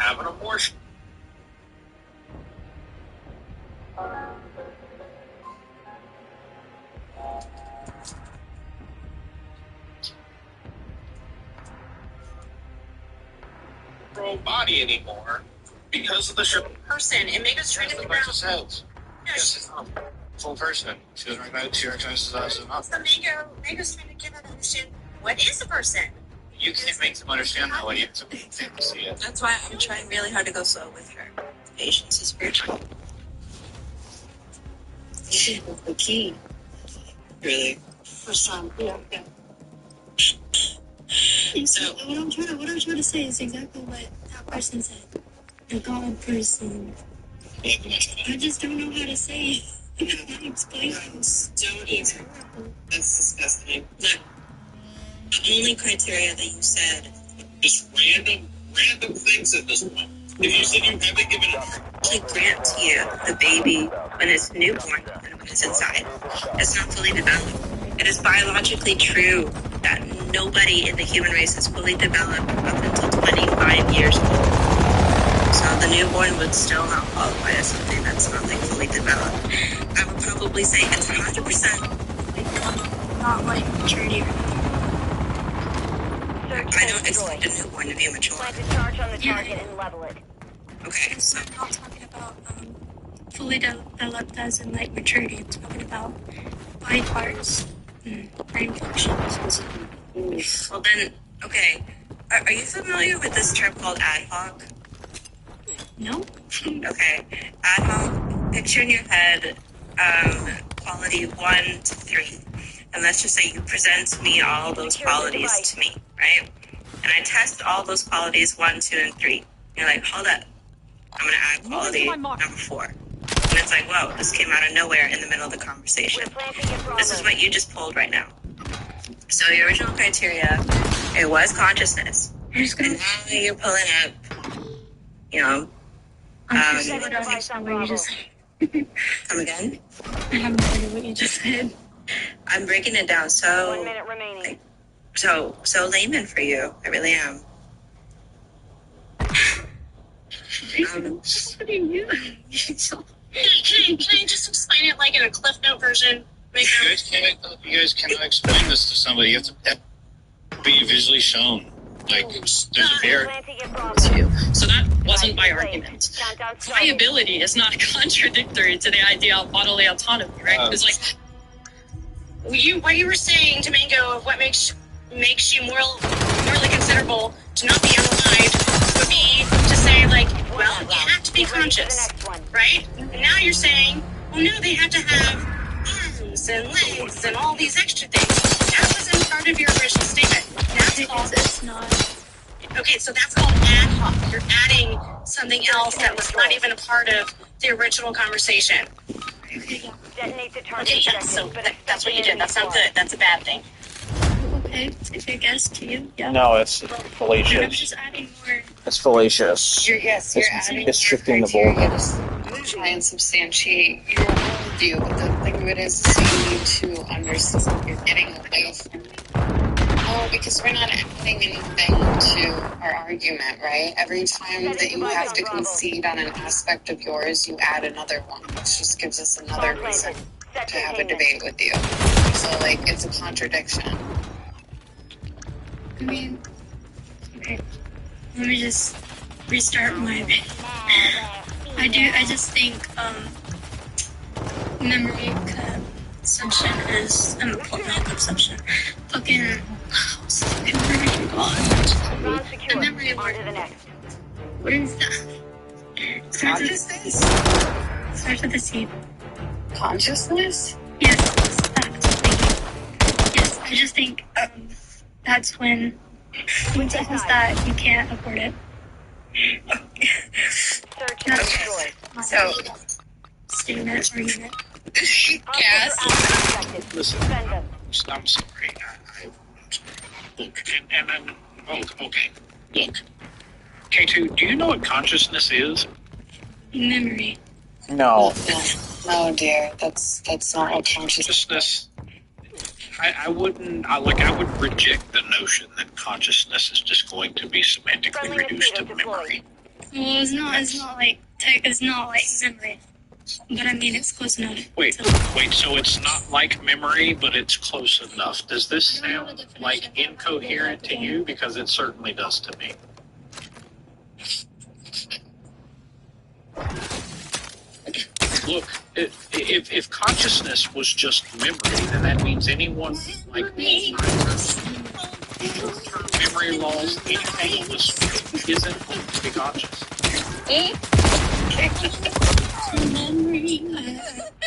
have an abortion. Body anymore because of the person. And Mega's trying to figure out. Yeah, she's not a full person. She recognizes us as not. So Mega's trying to get her to understand what is a person. You can't make them understand that when you can't see it. That's why I'm trying really hard to go slow with her. Patience is spiritual. Patience is the key. Really? For some, yeah. So what I'm trying to say is exactly what that person said. The God person. I just don't know how to say it. How to explain it. Don't eat. That's disgusting. Look, the only criteria that you said. Just random things at this point. If you said you haven't given it. He grants you the baby when it's newborn and when it's inside. It's not fully developed. It is biologically true that nobody in the human race is fully developed up until 25 years old. So the newborn would still not qualify as something that's not like fully developed. I would probably say it's 100% Not like maturity. I don't expect a newborn to be mature. Plant a charge on the target and level it. Okay, So I'm not talking about fully developed as in like maturity. I'm talking about body parts, brain functions. well then, okay. Are you familiar with this term called ad hoc? No. Okay, ad hoc, picture in your head, quality 1 to 3. And let's just say you present me all those qualities to me, right? And I test all those qualities 1, 2, and 3. You're like, hold up. I'm going to add quality number 4. And it's like, whoa, this came out of nowhere in the middle of the conversation. This is what you just pulled right now. So your original criteria, it was consciousness. And now you're pulling up, you know, I'm just what you just said. come again? I have no idea what you just said. I'm breaking it down so 1 minute remaining. so layman for you. I really am. What do you mean? Can I just explain it like in a Cliff Note version? You guys cannot explain this to somebody. You have to be visually shown. Like, there's a bear. So that wasn't my argument. Viability is not contradictory to the idea of bodily autonomy, right? Because like, What you were saying, Domingo, of what makes you morally considerable to not be unalive would be to say, like, well, you have to be conscious, right? And now you're saying, well, no, they have to have arms and legs and all these extra things. That wasn't part of your original statement. It's not. Okay, so that's called ad hoc. You're adding something else that was not even a part of the original conversation. Detonate the target. Okay, yeah, so that's what you did. That's not good. That's a bad thing. Okay, it's a guess to you. Yeah. No, it's I'm fallacious. just adding more. It's fallacious. You're adding It's shifting the criteria ball. to try and substantiate your view, but the thing of it is you need to understand you're getting away from it. No, because we're not adding anything to our argument, right? Every time that you have to concede on an aspect of yours, you add another one, which just gives us another reason to have a debate with you. So, like, it's a contradiction. I mean, okay. Let me just restart my opinion. I just think, memory consumption is, not consumption, fucking, a memory word. What is that? Consciousness? Starts with a C. Consciousness? Yes, that. Thank you. Yes, I just think, that's when it says that you can't afford it. So, Statement or unit. yes. Listen, I'm sorry. Look, and then, okay. Look, K2, do you know what consciousness is? Memory. No. No, dear. That's not what Consciousness. I would reject the notion that consciousness is just going to be semantically reduced to memory. Well, it's not like memory. But I mean, it's close enough. Wait, so it's not like memory, but it's close enough. Does this sound like incoherent to you? Because it certainly does to me. Look, if consciousness was just memory, then that means anyone like me, short-term memory loss, anything on this isn't going to be conscious.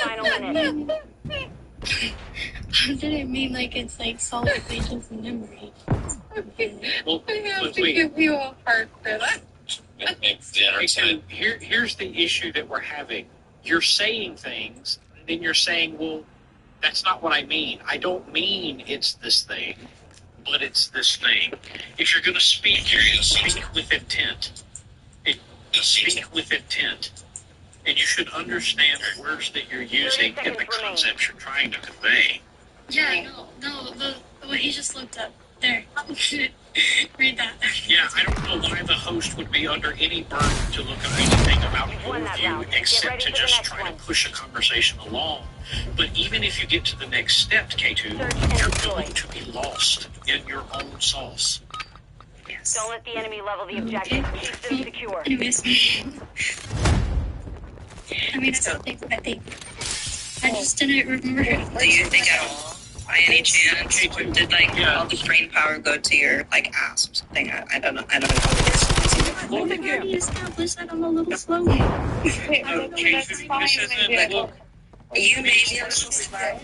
Final minute. I didn't mean like it's like solid pages in memory. Well, I have but to wait. give you a heart for that. So here's the issue that we're having. You're saying things, and then you're saying, well, that's not what I mean. I don't mean it's this thing, but it's this thing. If you're going to speak, you're going to speak with intent. Speak with intent. And you should understand the words that you're using and the concepts you're trying to convey. Yeah, no, what he just looked up. There. Read that. Yeah, I don't know why the host would be under any burden to look up anything about your view except to just try to push a conversation along. But even if you get to the next step, K2, you're going to be lost in your own sauce. Yes. Don't let the enemy level the objective. Keep them secure. Anyways, I mean, I think. I just didn't remember. Do you think at all, by any chance, did like all the brain power go to your like ass or something? I don't know. I don't know what it is. We've already established that I'm a little slow. Look, You may be a little slow.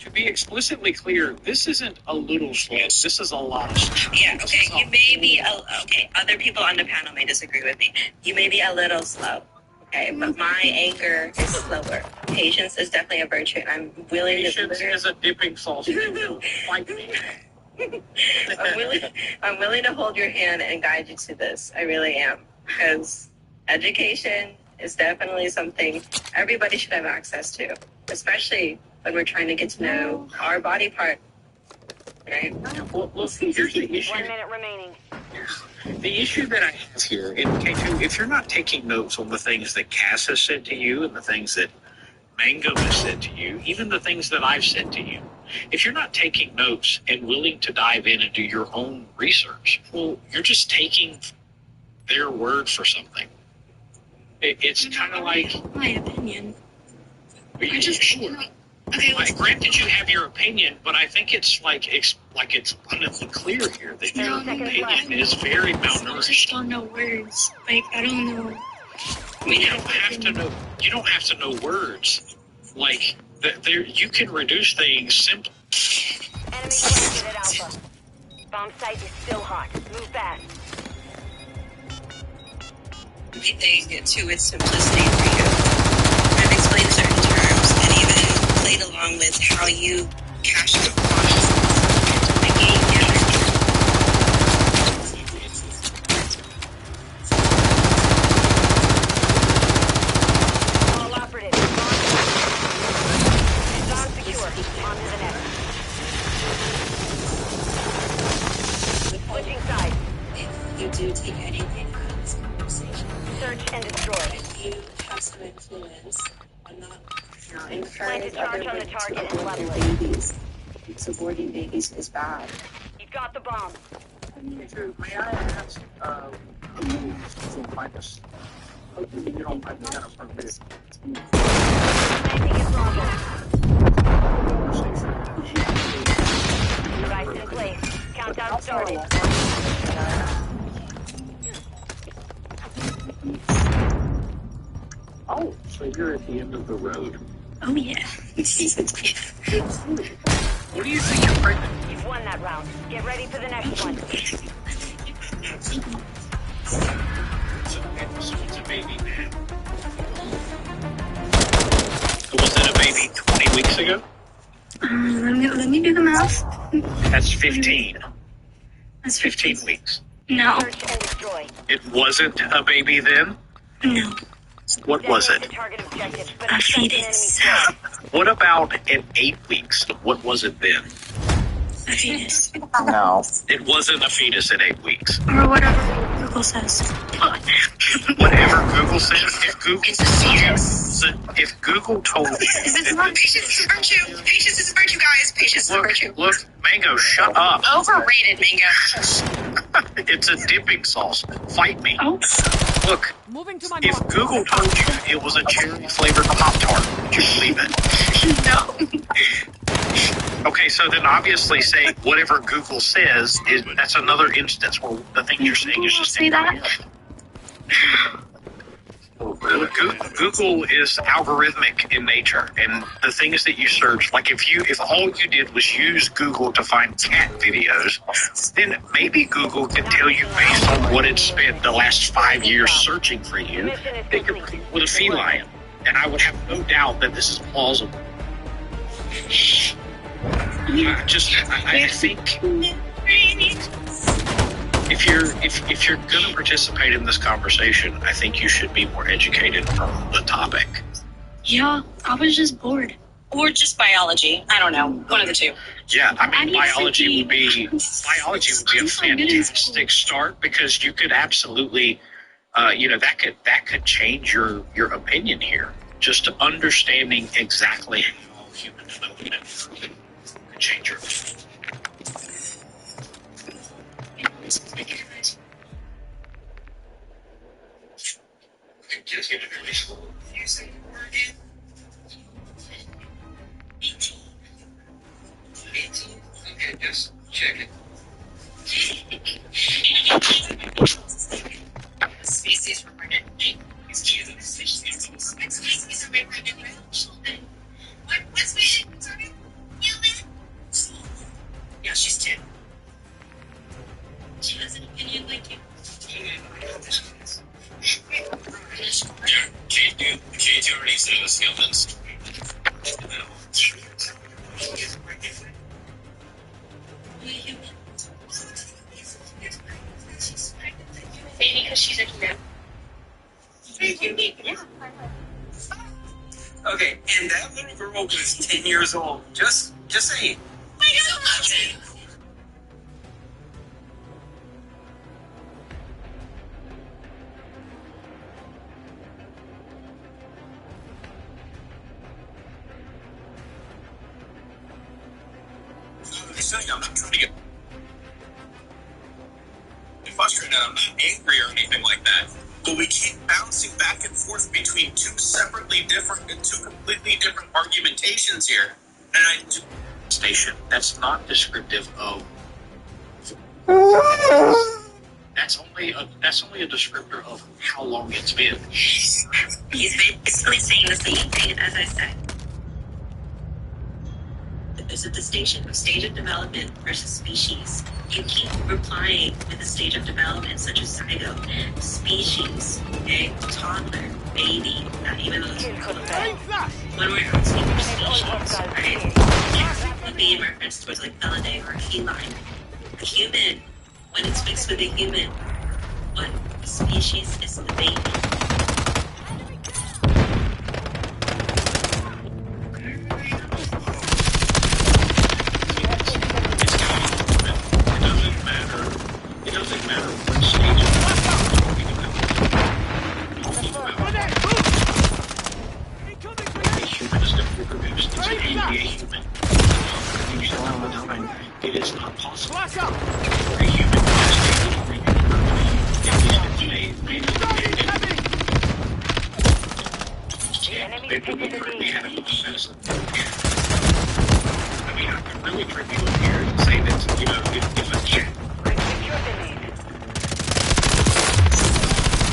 to be explicitly clear, this isn't a little slow. This is a lot of slow. Yeah, okay. You may be okay. Other people on the panel may disagree with me. You may be a little slow. Okay, but my anger is slower. Patience is definitely a virtue, and I'm willing Patience to. is a dipping sauce. Fight me. I'm willing to hold your hand and guide you to this. I really am, because education is definitely something everybody should have access to, especially when we're trying to get to know our body part. Right? Well, look, here's the issue. 1 minute remaining. The issue that I have here in K2, if you're not taking notes on the things that Cass has said to you and the things that Mango has said to you, even the things that I've said to you, if you're not taking notes and willing to dive in and do your own research, well, you're just taking their word for something. It's kind of like... My opinion. I just sure. Okay, Granted, you have your opinion, but I think it's abundantly clear here that your opinion is very I just malnourished. don't know words. Like, I don't know. I mean, you don't have to know. You don't have to know words. Like, you can reduce things simply. Enemy planted at Alpha. Bomb site is still hot. Move fast. Anything to its simplicity for you. I've explained certain terms and even played along with how you cash out points. All operatives. Bomb secure. On to the next. Switching sides. If you do take anything out of this conversation, Search and destroy. if you have some influence, I'm not Plant encourage a charge other on the women to target and abort level their it. babies. Aborting babies is bad. You've got the bomb. May I ask, minus? You don't mind me kind of from this Planting is wrong. Device in place. Countdown started. Oh, so you're at the end of the road. Oh, yeah. What do you think you're pregnant? You've won that round. Get ready for the next one. So it's a baby man. Was that a baby 20 weeks ago? Let me do the math. That's 15. That's 15 weeks. No. Search and destroy. It wasn't a baby then? No. What was Detonate it? the target objective, but A expect an enemy fetus. squad. What about at 8 weeks? What was it then? A fetus. No. It wasn't a fetus at 8 weeks. Or whatever Google says. whatever Google says, It's a serious. if Google told you, Patience is a virtue. Patience is a virtue, guys. Patience is a virtue. look, Mango, shut up. Overrated, Mango. It's a dipping sauce. Fight me. Oh. Look, Moving to my if mark. Google told you it was a cherry flavored Pop Tart, would you believe it? No. Okay, so then obviously saying whatever Google says that's another instance where the thing you're saying is just Say that? Google is algorithmic in nature, and the things that you search, like if all you did was use Google to find cat videos, then maybe Google can tell you based on what it spent the last 5 years searching for you, they could come up with a feline, and I would have no doubt that this is plausible. I think if you're gonna participate in this conversation, I think you should be more educated on the topic. Yeah, I was just bored. Or just biology. I don't know. One of the two. Yeah, I mean, I biology would be need a fantastic start, because you could absolutely, that could change your opinion here. Just understanding exactly how human development could change your opinion. Just get it really slow. Okay, just check it. Species reported. Yeah, she's 10. She has an opinion like you. J2 already said the skeletons. Maybe because she's a human. Okay, and that little girl was 10 years old. Just saying. I'm not trying to get frustrated. I'm not angry or anything like that. But we keep bouncing back and forth between two completely different argumentations here. And Station. That's not descriptive of. That's only a descriptor of how long it's been. He's basically saying the same thing as I said. Is it the stage of development versus species? You keep replying with the stage of development, such as zygote, species, okay, toddler, baby, not even a little when we're asking for species, right? It would be in reference towards like felidae or a feline. A human, when it's mixed with a human, what species is the baby? It is not possible for a human to I mean, I could really trip you up here and say that, if a cat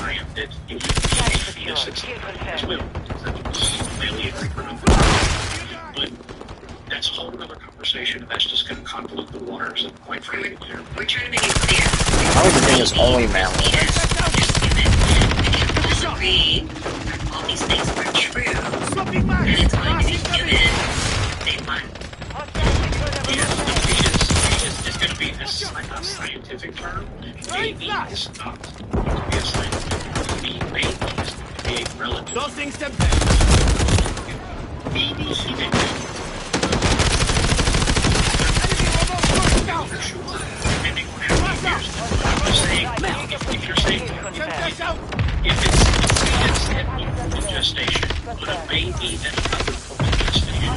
I am dead, you fetus as well. But that's a whole other conversation, and that's just going to convolute the waters, and quite frankly, We're trying to make it clear. I would think it's only mammals. Agree that all these things are true, and it's going to be human. They want. It's going to be a scientific term. Baby is not going to be a scientific term. Baby is going to be a relative. Those things them Baby is going depending on how many years. I'm just saying, if you're saying, If it's an infant gestation, but a baby and another woman gestation,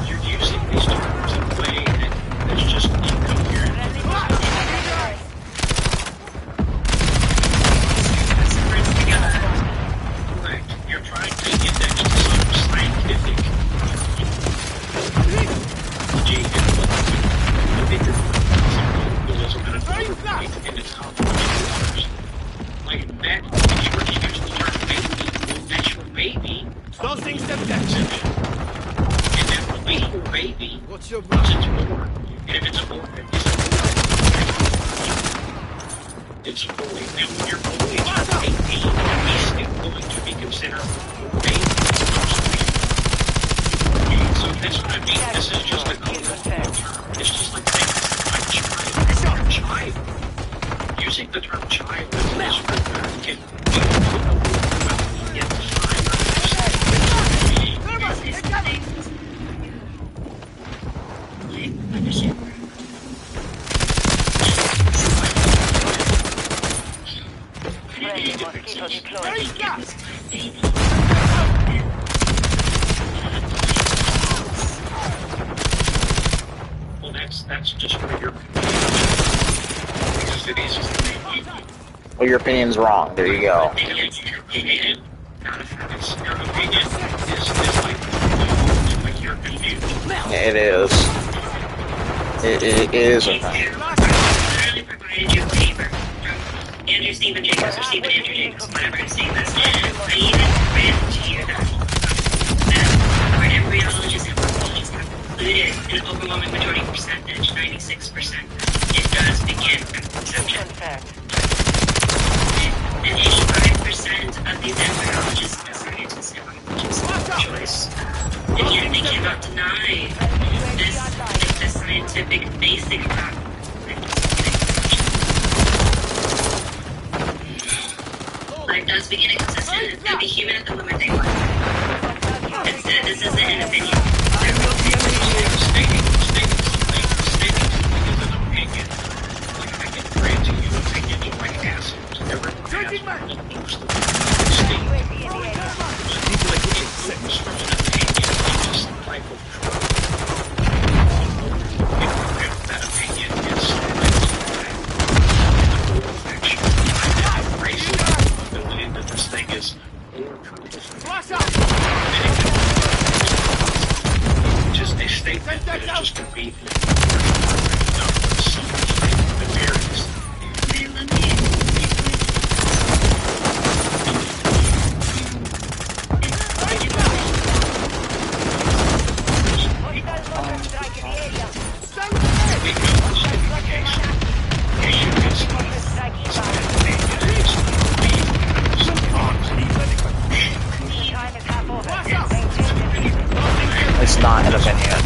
you're using these terms in a way that's just incoherent. Correct. You're trying to index to some scientific and it's how like that, if you were to use the term baby, that's your baby. Those things that And then when your baby, What's your once it's born, and if it's a boy, it's a boy. And when your boy is 18, he's still going to be considered a baby. So that's what I mean. This is just a colorful term. It's just like saying child. Using the term child as a descriptor can be well, that's just where you're because it is. Well, your opinion's wrong. There you go. It's your opinion. It's your opinion is like you're confused. It is. It is a thing. Provided you a paper from Andrew Stephen Jacobs or Stephen Andrew Jacobs, whatever his name is. And I even ran to you that our embryologists and pathologists have concluded an overwhelming majority percentage, 96%, it does begin from conception. And 85% of these embryologists and scientists and biologists have choice. And yet they cannot deny this scientific basic fact. Life does begin at conception and be human at the moment they want. This isn't an opinion. Just a statement that is just going to be It's not an opinion.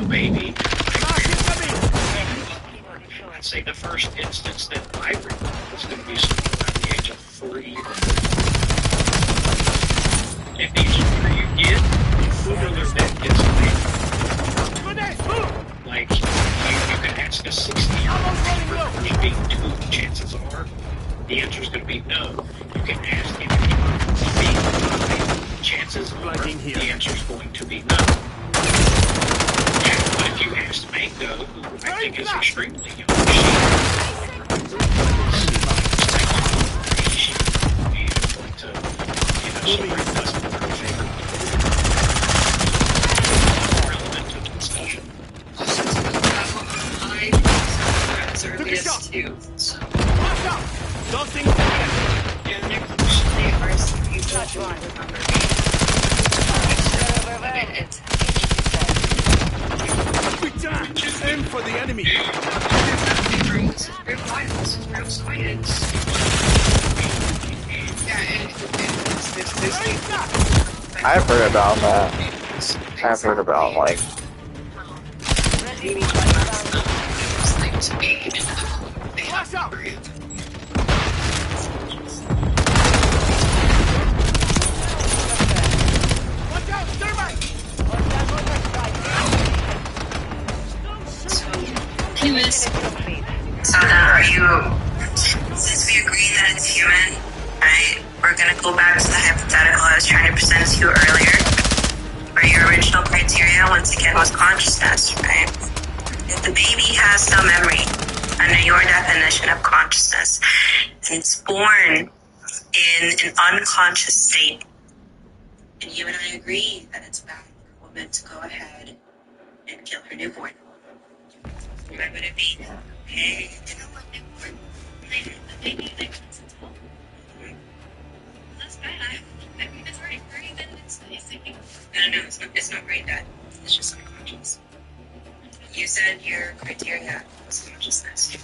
Baby. I'd say the first instance that I recall was going to be something around the age of 3. And the older you get, the further that gets away. Like, you can ask a 60-year-old for being 2, chances are the answer is going to be no. You can ask him if he's being 5, chances are the answer is going to be no. But if you asked Mango, who I think is extremely young, she's going to, relevant to the discussion. As earliest too. So. They are some people who remember it's Aim for the enemy. This is real violence, real science. Yeah, I've heard about that. I've heard about, like... Flash out! Watch out! Thermite! Anyways, so now are you, since we agree that it's human, right, we're gonna go back to the hypothetical I was trying to present to you earlier, where your original criteria, once again, was consciousness, right? If the baby has some memory, under your definition of consciousness, and it's born in an unconscious state, and you and I agree that it's bad for a woman to go ahead and kill her newborn. Where would it be? Hey, You know what newborn? The baby that comes into home. That's bad. I mean, it's already brain and it's thinking. No, it's not brain dead. It's just unconscious. You said your criteria was consciousness.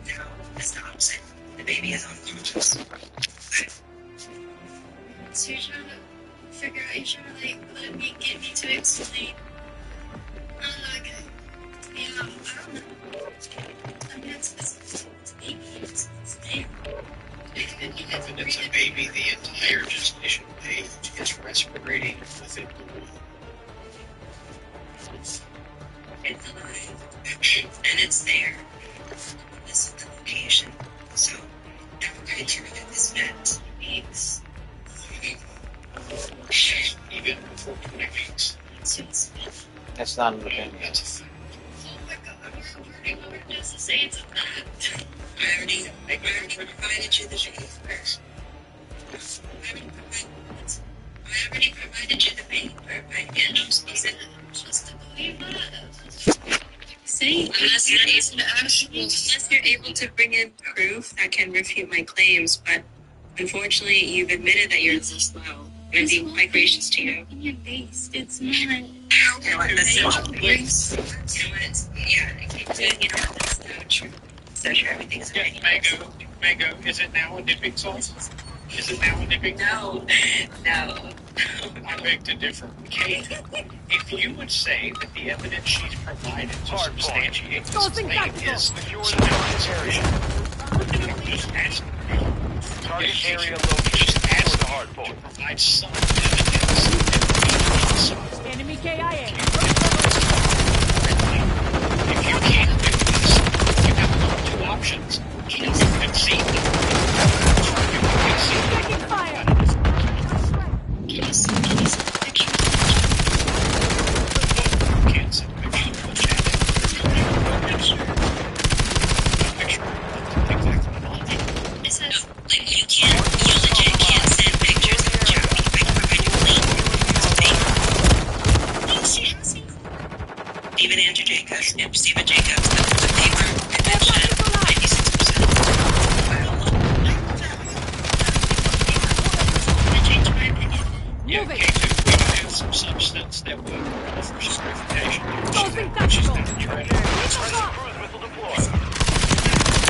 Now it's the opposite. The baby is unconscious. So you're trying to figure out, you're trying to get me to explain. Okay. Yeah, I don't know. I mean, it's baby. It's there. If it's a baby, the entire gestation age is respirating within the womb. It's alive. And it's there. This is the location. So, our criteria is met. Weeks. Even before 20 weeks. It's not an opinion. That's a fact. Oh my god, we're just to say it's a fact. I already provided you the baby first. I already provided you the baby first. And I'm supposed to believe that. Saying unless you're able to bring in proof that can refute my claims, but unfortunately you've admitted that you're this slow. I'm being quite gracious to you. Opinion based. It's not. You know what? That's not based. You know what? Yeah, that's not true. So true. Everything's okay. Mango, is it now a dipping sauce? Is it now a dipping? No. I beg to differ. Kate, if you would say that the evidence she's provided to substantiate this claim is somehow insufficient, I'm just asking. Target area located for the hard point. To provide some evidence. Enemy KIA. If you can't do this, you have two options. Either you concede. Taking fire. Can't send pictures to the chat. Picture. Exactly. It says, like, you legit can't send pictures in the chat. I can provide you a link. It's fake. Steven Andrew Jacobs. Yep, Steven Jacobs. The paper I mentioned, 96%. I changed my opinion. Yeah, K2, we have some substance that would offer some refutation. Which is not true.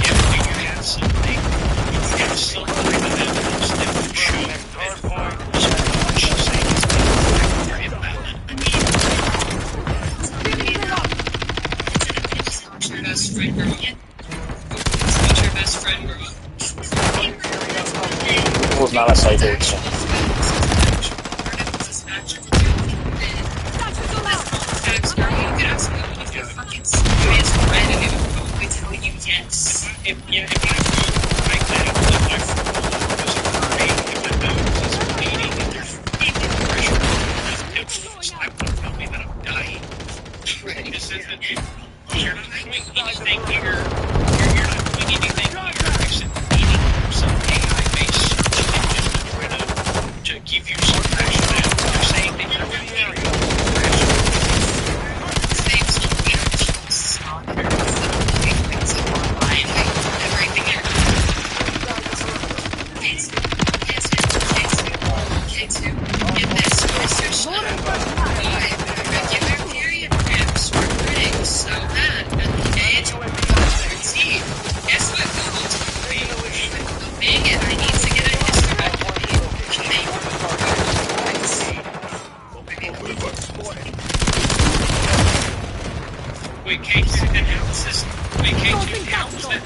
Yeah, do you have something? You have some kind of evidence that would show that she's saying it's factor invalid. It's your best friend, girl. It's your best friend, girl. It was not a citation. If I feel like that, if I feel there's a parade, if I know there's a bleeding and there's pressure, it's not going to tell me that I'm dying. This isn't, you're not doing anything here. You're not doing anything here except feeding some AI-based search engine to try to give you some rationale. You're saying that you're going to carry on Guess what? Go to the big and I need to get a history. Wait, K2, then how is this? Wait, K2, how is that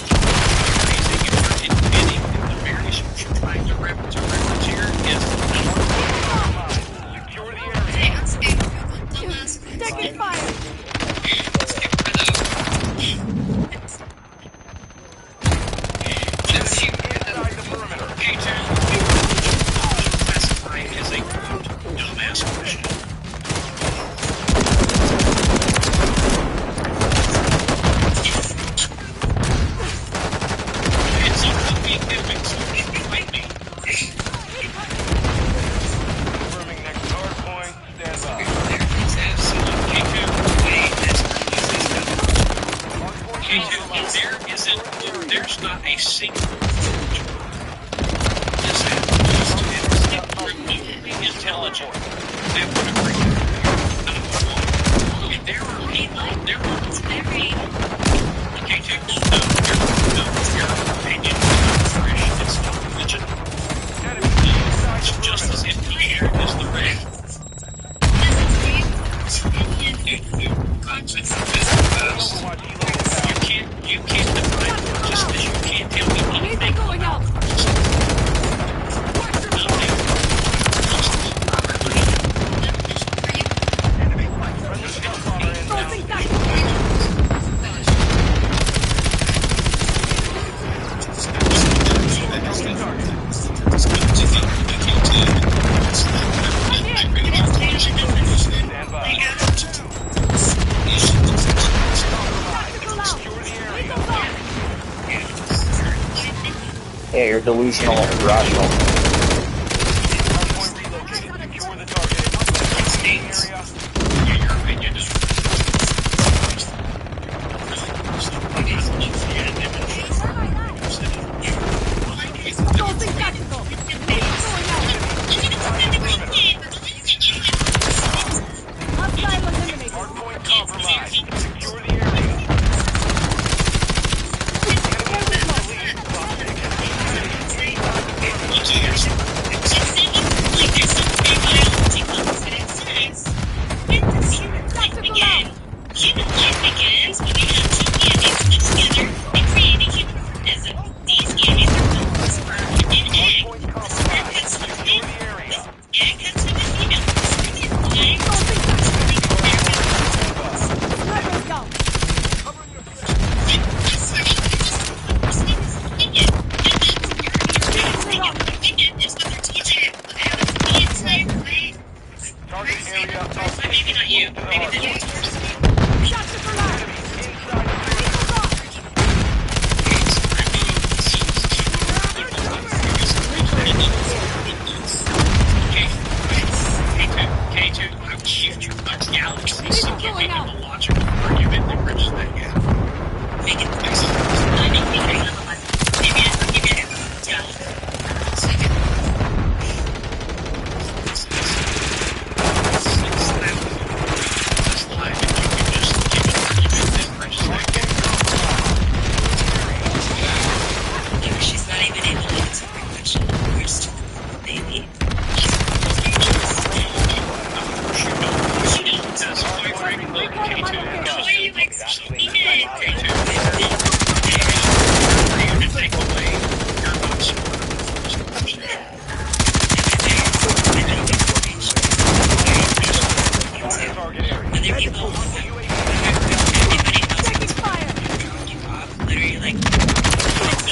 crazy? If you're admitting that the various you're trying to reference here is Secure the area. Hey, I'm scared. Dumbass. Taking fire. Inside the perimeter. K2, classified as a quote dumbass question. It's not being epic, so you fight me. Confirming next guard point. Stand by. There's not a single remotely intelligent that would agree. There are people, there are very K2, no, your opinion is not fresh, it's not religion. It's just as empty air as the rest. You can't define just as you can't tell me anything Going out. Stand by. Yeah, you're delusional and irrational. Hardpoint relocated. Secure the target. Area. Your opinion is Hardpoint compromised. Secure the area. Hardpoint compromised. Secure the area. Target area updated. Maybe not you. Maybe the Inside K2, I would shift you much galaxy so you can have a logical argument that bridges that gap. make it excellent. I make me very otherwise. Maybe I'll give you a she's not even able to answer my question. We're still baby. target area. Other people, everybody knows it's fire. Literally, like, it's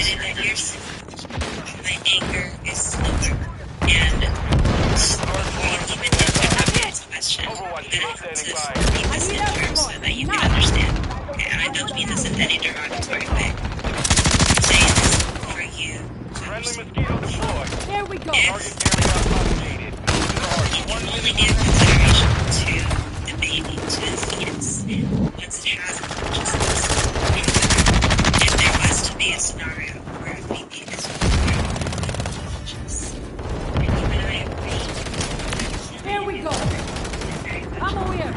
8 minutes. My anger is slower, and even if you have to answer question, I'm gonna have to speak this in terms so that you can understand. Okay, and I don't mean this in any derogatory way. I'm saying this for you to Friendly understand. mosquito deployed. There we go. Target area updated. Move to the hardpoint. only need consideration to the baby, to the fetus, once it has a consciousness. If there was to be a scenario where a baby is conscious, and you and I agree. Here we go. Ammo here.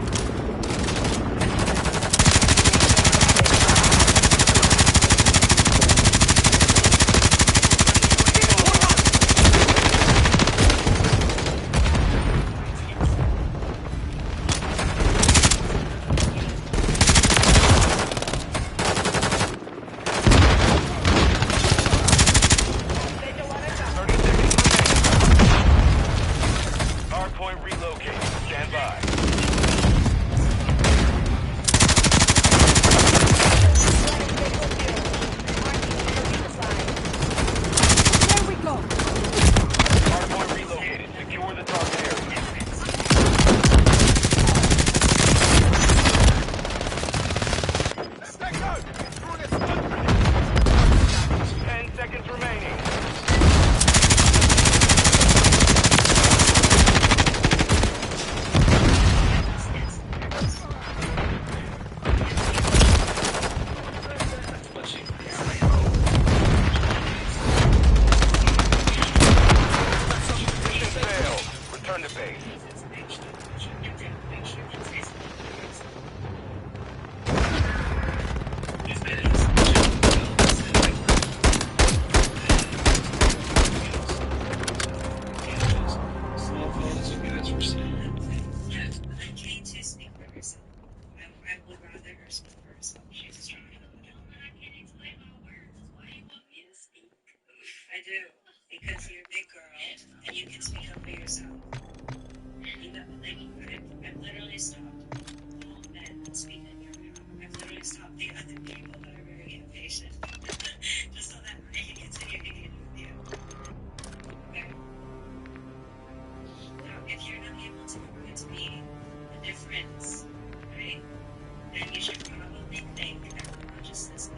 Hardpoint relocated. Stand by. Here we go. Hardpoint relocated. Secure the target area. 10 seconds remaining. Mission failed. Return to base. I'm trained to speak for herself. I would rather her speak for herself. She's a strong enough adult. I can't explain my words. That's why you want me to speak. I do, because you're a big girl and you can speak up for yourself. You know, like, I've literally stopped all men that speak on your behalf. I've literally stopped the other people that are very impatient, just so that I can continue hanging with you. Okay? Now, if you're not able to prove to me the difference, right, then you should probably think that consciousness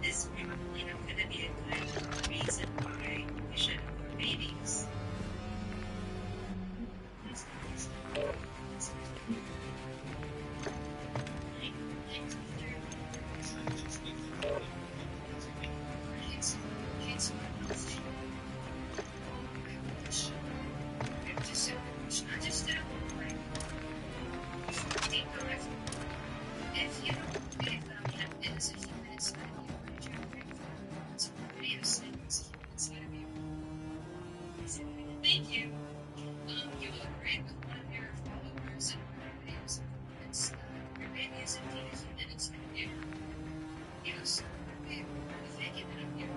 is probably not going to be a good reason why we should abort babies. That's the reason. If you don't believe them, that is a human inside of you. What did you agree for? It's already a sin. It's a human inside of you. Thank you. You agreed with one of your followers in one of your videos in the comments that your baby is indeed a human inside of you. Yes, we are the fake human of you.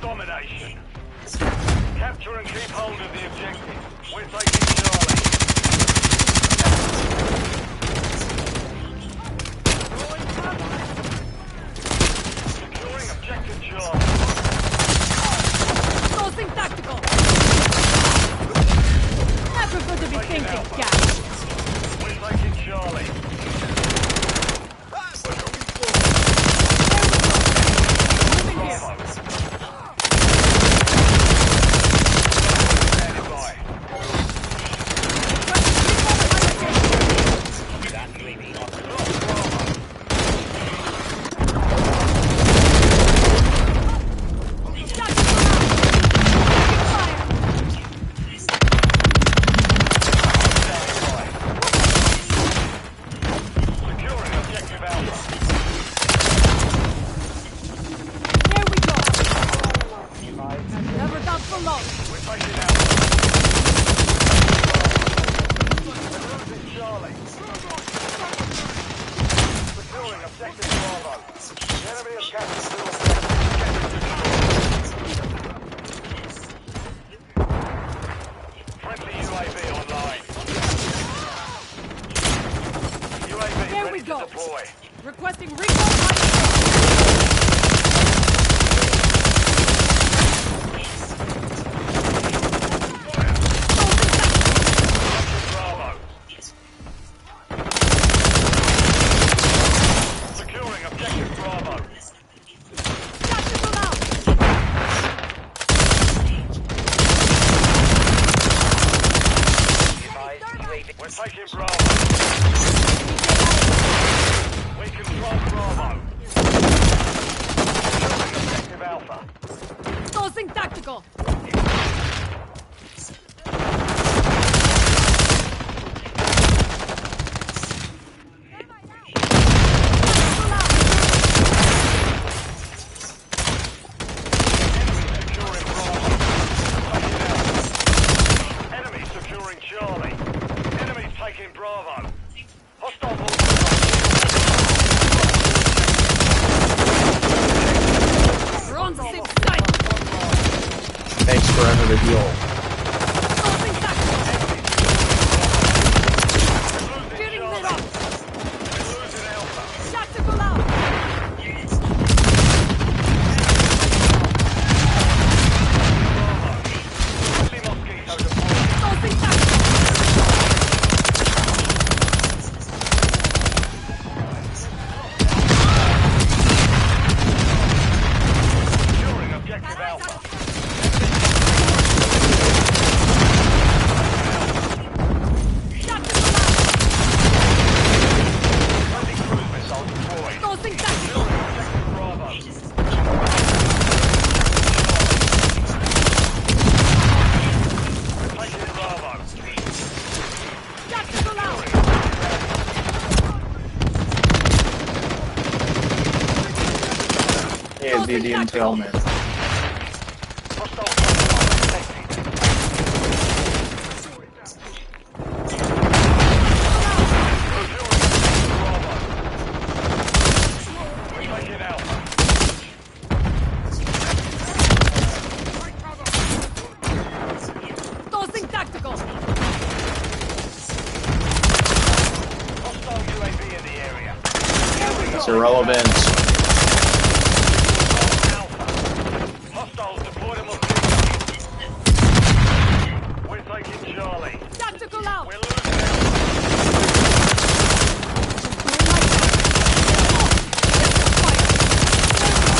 Domination. Capture and keep hold of the objective. We're taking Charlie. Securing objective Charlie. Closing tactical. Never good to be thinking, guys. We're taking Charlie. Moving here. Bravo. Securing objective Bravo. The enemy has captured the objective. Get it to destroy. UAV There ready we to go. deploy. Requesting recall fire. Bravo. Securing objective Bravo. Tactical out. We're taking Bravo. We control Bravo. Securing objective Alpha. Tossing tactical. Securing Bravo. Taking Alpha. Enemy securing Charlie. Enemy taking Bravo. Hostile We're on the same side. Thanks for under the heel. Tossing tactical. Getting lit up. losing Alpha. Tactical out. Friendly Mosquito deployed. Tossing tactical. Securing objective Alpha. Tactical out. Friendly cruise missile deployed. Tossing tactical. Objective Bravo. Taking Bravo. Tactical out. Yeah, be the intel man. Hostile contact detected. We're taking Alpha. Tossing tactical. Hostile UAV in the area. It's irrelevant. Alpha. Hostiles deployed on the We're taking Charlie. Tactical out. We're losing Alpha.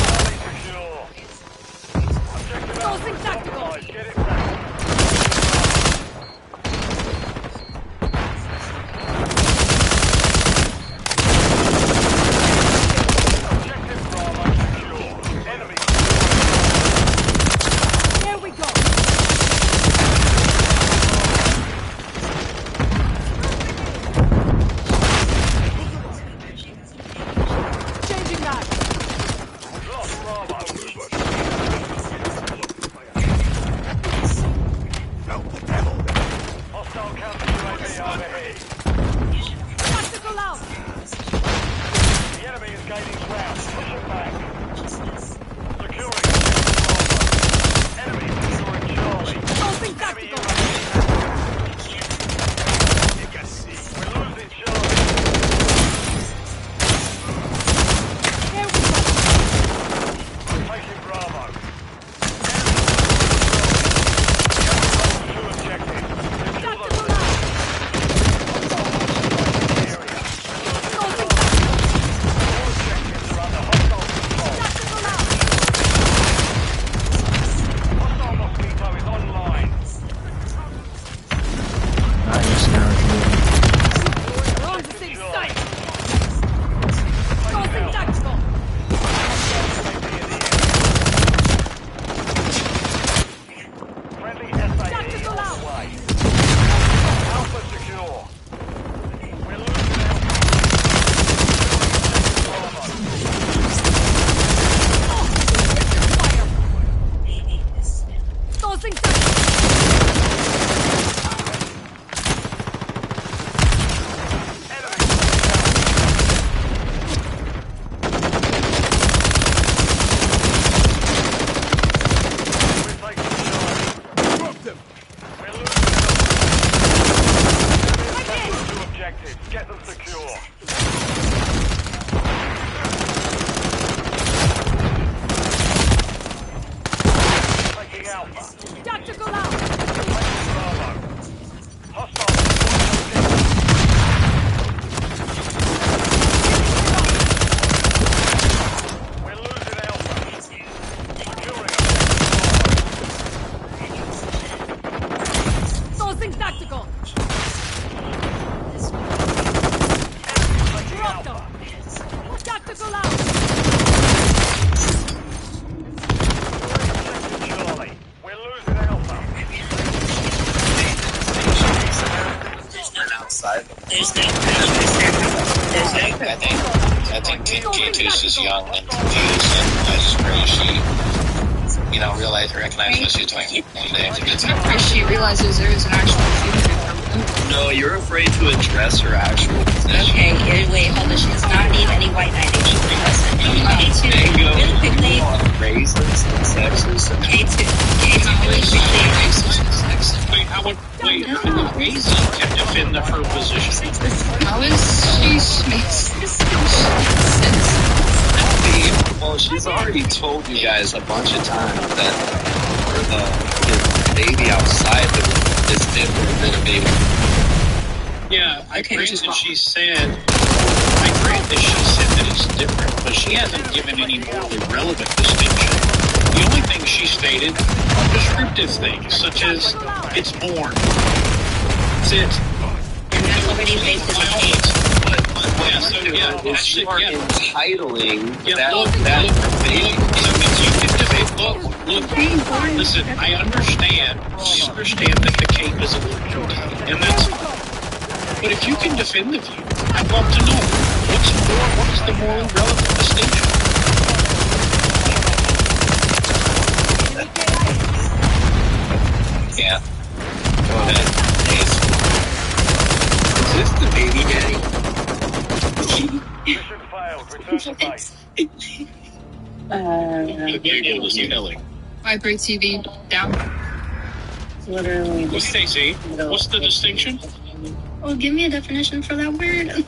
Charlie secure. Objective Tossing Alpha is tactical. compromised. Get it back. secure. Taking Alpha. Tactical out! Bravo. Hostile. We're losing Alpha. Securing Tossing tactical! taking Dropped Alpha. them! Tactical out! Charlie. We're losing Alpha. outside. There's no pressure, sir. There's no pressure. I think K2's just young and confused, and I just pray she, realize and recognize what she's doing one day. After she realizes there is an actual shooter. No, you're afraid to address her actual position. Okay, wait, hold on. She does not need any white knighting. She doesn't. K2, really quickly. Racist and sexist. K2, really quickly. How would AZ can defend her position? How is she makes this sense? Well, she's already told you guys a bunch of times that the baby outside is different than a baby. Yeah, I grant that she said that it's different, but she hasn't given any morally relevant distinction. The only thing she stated are descriptive things, such as it's born. That's it. And that's already based in the case. You are entitling that baby. Look, listen, I understand that the cape is a little and that's fine. But if you can defend the view, I'd love to know what is the morally relevant distinction? Yeah. Go ahead. Is this the baby daddy? Mission failed. Return to base. Vibrate TV down. Literally. What's Stacy? What's the distinction? Well, give me a definition for that word.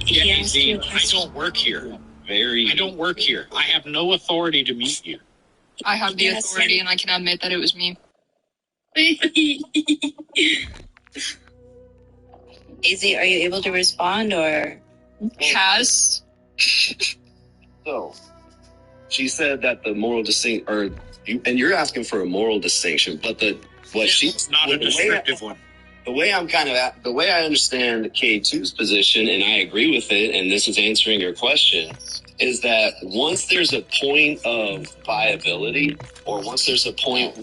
Yeah, AZ, I don't work here. I don't work here. I have no authority to mute you. I have the authority and I can admit that it was me. AZ, are you able to respond or? Has? So, she said that the moral distinction, and you're asking for a moral distinction, but It's not a descriptive one. The way I understand K2's position, and I agree with it, and this is answering your question, is that once there's a point of viability, or once there's a point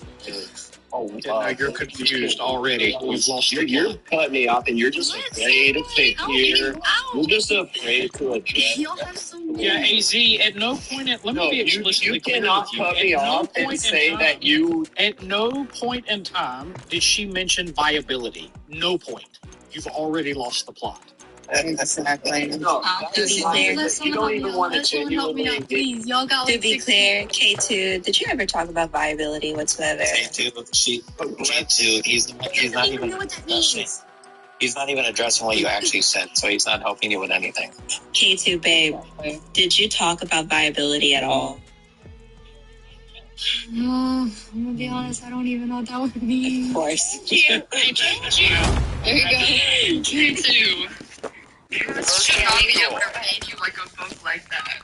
You're confused already. You've lost the you're cutting me off, and you're just afraid to think here. You're just afraid to address. Yeah, AZ, at no point, let me be explicitly you clear cannot with you. cut me off and say that you. At no point in time did she mention viability. No point. You've already lost the plot. Exactly. No, To be clear, you don't even want to genuinely. Please, y'all got to be clear, K2, did you ever talk about viability whatsoever? K2, he's not even addressing. He's not even addressing what you actually said, so he's not helping you with anything. K2, babe, did you talk about viability at all? No, I'm gonna be honest, I don't even know what that would mean. Of course. There you go. K2. Should not be able to read you like a book like that.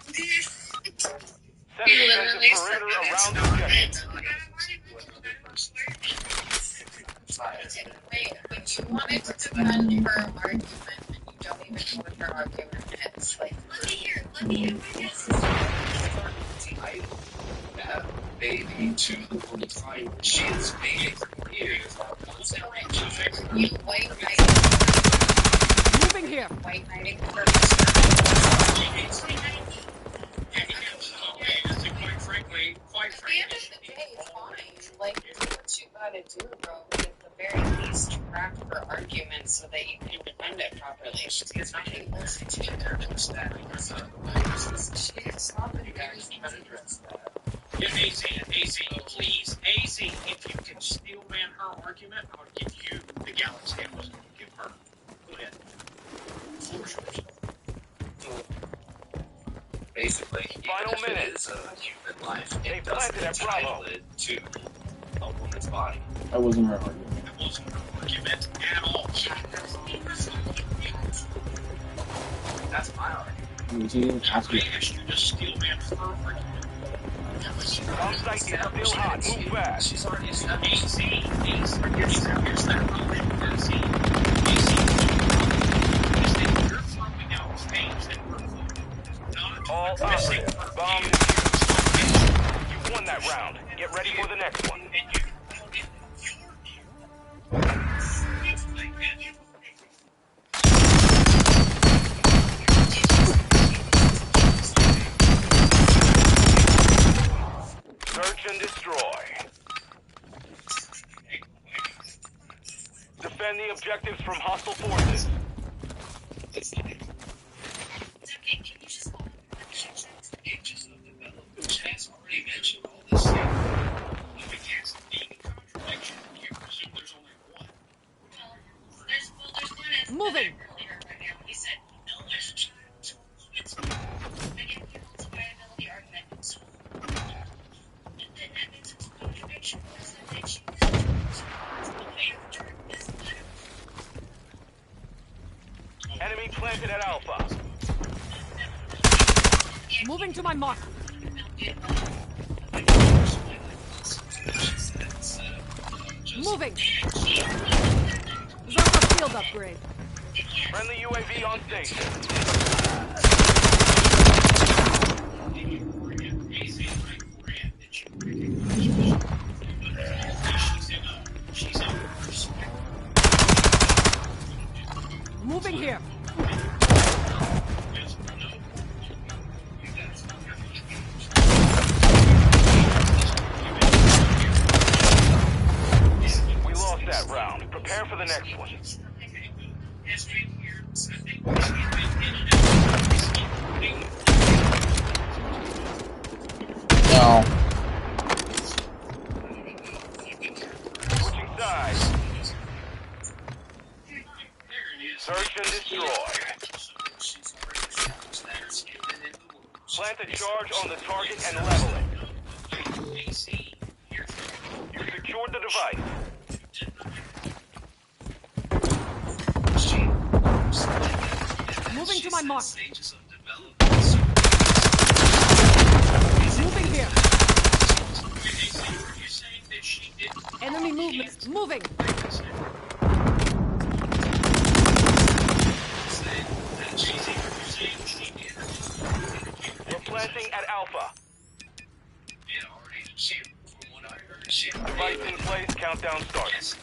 Literally said Wait, but you wanted to defend her argument, and you don't even know what her argument is. Like, let me hear my guess. That baby to the time she is being here. You white knight. Moving here. White knighting for Quite At the end of the day, it's fine. Like, do what you gotta do, bro. But at the very least, craft her argument so that you can defend it properly. She's nothing else to do. Yeah, AZ, please, AZ, if you can steel man her argument, I'll give you the galaxy I wasn't going to give basically, Final even if minute. it is a human life, They it doesn't planted at Bravo. entitle it to a woman's body. That wasn't her argument. It wasn't her argument at all. That's my argument. I mean, she didn't ask I you. asked you to steel man her argument. Bomb site is still hot. Move fast. She's already established. Here's that problem. You're throwing out things that were not All addressing operatives. her Bomb view. defused. You won that round. Get ready for the next one. Search and destroy. Defend the objectives from hostile forces. Chance already mentioned all this stuff. If it can't be a contradiction, you presume there's only one. There's one as Moving. earlier right now. He said, no, there's a child. It's I get the multi-viability argument. So, and then that means it's a contradiction. Because then they choose the way of the term is Enemy planted at Alpha. Moving to my mark. Moving. Zerpa field upgrade. Friendly UAV on station. Moving here. We lost that round. Prepare for the next one. No. Switching sides. Search and destroy. Plant a charge on the target and level it. You secured the device. Moving to my mark. Moving here. Enemy movement. Moving. We're planting at Alpha. Device in place. Countdown starts.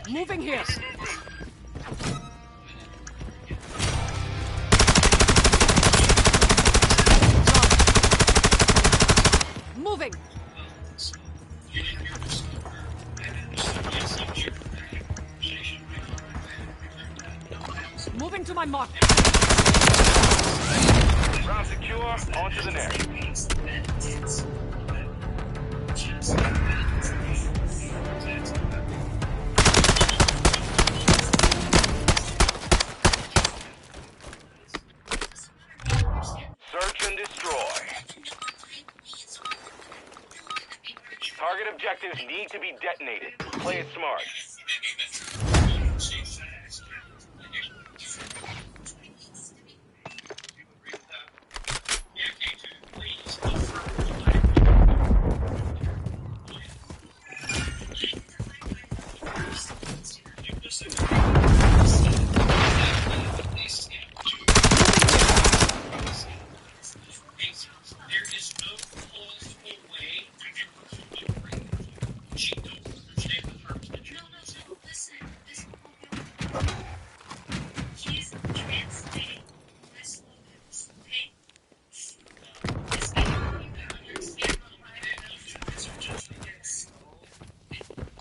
Moving here. Moving. Moving to my mark. Ground secure. On to the next. Search and destroy. Target objectives need to be detonated. Play it smart.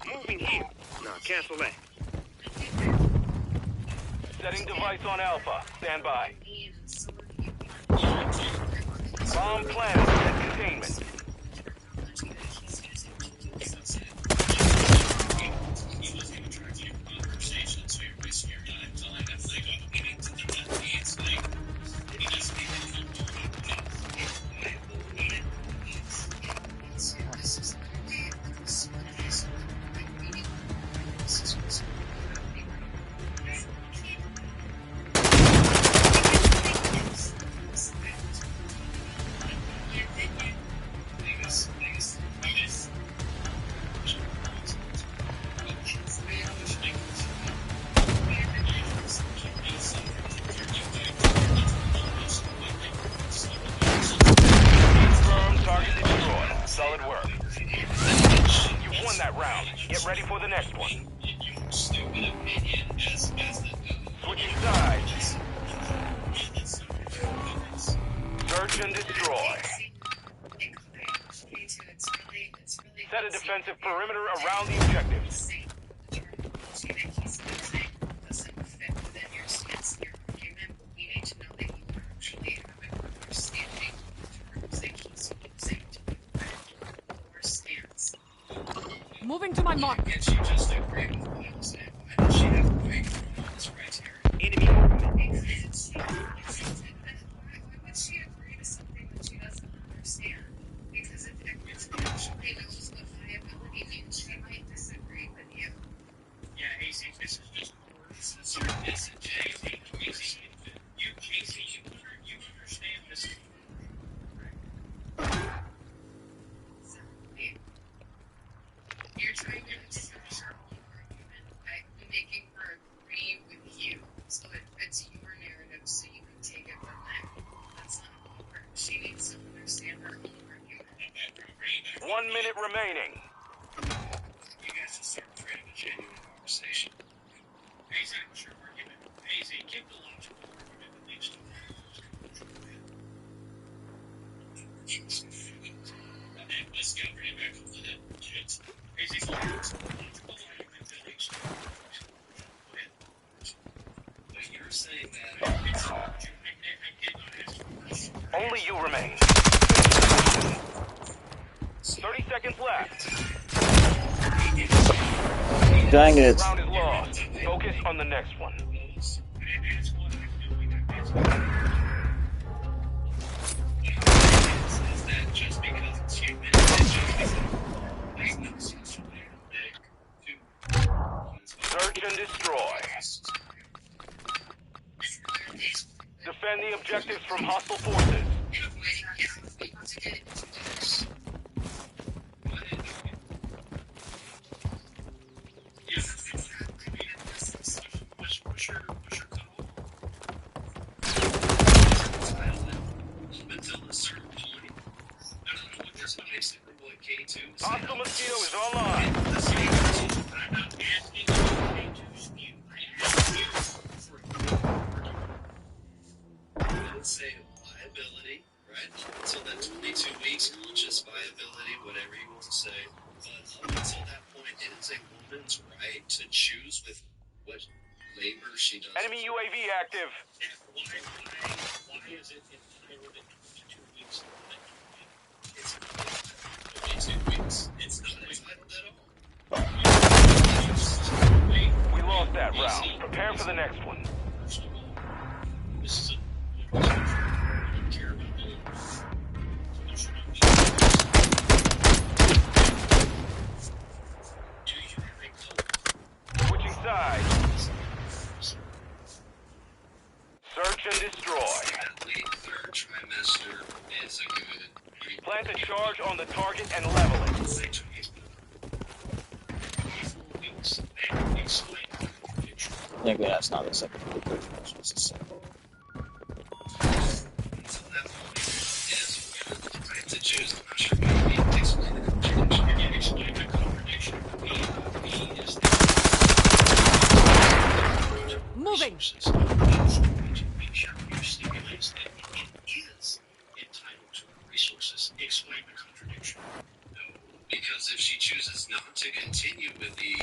Moving here. No, cancel that. Setting device on Alpha. Stand by. Bomb planted at containment. defensive perimeter around the objective. Saying the terminology that he's using doesn't fit within your stance, your argument. We need to know that you actually have an understanding of the terms that he's using to defend your stance. Moving to my mark. Can't she just agree with what I'm saying? Why does she have to wait for all this criteria? Enemy movement. Why would she agree to something that she doesn't understand? Because if everyone actually knows what viability means, she might disagree with you. Yeah, AC, this is just words. This is Casey, you understand this. You're trying to establish your own argument by making her agree with you, so it fits your narrative, so you can take it from there. That's not how it works. She needs to understand her own argument. 1 minute remaining. You guys just start creating a genuine conversation. AC, what's your argument? AC, give the logical argument that leads to Let's go bring it back from the head. Shit. AC, what's the logical argument that leads to But you're saying that I did not ask for this. Only you remain. 30 seconds left. Dang it. Round is lost. Focus on the next one. I didn't ask what I'm doing. I asked what is that just because it's human, it's just because there's no such way to Search and destroy. Defend the objectives from hostile forces. What's your cutoff? Until a certain point. I don't know what this basically what K2 is. Hostile mosquito is online. I'm not asking you to spew. I asked you for your argument. I would say viability, right? Until that 22 weeks, conscious viability, whatever you want to say. But up until that point, it is a woman's right to choose with what labor she does. Enemy UAV active. Why is it entitled in 22 weeks? It's 22 weeks. It's not entitled at all. We lost that round. Prepare for the next one. First of all, this is a I don't care about the Do you have a goal? Switching sides. Search and destroy. That late third trimester is a good. Plant a charge on the target and level it. Maybe that's not acceptable. That's just a second. Until that point is the right to choose. I'm not sure what you mean. Explain the contradiction. Explain the contradiction. B is Moving. Make sure you stipulates that it is entitled to resources. Explain the contradiction. No, because if she chooses not to continue with the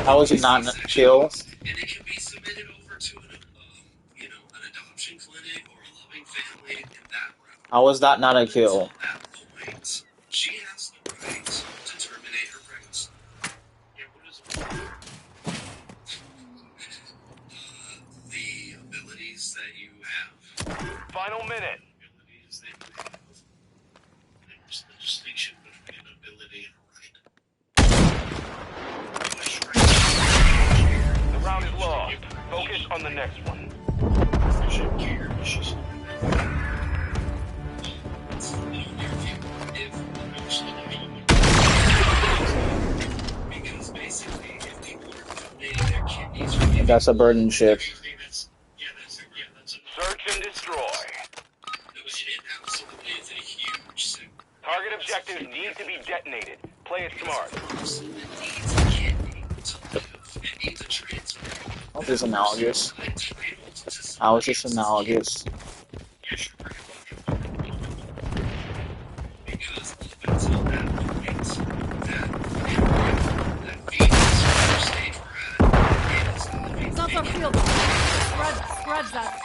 How is it not a kill? and it can be submitted over to an adoption clinic or a loving family in that route. How is that not a kill? At that point, she has the right to terminate her pregnancy. Yeah, what is The abilities that you have. Final minute. abilities that you have? There's the distinction between an ability and a right. The round is lost. Focus on the next one. Efficient care. She's Because basically, if people are donating their kidneys for the That's a burden ship. that's Search and destroy. it absolutely is a huge signal. Target objectives need to be detonated. Play it smart. Person that needs a kidney to live and needs a transplant. How is this analogous? Entitled to How is this analogous? because of its field upgrade. Spread that.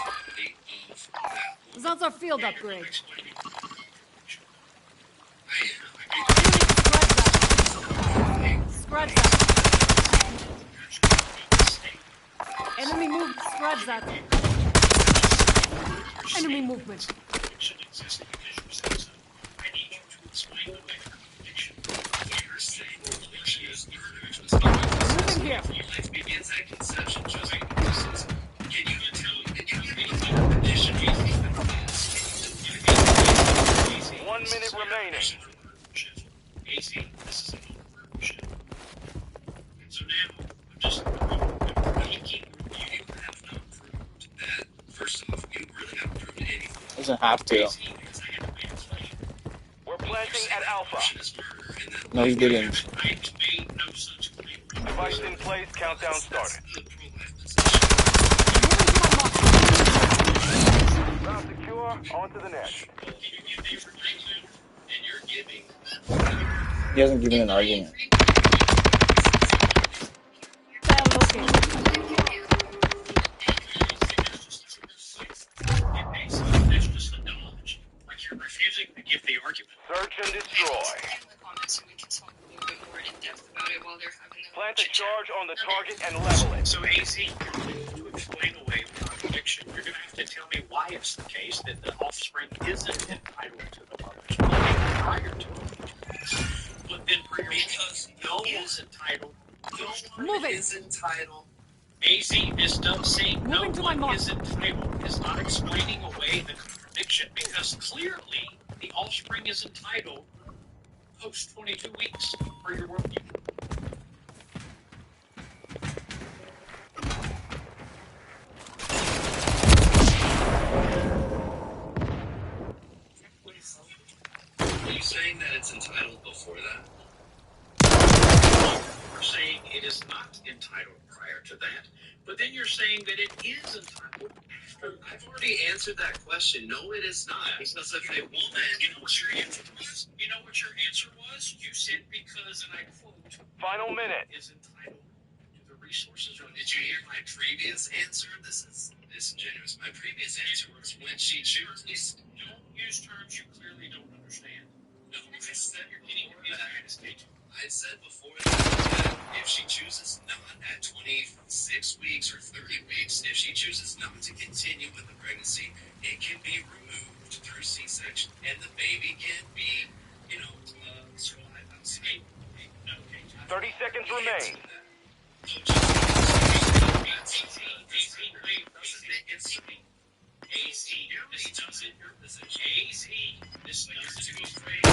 That's our field upgrade. Spread that. Enemy move. Spread that. Enemy movement. Moving here. 1 minute remaining. AC, this is an overshift. So now, I'm just making you have not proved that. First off, you really haven't proven anything. Doesn't have to. We're planting at Alpha. No, he didn't. Device in place, countdown started. Ground secure, on to the next. He hasn't given an argument. That's just a dodge. Like you're refusing to give the argument. Search and destroy. Plant a charge on the target and level it. So AC, to explain away the contradiction, you're going to have to tell me why it's the case that the offspring isn't entitled to the mother's money prior to it. But then because no one is entitled, no one is entitled. AC, this does say no one is entitled is not explaining away the contradiction because clearly the offspring is entitled post 22 weeks for your worldview. Are you saying that it's entitled before that? We're saying it is not entitled prior to that, but then you're saying that it is entitled after. I've already answered that question. No, it is not. Because if a woman... You know what your answer was? You know what your answer was? You said because, and I quote, Final minute. is entitled to the resources. Did you hear my previous answer? This is disingenuous. My previous answer was when she chooses... Don't use terms you clearly don't understand. No, I said you're getting to be that. I said before that if she chooses not at 26 weeks or 30 weeks, if she chooses not to continue with the pregnancy, it can be removed through C-section, and the baby can be, survive outside. 30 seconds remain. AC, this doesn't your position. AC, this doesn't go straight.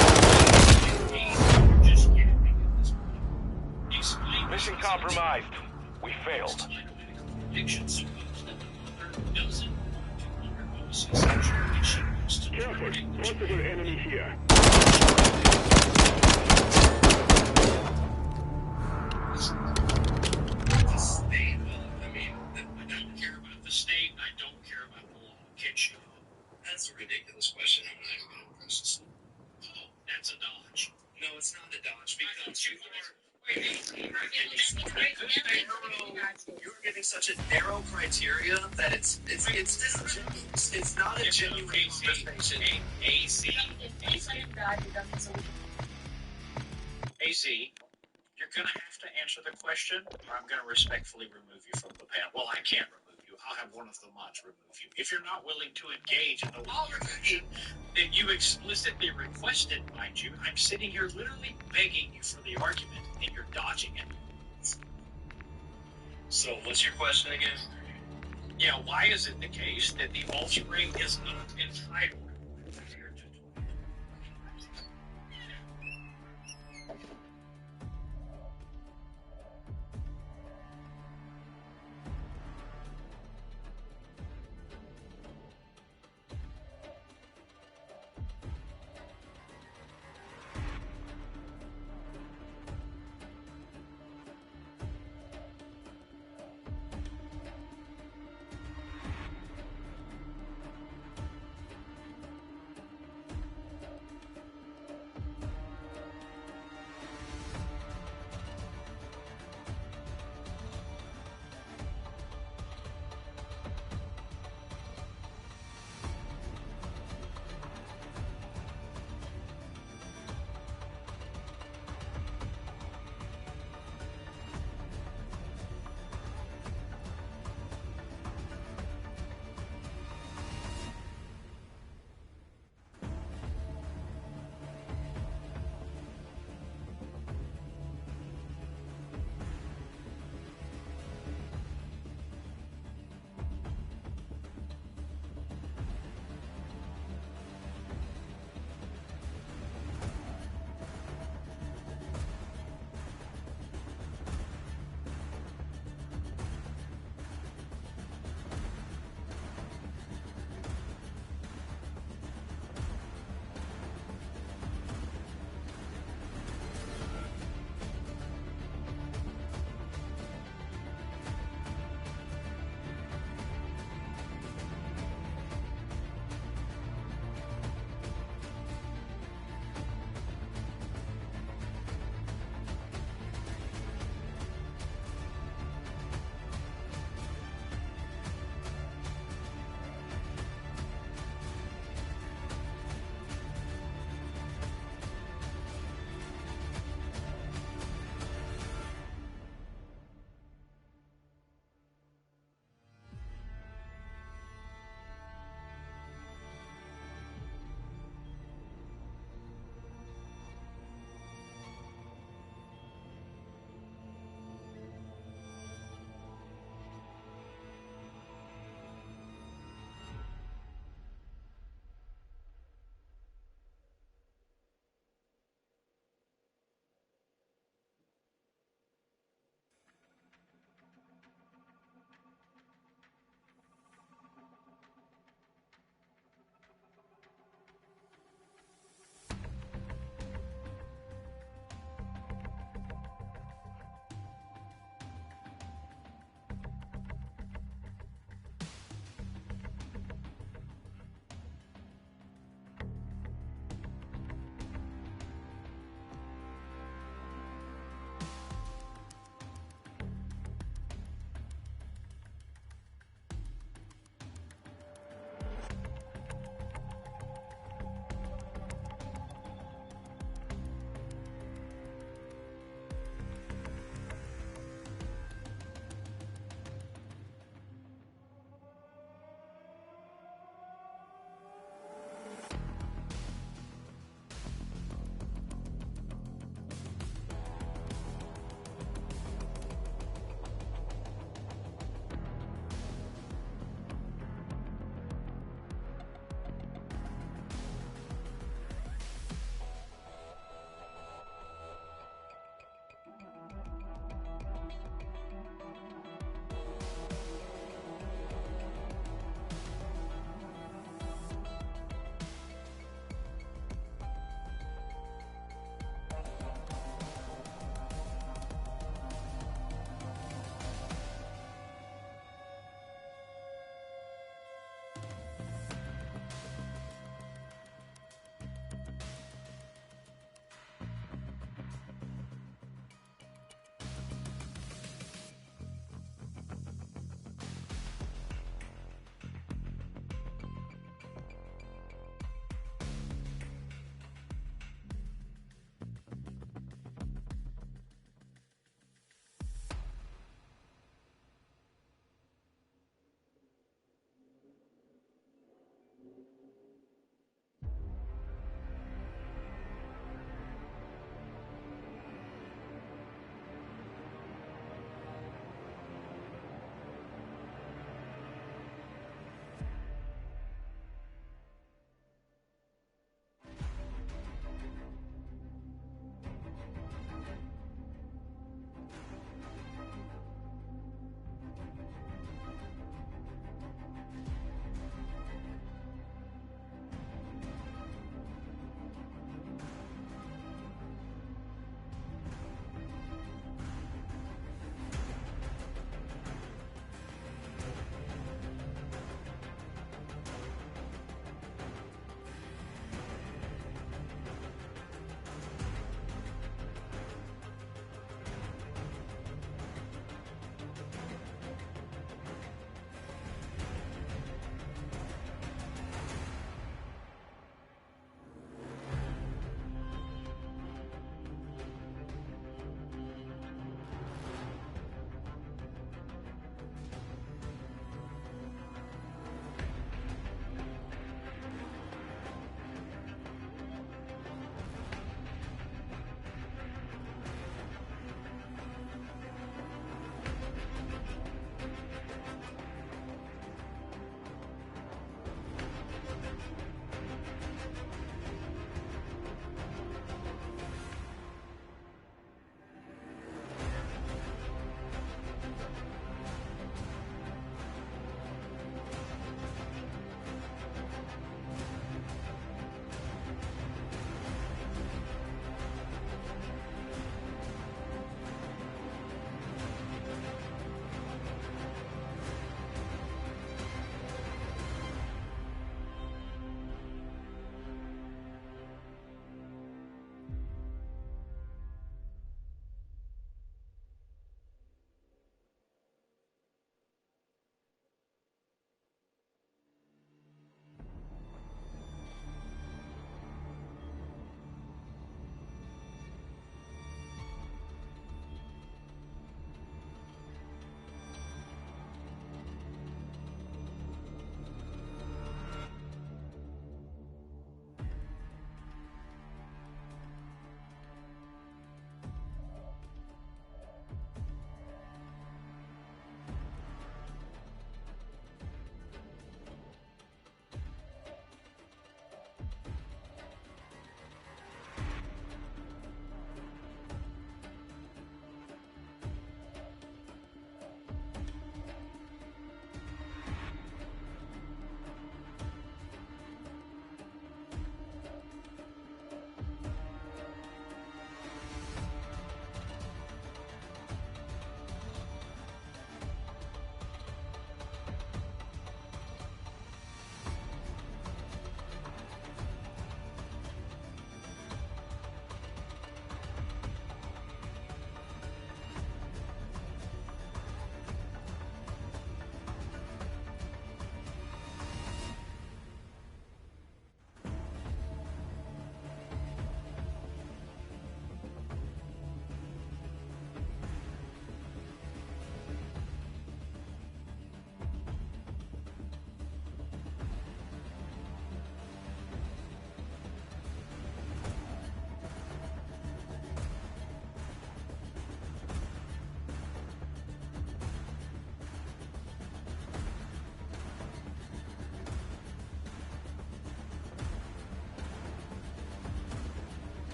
Just yapping at this point. Explain. Mission compromised. We failed. Contradiction suppose that the mother doesn't want to undergo C-section and she wants to terminate the possible enemy here. The state, I don't care about the state and I don't care about the law. Kinship. That's a ridiculous question. I'm not even going to press this. Oh, that's a dodge. No, it's not a dodge because you are... You're giving such a narrow criteria that it's disingenuous. It's not a genuine conversation. AC, you're going to have to answer the question, or I'm going to respectfully remove you from the panel. Well, I can't remove you. I'll have one of the mods remove you. If you're not willing to engage in the law reflection that you explicitly requested, mind you, I'm sitting here literally begging you for the argument, and you're dodging it. So, what's your question again? Yeah, why is it the case that the offspring is not entitled?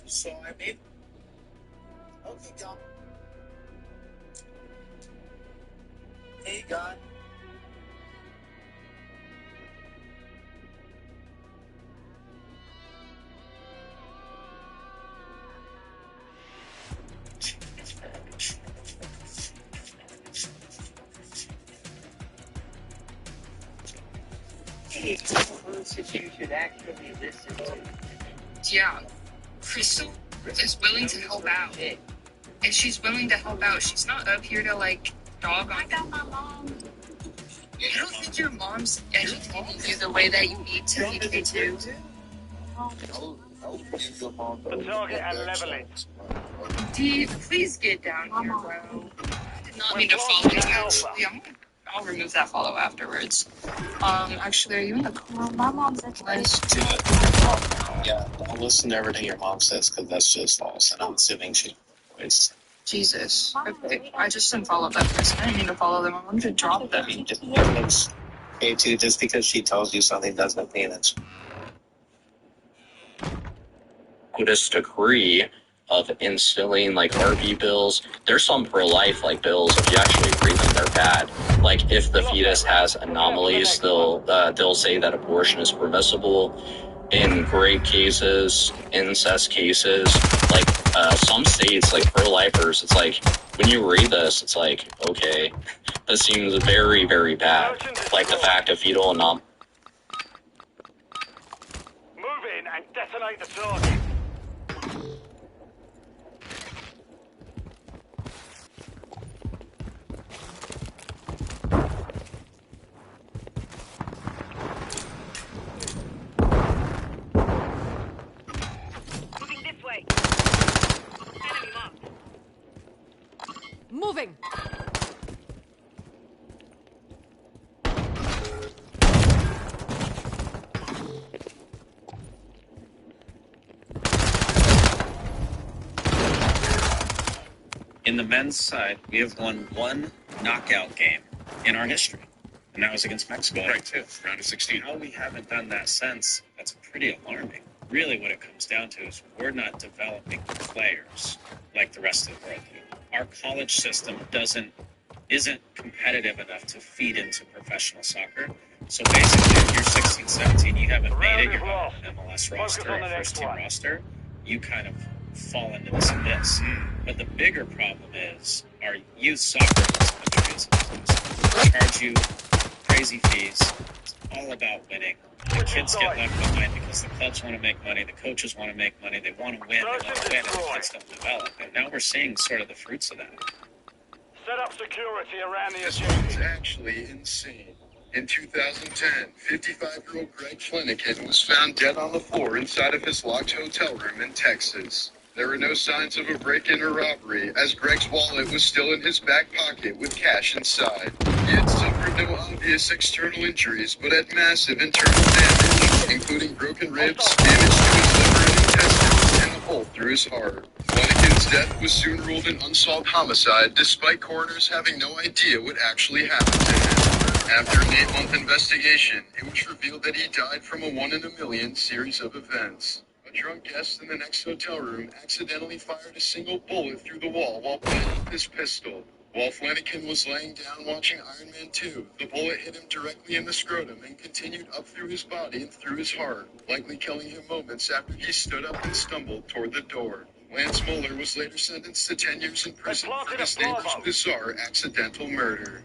So I made. Okay, John. Hey, God. Hey, that you should actually listen to. Yeah, Crystal is willing to help out. And she's willing to help out. She's not up here to, like, dog on you. My mom. I don't think your mom's educating you the way that you need to be K2. The target and level it. D, please get down here, bro. I did not mean to follow you, actually. I'll remove that follow afterwards. Actually, are you in the car? My mom's educated. Yeah, don't listen to everything your mom says because that's just false. And I'm assuming she is. Jesus. Okay, I just didn't follow that person. I didn't mean to follow them. I wanted to drop them. K2, just because she tells you something doesn't mean it's. To this degree of instilling like RV bills, there's some pro-life like bills if you actually read them, they're bad. Like if the fetus has anomalies, they'll say that abortion is permissible. In rape cases, incest cases, like some states, like pro-lifers, it's like when you read this, it's like, okay, this seems very, very bad. Like the fact of fetal Move in and detonate the target. Moving this way. Enemy marked. Moving. In the men's side, we have won one knockout game in our history, and that was against Mexico. Right, too. Round of 16. How we haven't done that since, that's pretty alarming. Really what it comes down to is we're not developing players like the rest of the world do. Our college system isn't competitive enough to feed into professional soccer. So basically, if you're 16, 17, you haven't made it, you're not on the MLS roster or first team roster, you kind of fall into this abyss. But the bigger problem is our youth soccer is charge you crazy fees. It's all about winning. The kids get left behind because the clubs want to make money, the coaches want to make money, they want to win, and the kids don't develop. And now we're seeing sort of the fruits of that. Set up security around the This one's actually insane. In 2010, 55-year-old Greg Flanagan was found dead on the floor inside of his locked hotel room in Texas. There were no signs of a break-in or robbery, as Greg's wallet was still in his back pocket with cash inside. He had suffered no obvious external injuries, but had massive internal damage, including broken ribs, damage to his liver and intestines, and a hole through his heart. Flanagan's death was soon ruled an unsolved homicide, despite coroners having no idea what actually happened to him. After an 8-month investigation, it was revealed that he died from a 1-in-a-million series of events. A drunk guest in the next hotel room accidentally fired a single bullet through the wall while playing with his pistol. While Flanagan was laying down watching Iron Man 2, the bullet hit him directly in the scrotum and continued up through his body and through his heart, likely killing him moments after he stood up and stumbled toward the door. Lance Mueller was later sentenced to 10 years in prison for his neighbor's bizarre accidental murder.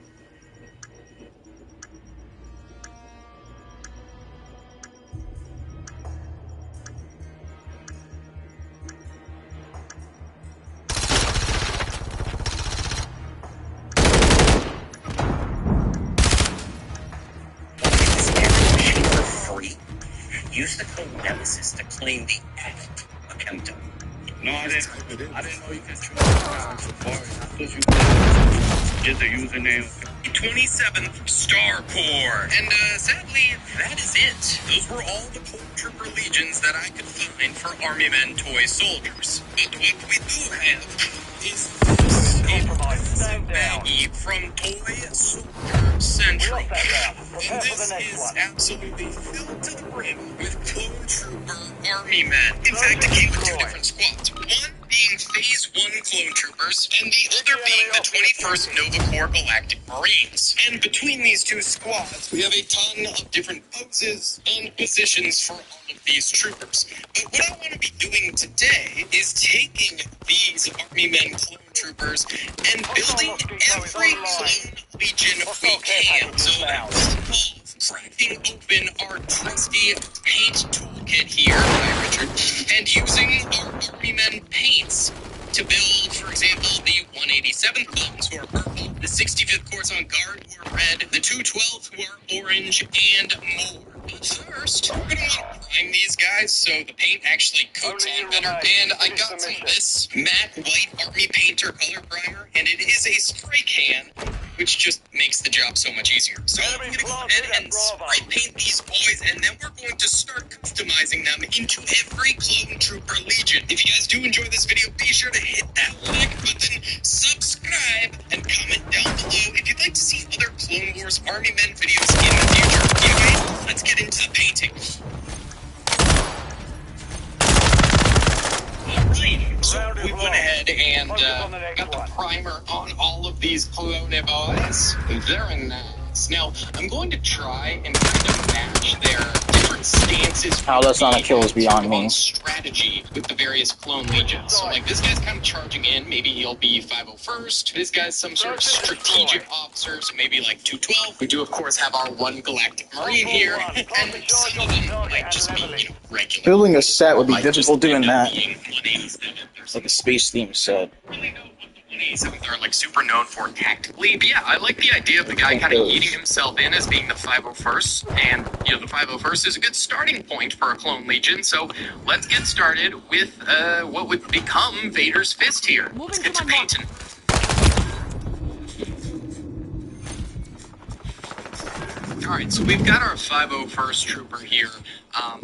Use the code Nemesis to claim the adult account. No, I didn't know you could choose Safari. I thought you could get the username. 27th Star Corps. And sadly, that is it. Those were all the Cold Trooper legions that I could find for Army Men toy soldiers. But what we do have is this baggie from Toy Soldier Central. And this is absolutely filled to the brim with Clone Trooper Army Men. In fact, it came with 2 different squads. Troopers, and the other being the 21st Nova Corps Galactic Marines. And between these two squads, we have a ton of different poses and positions for all of these troopers. But what I want to be doing today is taking these Army Men clone troopers and building every clone legion we can. So cracking open our trusty paint toolkit here, by Richard, and using our Army Men paints to build, for example, the 187th clones who are purple, the 65th Corps on guard who are red, the 212th who are orange, and more. But first, we're going to want to prime these guys so the paint actually coats on better. And I got some of this matte white Army Painter color primer, and it is a spray can, which just makes the job so much easier. So I'm going to go ahead and spray paint these boys, and then we're going to start customizing them into every clone trooper legion. If you guys do enjoy this video, be sure to hit that like button, subscribe, and comment down below if you'd like to see other Clone Wars Army Men videos in the future. Anyway, let's get into the painting. Alright, so we went ahead and got the primer on all of these clone boys. Very nice. Now, I'm going to try and kind of match their different stances. How that's not a kill is beyond me. Strategy with the various clone legions. So, like, this guy's kind of charging in. Maybe he'll be 501st. This guy's some sort of strategic officer, so maybe like 212. We do, of course, have our one Galactic Marine here, and some of them might just be, regular. Building a set would be difficult doing that. It's like a space theme set. They're like super known for tactically. But yeah, I like the idea of the guy kind of eating himself in as being the 501st. And, you know, the 501st is a good starting point for a clone legion. So let's get started with what would become Vader's fist here. Let's get to painting. Alright, so we've got our 501st trooper here.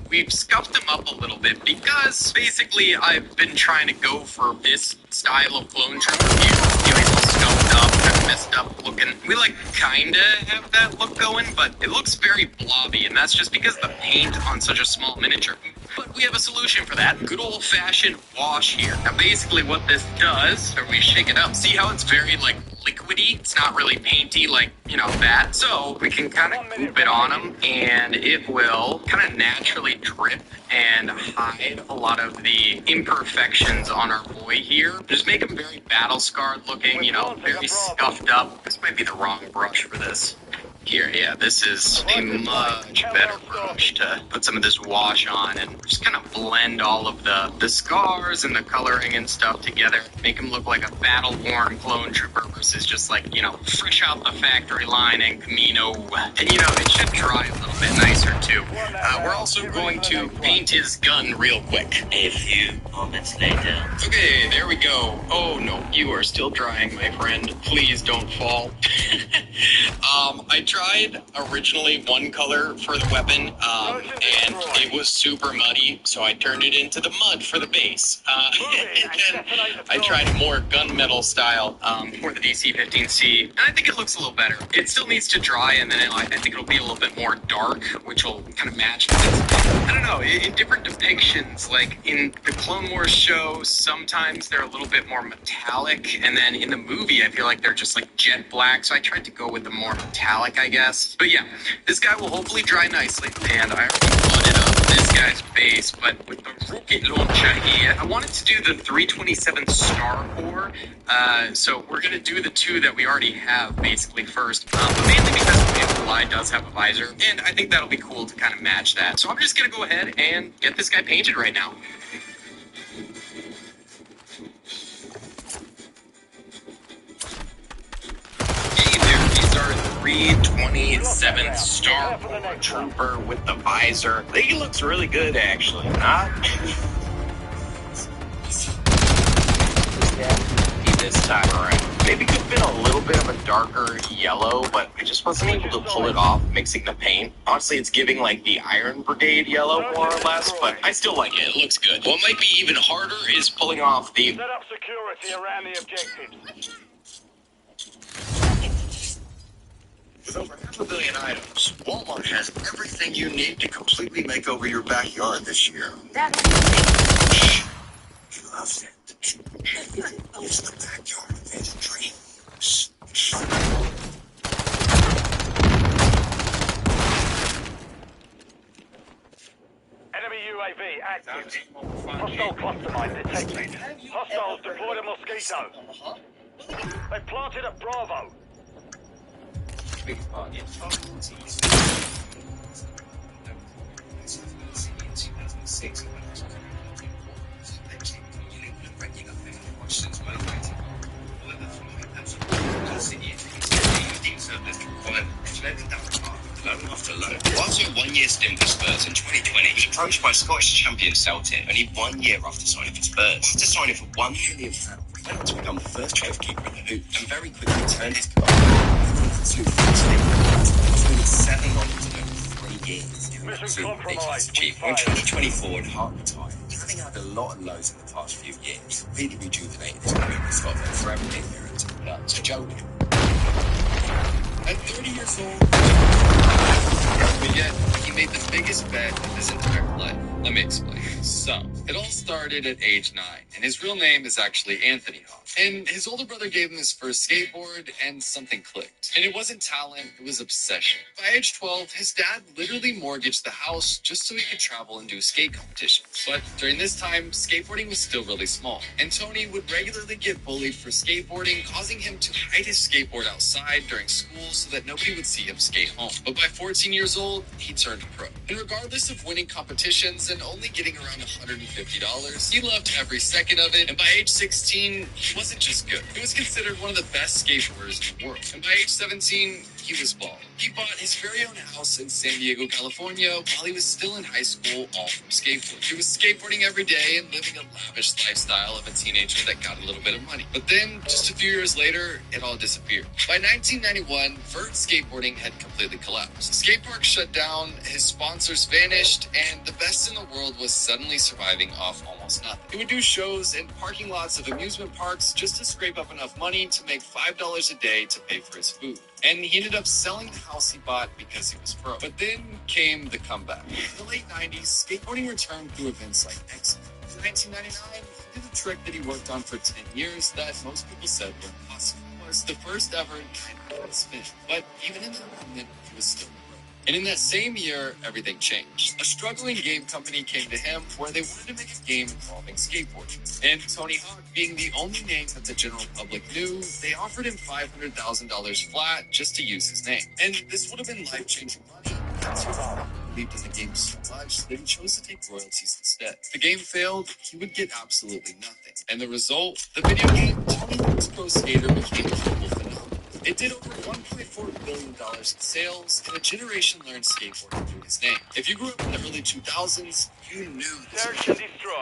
We've scuffed him up a little bit because basically I've been trying to go for this style of clone trooper here. You know, he's all scuffed up, kind of messed up looking. We like kinda have that look going, but it looks very blobby, and that's just because of the paint on such a small miniature. But we have a solution for that. Good old-fashioned wash here. Now basically what this does, or we shake it up, see how it's very like liquidy? It's not really painty like, you know, that. So we can kind of goop it on them, and it will kind of naturally drip and hide a lot of the imperfections on our boy here. Just make him very battle-scarred looking, you know, very scuffed up. This might be the wrong brush for this. Here, yeah, this is a much better brush to put some of this wash on and just kind of blend all of the scars and the coloring and stuff together. Make him look like a battle-worn clone trooper versus just like, you know, fresh out the factory line in Camino. And, you know, it should dry a little bit nicer, too. We're also going to paint his gun real quick. A few moments later. Okay, there we go. Oh, no, you are still drying, my friend. Please don't fall. I tried originally one color for the weapon, and it was super muddy, so I turned it into the mud for the base. And then I tried a more gunmetal style for the DC-15C, and I think it looks a little better. It still needs to dry, and then I think it'll be a little bit more dark, which will kind of match this. I don't know, in different depictions, like in the Clone Wars show, sometimes they're a little bit more metallic, and then in the movie, I feel like they're just like jet black, so I tried to go with the more metallic, I guess. But yeah, this guy will hopefully dry nicely, and I already flooded up this guy's base, but with the rocket launcher here, I wanted to do the 327th Star Corps, so we're going to do the two that we already have, basically, first, but mainly because the Fly does have a visor, and I think that'll be cool to kind of match that. So I'm just going to go ahead and get this guy painted right now. These are 327th Star Corps Trooper with the visor. I think he looks really good, actually. Not this time around. Maybe could have been a little bit of a darker yellow, but I just wasn't able to pull it off mixing the paint. Honestly, it's giving like the Iron Brigade yellow, more or less, but I still like it. It looks good. What might be even harder is pulling off the... Set up security around the objectives. With over 500 million items, Walmart has everything you need to completely make over your backyard this year. That's He loves it. It's the backyard Hostile cluster mine detected. Hostiles deployed a Mosquito. They planted a Bravo. After a one-year stint for Spurs in 2020, he was approached by Scottish champion Celtic only 1 year after signing for Spurs. After signing for £1 million, he went on to become the first choice keeper in the hoop and very quickly turned his career to 7 goals in over 3 years. Mission compromised. In 2024, and Hart retired. Having had a lot of lows in the past few years, he really rejuvenated his career in Scotland for every appearance in the club. So Joe, at 30 years old, but yet, he made the biggest bet of his entire life. Let me explain. So, it all started at age 9, and his real name is actually Anthony Hawk. And his older brother gave him his first skateboard, and something clicked. And it wasn't talent, it was obsession. By age 12, his dad literally mortgaged the house just so he could travel and do skate competitions. But during this time, skateboarding was still really small. And Tony would regularly get bullied for skateboarding, causing him to hide his skateboard outside during school so that nobody would see him skate home. But by 14 years old, he turned pro. And regardless of winning competitions and only getting around $150, he loved every second of it. And by age 16, he wasn't just good. He was considered one of the best skateboarders in the world. And by age 17, he was balling. He bought his very own house in San Diego, California, while he was still in high school, all from skateboarding. He was skateboarding every day and living a lavish lifestyle of a teenager that got a little bit of money. But then, just a few years later, it all disappeared. By 1991, Vert skateboarding had completely collapsed. Skate parks shut down, his sponsors vanished, and the best in the world was suddenly surviving off almost nothing. He would do shows in parking lots of amusement parks just to scrape up enough money to make $5 a day to pay for his food. And he ended up selling the house he bought because he was pro. But then came the comeback. In the late 90s, skateboarding returned through events like X. In 1999, he did a trick that he worked on for 10 years that most people said were impossible. It was the first ever 9-point spin. But even in that moment, he was still pro. And in that same year, everything changed. A struggling game company came to him where they wanted to make a game involving skateboarding. And Tony Hawk, being the only name that the general public knew, they offered him $500,000 flat just to use his name. And this would have been life-changing money. Tony Hawk believed in the game so much that he chose to take royalties instead. If the game failed, he would get absolutely nothing. And the result, the video game Tony Hawk's Pro Skater became a global phenomenon. It did over $1.4 billion in sales, and a generation learned skateboarding through his name. If you grew up in the early 2000s, you knew this.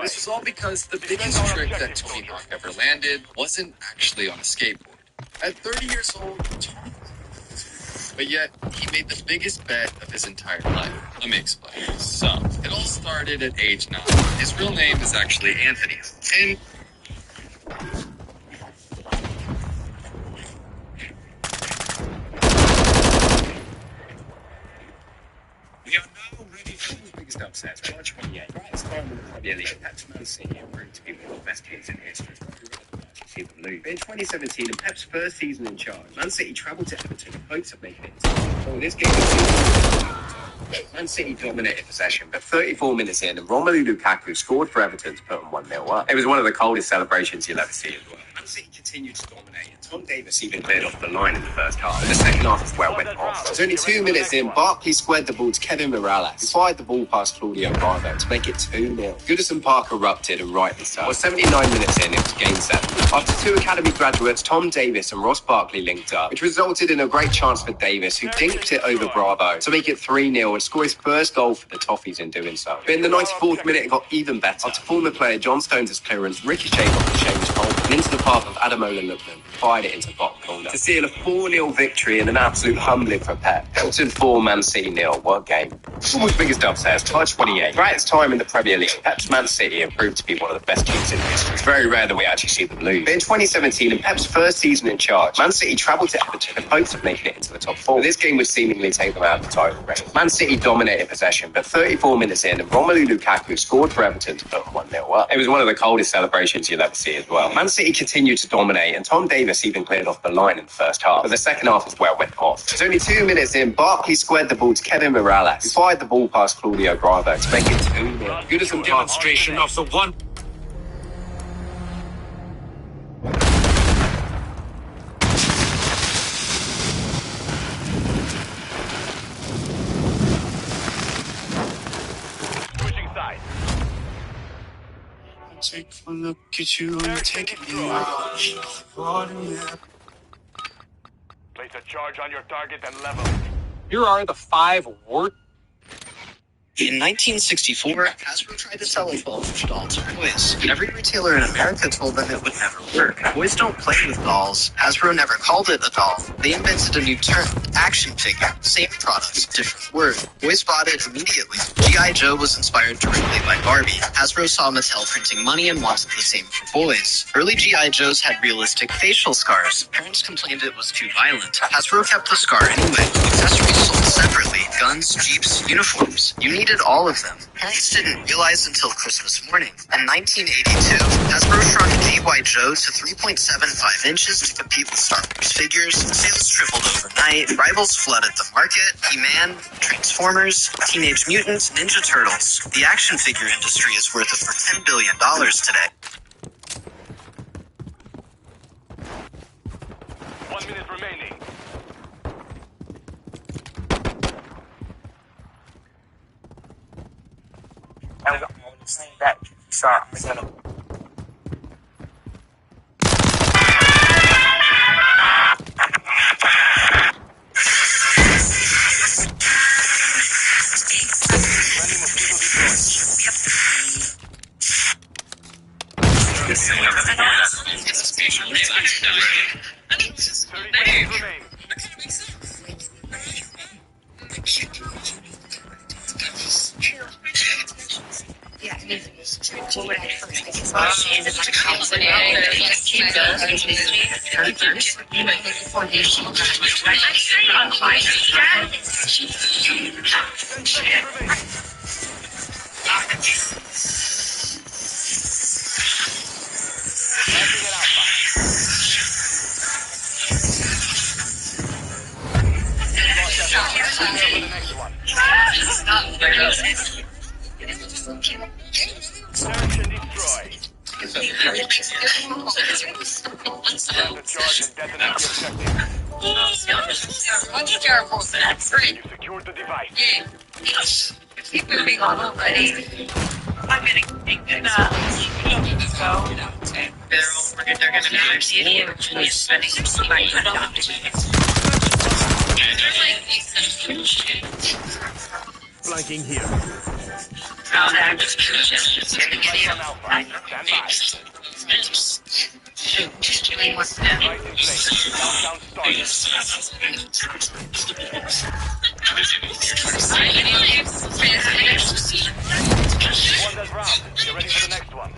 This was all because the biggest trick that Tony Hawk ever landed wasn't actually on a skateboard. At 30 years old, Tony Hawk, but yet he made the biggest bet of his entire life. Let me explain. So, it all started at age 9. His real name is actually Anthony. And we are now ready for the biggest upsets. March 28. Right, it's time in the Premier League. Pep's Man City have proved to be one of the best teams in history. See them lose. In 2017, in Pep's first season in charge, Man City travelled to Everton in hopes of making it. Oh, this game Man City dominated possession, but 34 minutes in, and Romelu Lukaku scored for Everton to put them 1-0 up. It was one of the coldest celebrations you'll ever see as well. Man City continued to dominate, and Tom Davis even cleared off the line in the first half. The second half as well went off. It was only 2 minutes in, Barkley squared the ball to Kevin Morales, who fired the ball past Claudio Bravo to make it 2-0. Goodison Park erupted, and rightly so. Well, 79 minutes in, it was game 7. After 2 academy graduates, Tom Davis and Ross Barkley linked up, which resulted in a great chance for Davis, who dinked it over Bravo to make it 3-0 and score his first goal for the Toffees in doing so. But in the 94th minute, it got even better. After former player John Stones' clearance ricocheted off the change goal and into the path of Ademola Lookman, fired it into bottom corner to seal a 4-0 victory and an absolute humbling for Pep. Everton 4, Man City 0. What a game. Football's biggest upsets, Touch 28. Throughout its time in the Premier League, Pep's Man City have proved to be one of the best teams in history. It's very rare that we actually see them lose. But in 2017, in Pep's first season in charge, Man City travelled to Everton in hopes of making it into the top 4. But this game would seemingly take them out of the title race. Man City dominated possession, but 34 minutes in, and Romelu Lukaku scored for Everton to put them 1-0 up. It was one of the coldest celebrations you'll ever see as well. Man City continued to dominate, and Tom Davis keeping players off the line in the first half. But the second half is where it went off. It was only 2 minutes in, Barkley squared the ball to Kevin Morales, who fired the ball past Claudio Bravo to make it 2-0. Good as a demonstration of the one. Switching sides. Take a look at you and take me out. Place a charge on your target and level it. Here are the 5 worst. In 1964, Hasbro tried to sell a 12-inch doll to toys. Every retailer in America told them it would never work. Boys don't play with dolls. Hasbro never called it a doll. They invented a new term, action figure. Same product, different word. Boys bought it immediately. G.I. Joe was inspired directly by Barbie. Hasbro saw Mattel printing money and wanted the same for boys. Early G.I. Joes had realistic facial scars. Parents complained it was too violent. Hasbro kept the scar anyway. Accessories sold separately. Guns, jeeps, uniforms. You needed all of them. Parents didn't realize until Christmas morning. In 1982, Hasbro shrunk G.I. Joe to 3.75 inches to compete with Star Wars figures. Sales tripled overnight. Rivals flooded the market. He-Man, Transformers, Teenage Mutant, Ninja Turtles. The action figure industry is worth over $10 billion today. 1 minute remaining. I'm saying that. Sorry, I'm gonna. Secured the device. Keep moving on already. I'm gonna think that they're gonna be actually spending some time on Flanking here. One dead round. Get ready for the next one.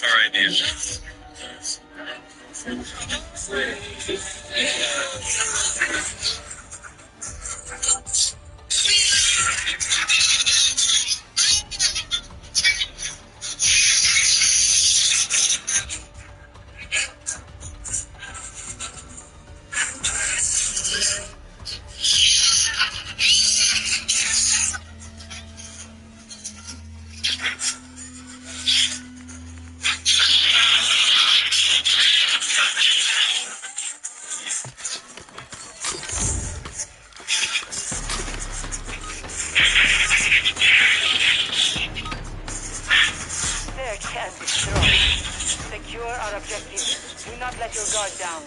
Alright, dude. Secure our objective. Do not let your guard down.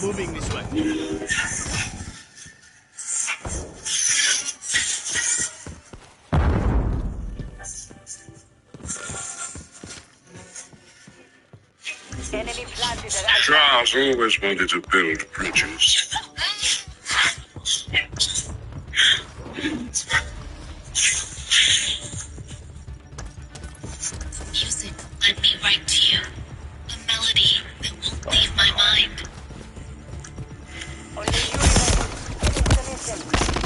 Moving this way. Enemy planted at Alpha. Charles always wanted to build bridges. Music led me right to you. A melody that won't leave my mind. Only you remain. Finish the mission.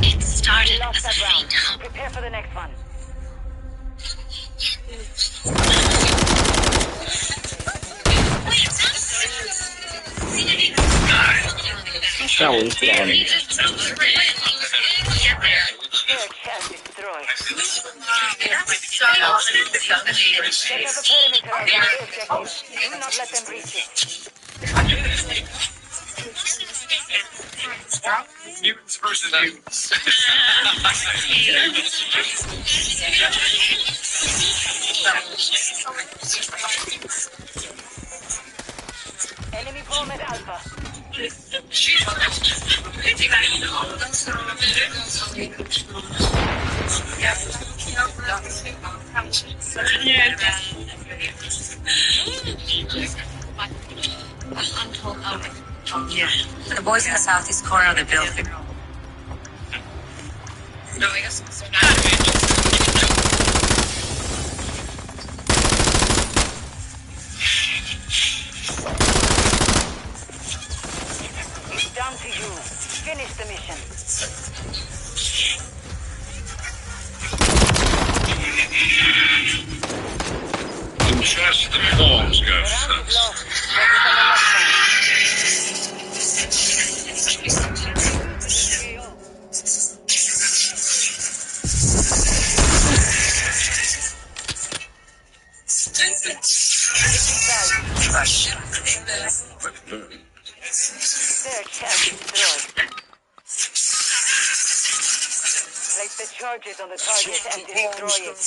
It started Lost as a that round. faint hum. Prepare for the next one. That was down. Search and destroy. Set up a perimeter around the objective. Do not let them reach it. Mutants versus mutants. Enemy bomb at Alpha. Yeah. The boys in the southeast corner of the building. No, I guess so. Not It's down to you. Finish the mission. The chest and forms go Round is first. lost. Focus on the next one. Search and destroy. Place the charges on the target and destroy it.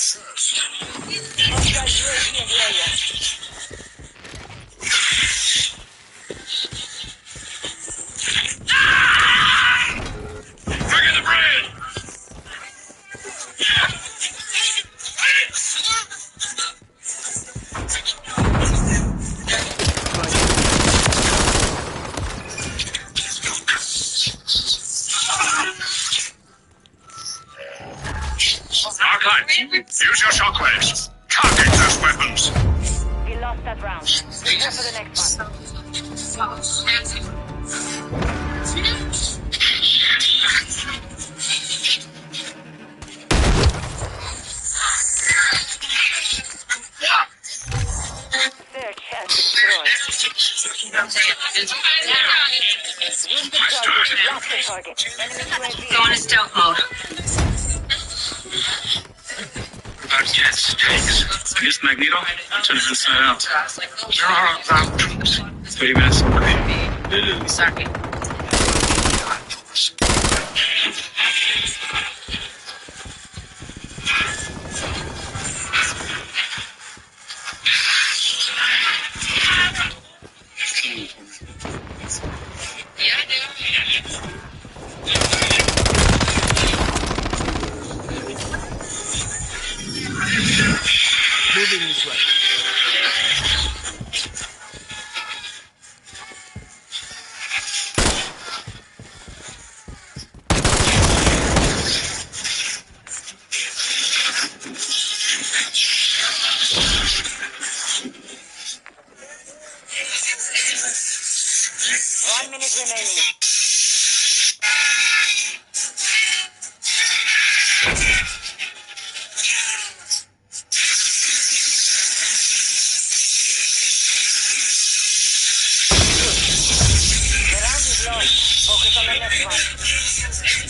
Hostile UAV in the area. Bring in the bread! Archive, use your shockwaves. Target those weapons. We lost that round. Prepare for the next one. Search and destroy. Use the charges. Blast the target. Enemy UAV. Go into stealth mode. Yes, takes. Use Magneto. Turn it inside out. There are about 30 minutes. Sorry. Moving this way. One minute remaining. The round is lost. Focus on the next one.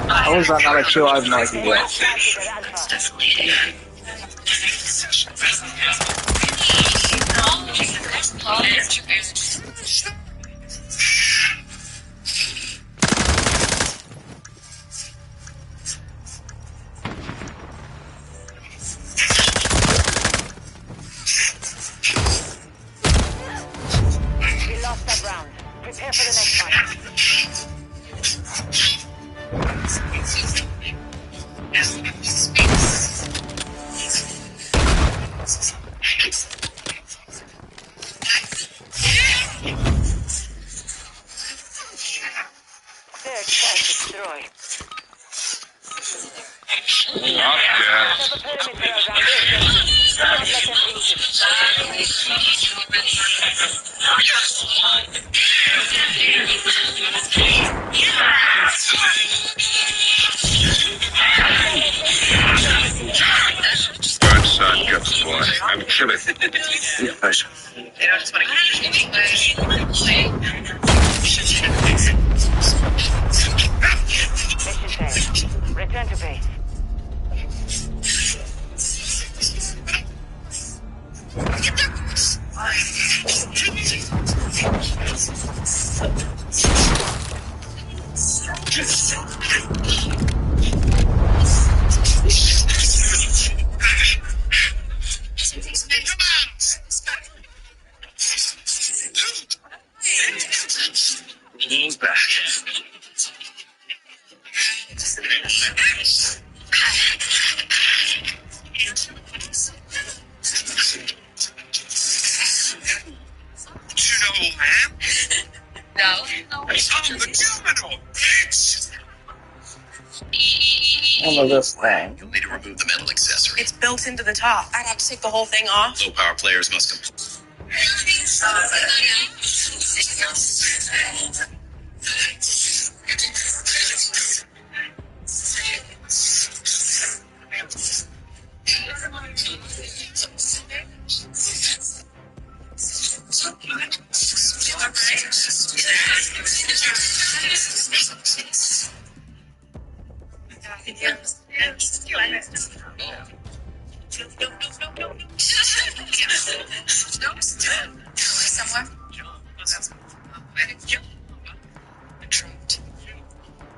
How is that not a kill? I have no idea. We lost that round. Prepare for the next one. Search and destroy. Set a perimeter around this. Do not let them reach it. Good son, good boy. I'm killing. Yeah, nice. They don't just want to keep Mission failed. Return to base. Move back. You know who I am? No. I'm the criminal, bitch! I know this thing. You'll need to remove the metal accessory. It's built into the top. I'd have to take the whole thing off. Low power players must complete.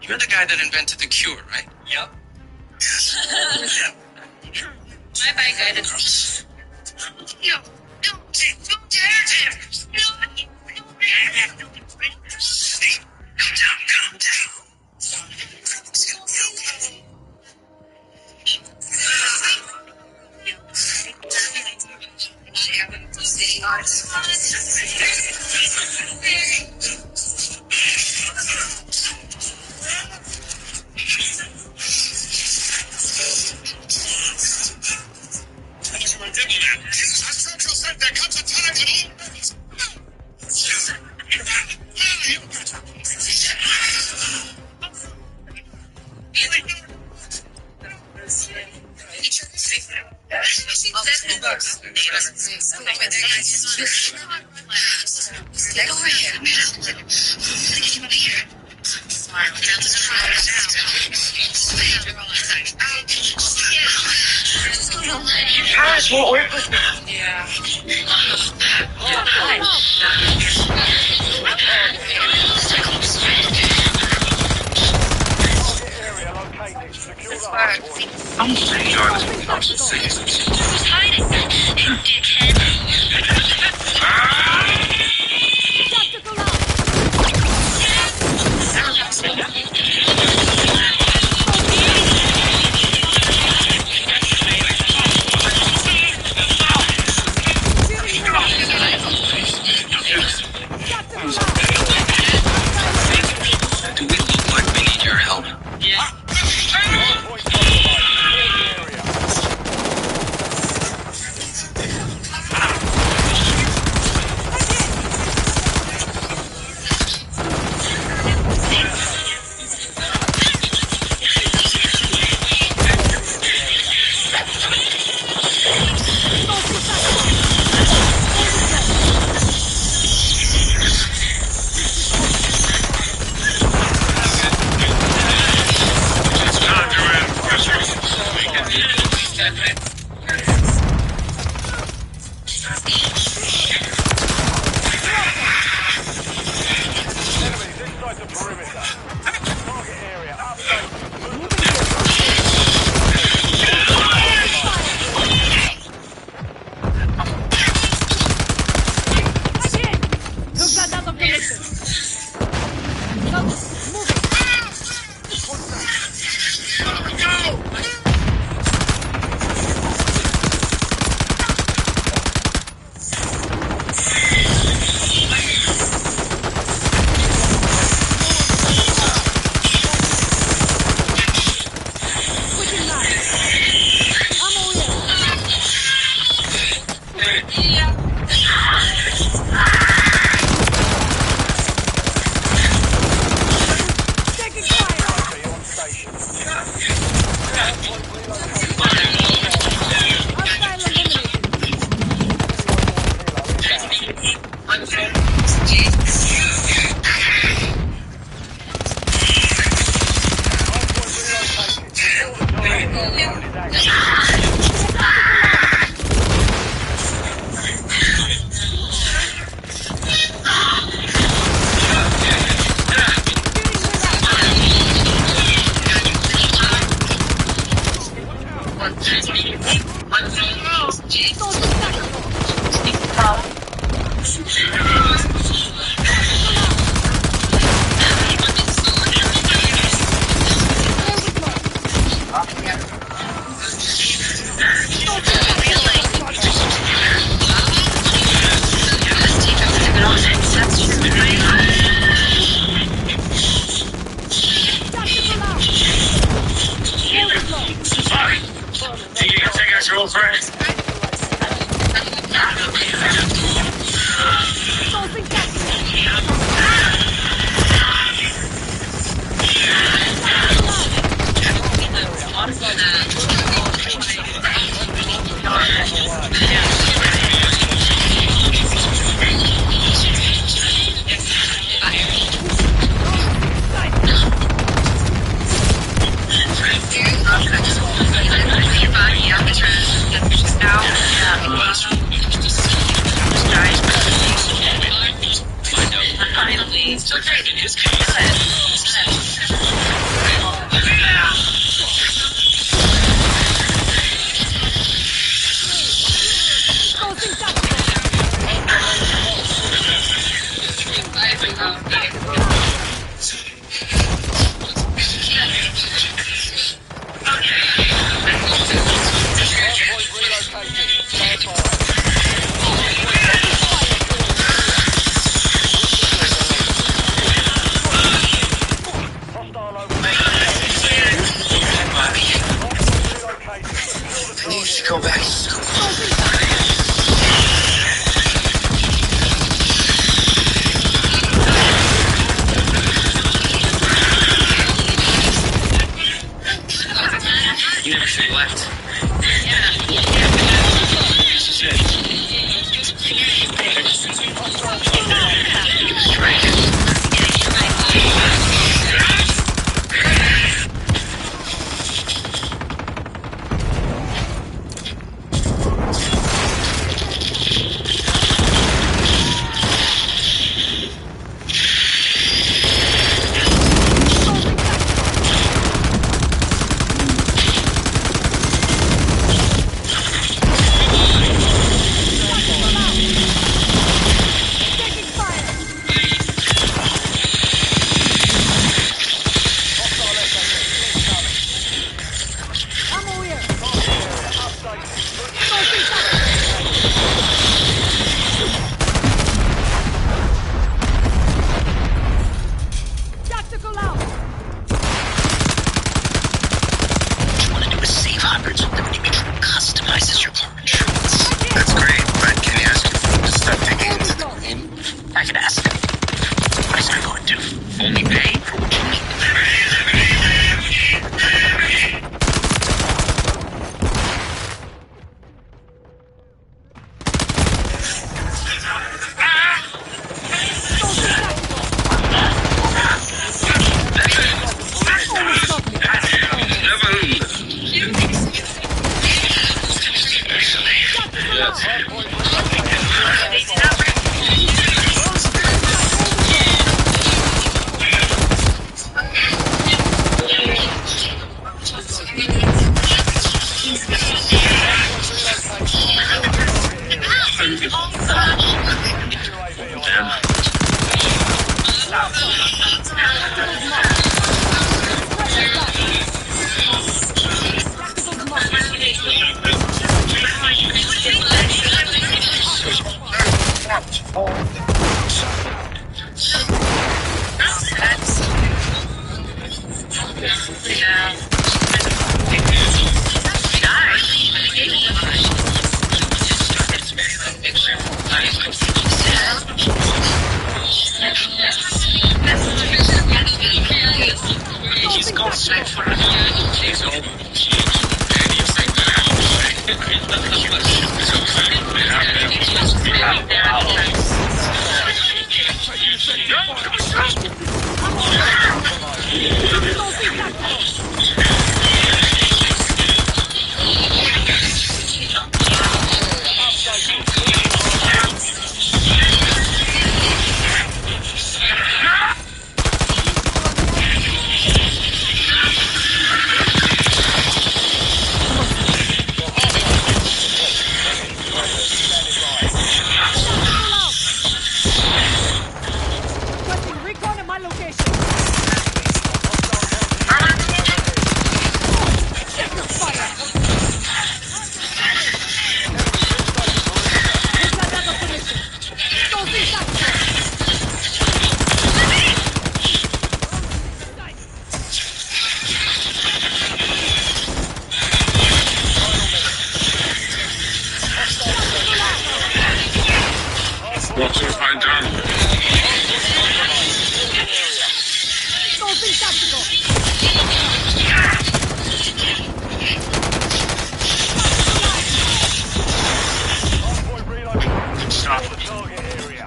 You're the guy that invented the cure, right? Yep. My bad, guy. Calm down. Tactical out! What you want to do is save hundreds with the Mw3 customizes your car insurance. That's great, but can you ask your phone to stop digging into the claim? I can ask. What is I going to do? Only pay for what you need.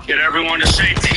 Get everyone to safety.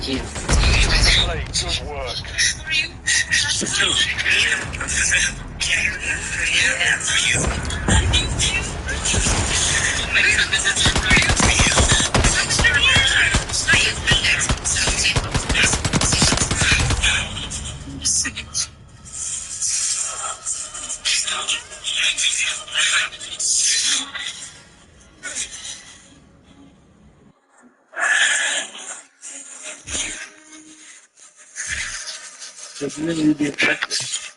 Good work. Doesn't really be effective.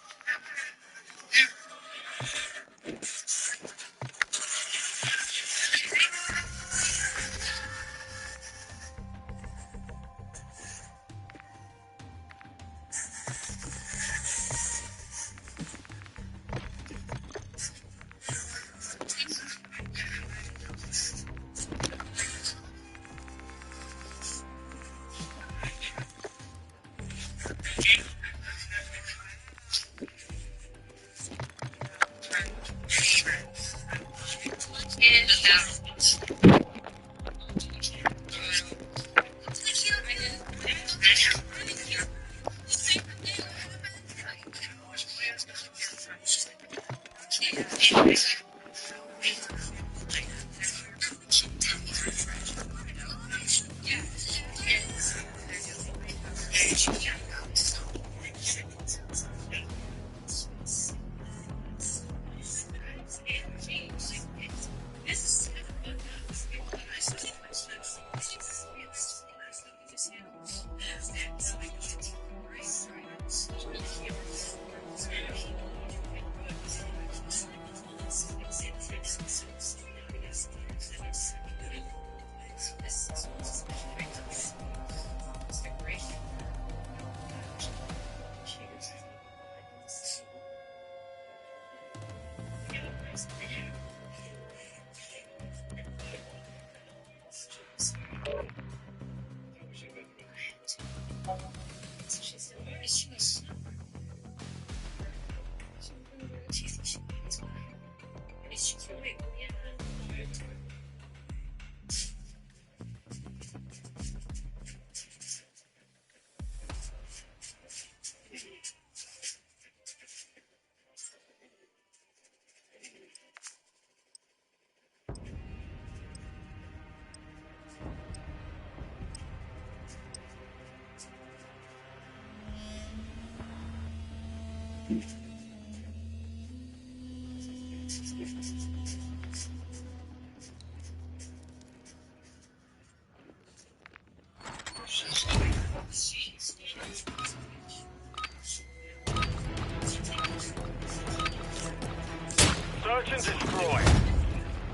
Search and destroy.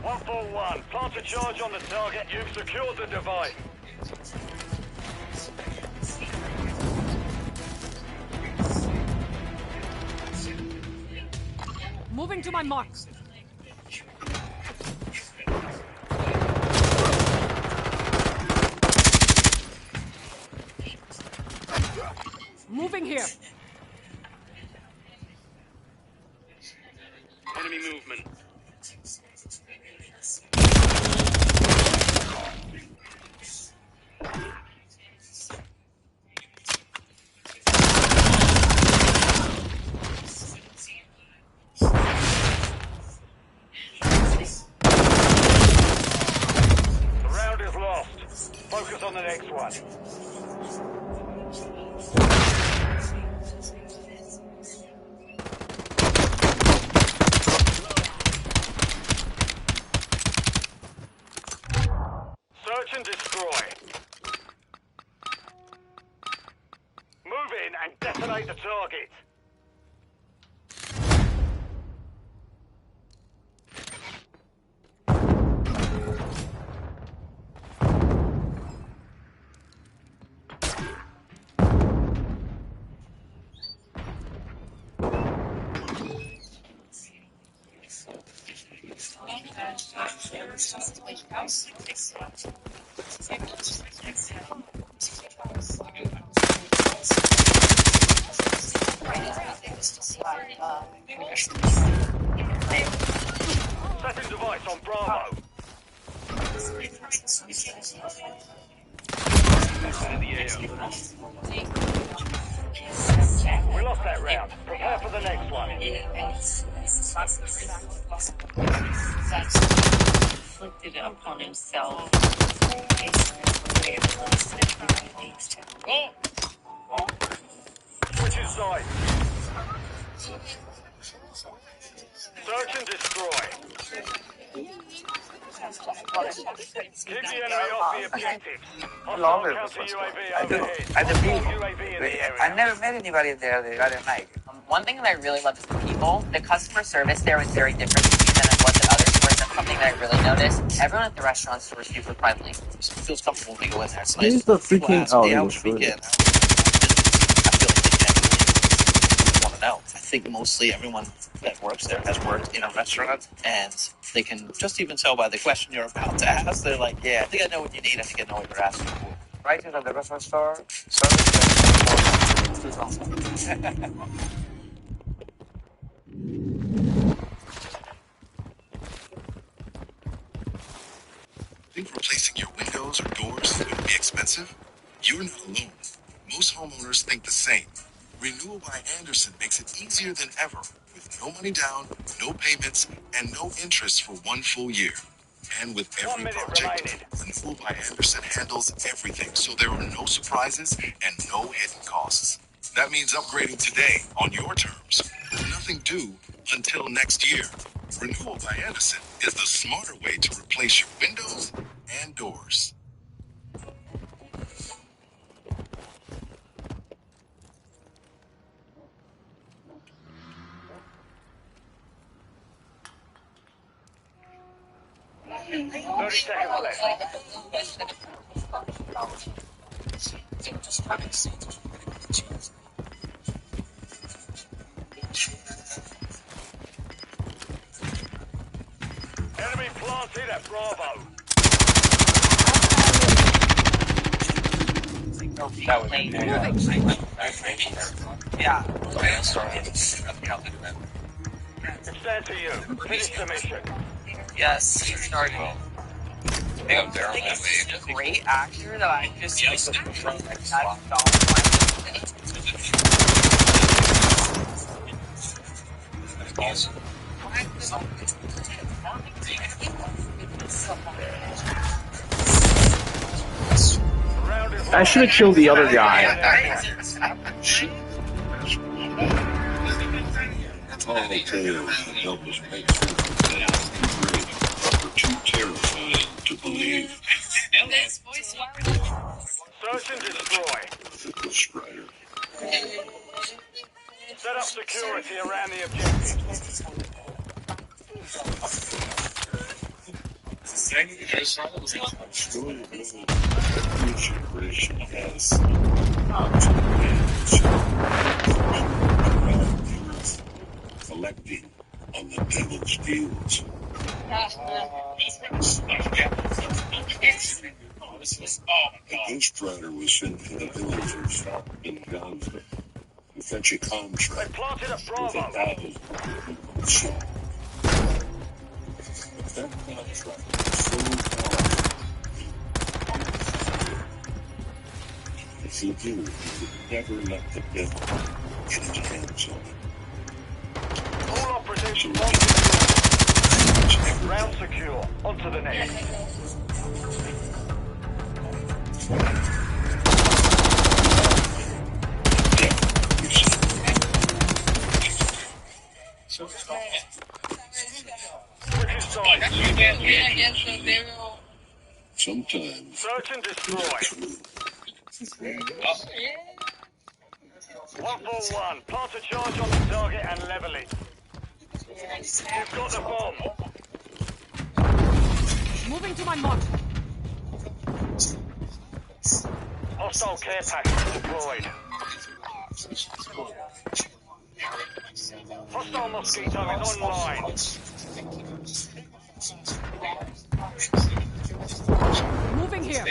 141, plant a charge on the target. You've secured the device. Moving to my mark. Moving here. Enemy movement. The round is lost. Focus on the next one. Search and destroy. Move in and detonate the target. Setting device on Bravo. We lost that round. Prepare for the next one. Inflicted upon himself. Switching sides. Search and destroy. Keep the enemy off the objectives. Hostile counter UAV overhead. Hostile UAV in the area. I've never met anybody there that I didn't like. One thing that I really love is the people. The customer service there was very different than it was at other stores. That's something that I really noticed. Everyone at the restaurants were super friendly. It feels comfortable when you go in there. It's nice. He's the freaking. Oh, Yeah, he I was destroyed weekend. it. I feel like they genuinely want to know. I think mostly everyone that works there has worked in a restaurant, and they can just even tell by the question you're about to ask. They're like, yeah, I think I know what you need. I think I know what you're asking for. Right in the restaurant store. Think replacing your windows or doors would be expensive? You're not alone. Most homeowners think the same. Renewal by Anderson makes it easier than ever, with no money down, no payments, and no interest for 1 full year. And with every project, Renewal by Anderson handles everything, so there are no surprises and no hidden costs. That means upgrading today on your terms. Nothing due until next year. Renewal by Anderson is the smarter way to replace your windows and doors. Enemy planted at Bravo. That was yeah. It's down to you. Finish the mission. Yes, started. I think he's a great actor that I just I should have killed the other guy. Tall tales that help us make sure that are too terrifying to believe. Search and destroy. The Ghost Rider. Set up security around the objective. Each generation has collecting on the devil's deals. The Ghost Rider was sent to the villagers in Gaza to fetch a contract Planted at with Bravo. 1,000 people shot. But that contract was so powerful. If you do, you would never let the devil get his hands on it. All operations round secure. On to the next. Sometimes. Search and destroy. 141. Plant a charge on the target and level it. You've got the bomb. Moving to my mark. Hostile care package deployed. Hostile Mosquito is online. Moving here.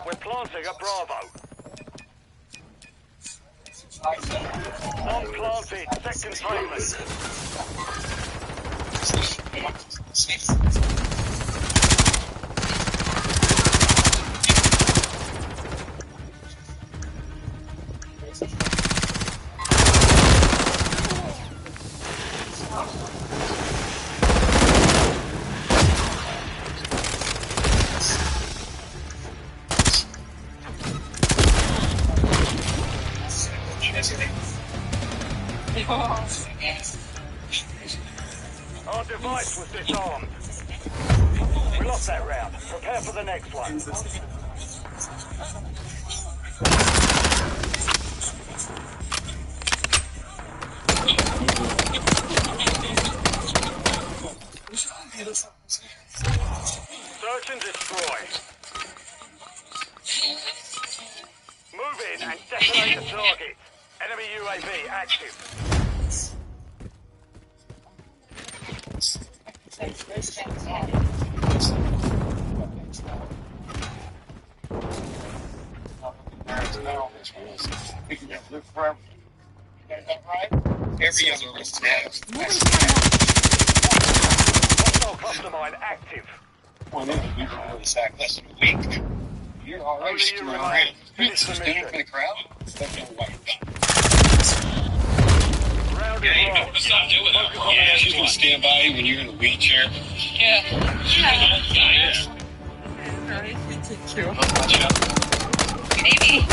We're planting at Bravo. Bomb planted. Set containment. lost that round. Prepare for the next one. Search and destroy. Move in and detonate the target. Enemy UAV active. Hostile cluster mine active. Well, no, we've been really sacked less than a week. You're already screwing around. Finish the mission. For the crowd? Round Yeah, you is know lost. what to do with it. Yeah, she's gonna stand by you when you're in a wheelchair. Yeah. Maybe.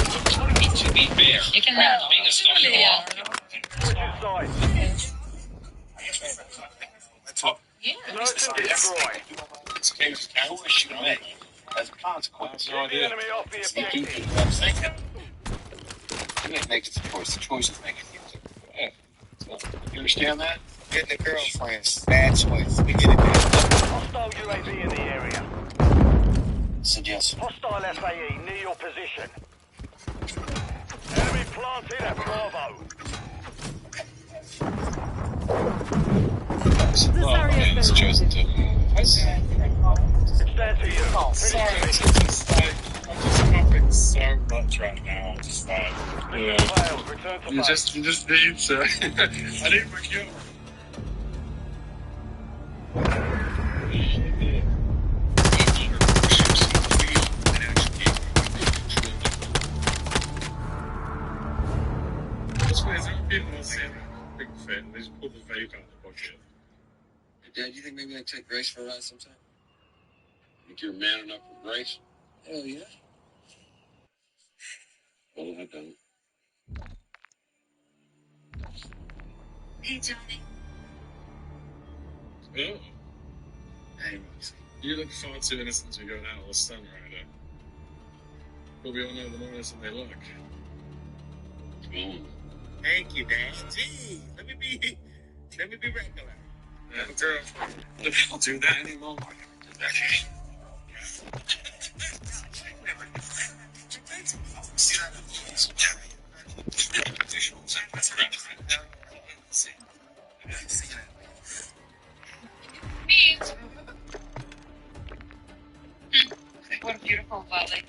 To be fair, You can handle being a star Switch sides. Yeah. Search and destroy. I wish you met as a consequence. Get the enemy off the objective. You didn't make the choice. The choice is making you. Yeah. You understand that? Getting a girlfriend. Bad choice. We get it. Hostile UAV in the area. Suggest. Hostile FAE near your position. Enemy planted at Bravo. This area has been chosen to. Stand to you. Finish the mission. I'm just coughing so much right now. Just like, Mission failed. Return to base. you just need to. I need my cure. That's weird. Some people will see that big fit and they just pull the vape out of the bucket. Dad, you think maybe I take Grace for a ride sometime? Think you're man enough for grace? Hell yeah. Well, I don't. Hey, Johnny. Oh. Hey, Moxie. You look far too innocent to be going out with a sun rider. But we all know the more innocent they look. Thank you, Dad. Gee, let me be regular. Yeah, girl, look, I'll do that anymore. Me. What a beautiful valley.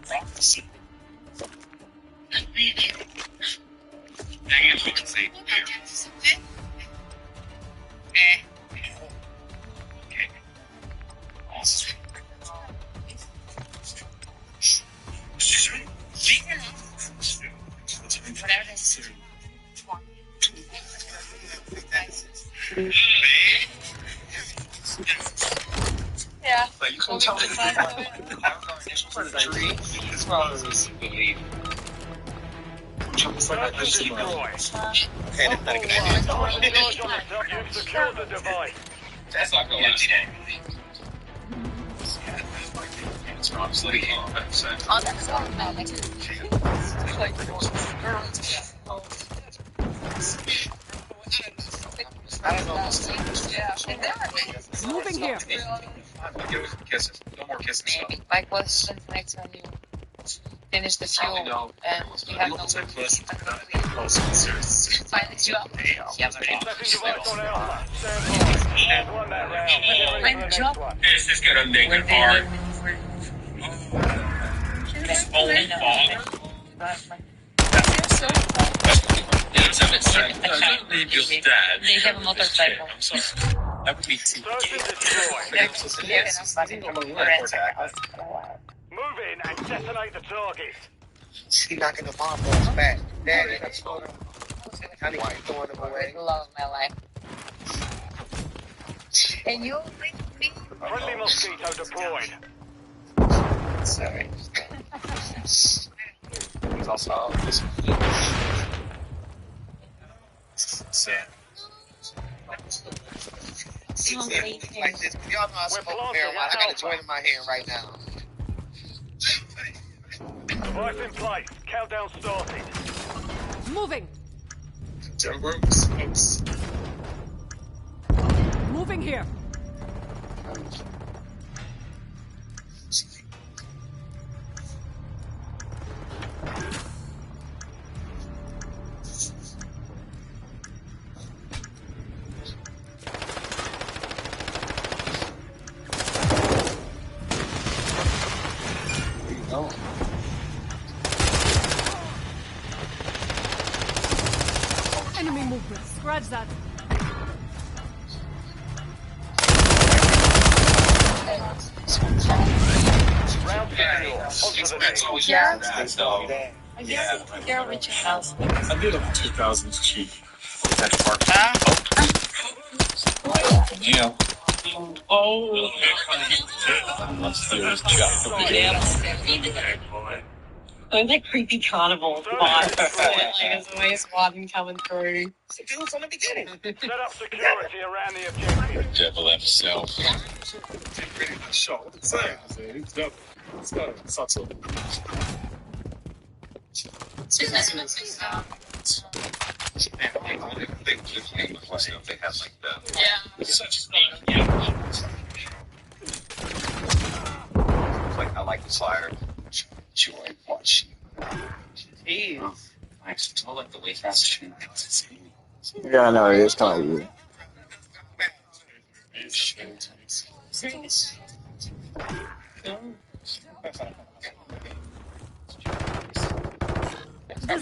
Prophecy. Maybe. Dang it, Moxie. Okay. Awesome. Whatever it is. Yeah. But you can tell me the tree as well as believe. Jumps like Search and destroy. Okay, that's not a good idea. You've secured the device. That's not going to last. It's honestly, Oh, that's automatic. moving here. Kisses. No more kissing stuff. Maybe. My question next when you finish the fuel and you have no Setting device on Alpha. Stand by. Won that round. Get ready for the next one. Is this gonna make it hard? It's only fog. They have a motorcycle. I'm sorry. That would be too Search and destroy. Move in and detonate the target. She knocking the bomb on his back. Daddy, that's what I need to throwing him away. Love my life. And you leave me? Friendly mosquito deployed. Sorry. It's also this. Sam. Like this. Y'all know I smoke marijuana. I got a joint in my hand right now. Device in place. Countdown starting. Moving. Moving here. Oh. Enemy movement. Scratch that. Round secure. On to the next. Yeah. I guess it's here with your house. I did a 2000s cheat. Yeah. Oh. Let's do this I'm like creepy carnival vibes. Like, there's always one coming through. Set up security around the objective. Devil himself. Pretty much shot. It's devil. It's got a subtle. They have like the like I like the fire. Joy watch. Jeez. Nice. I like the way fast. Yeah, no, it is kind of weird. This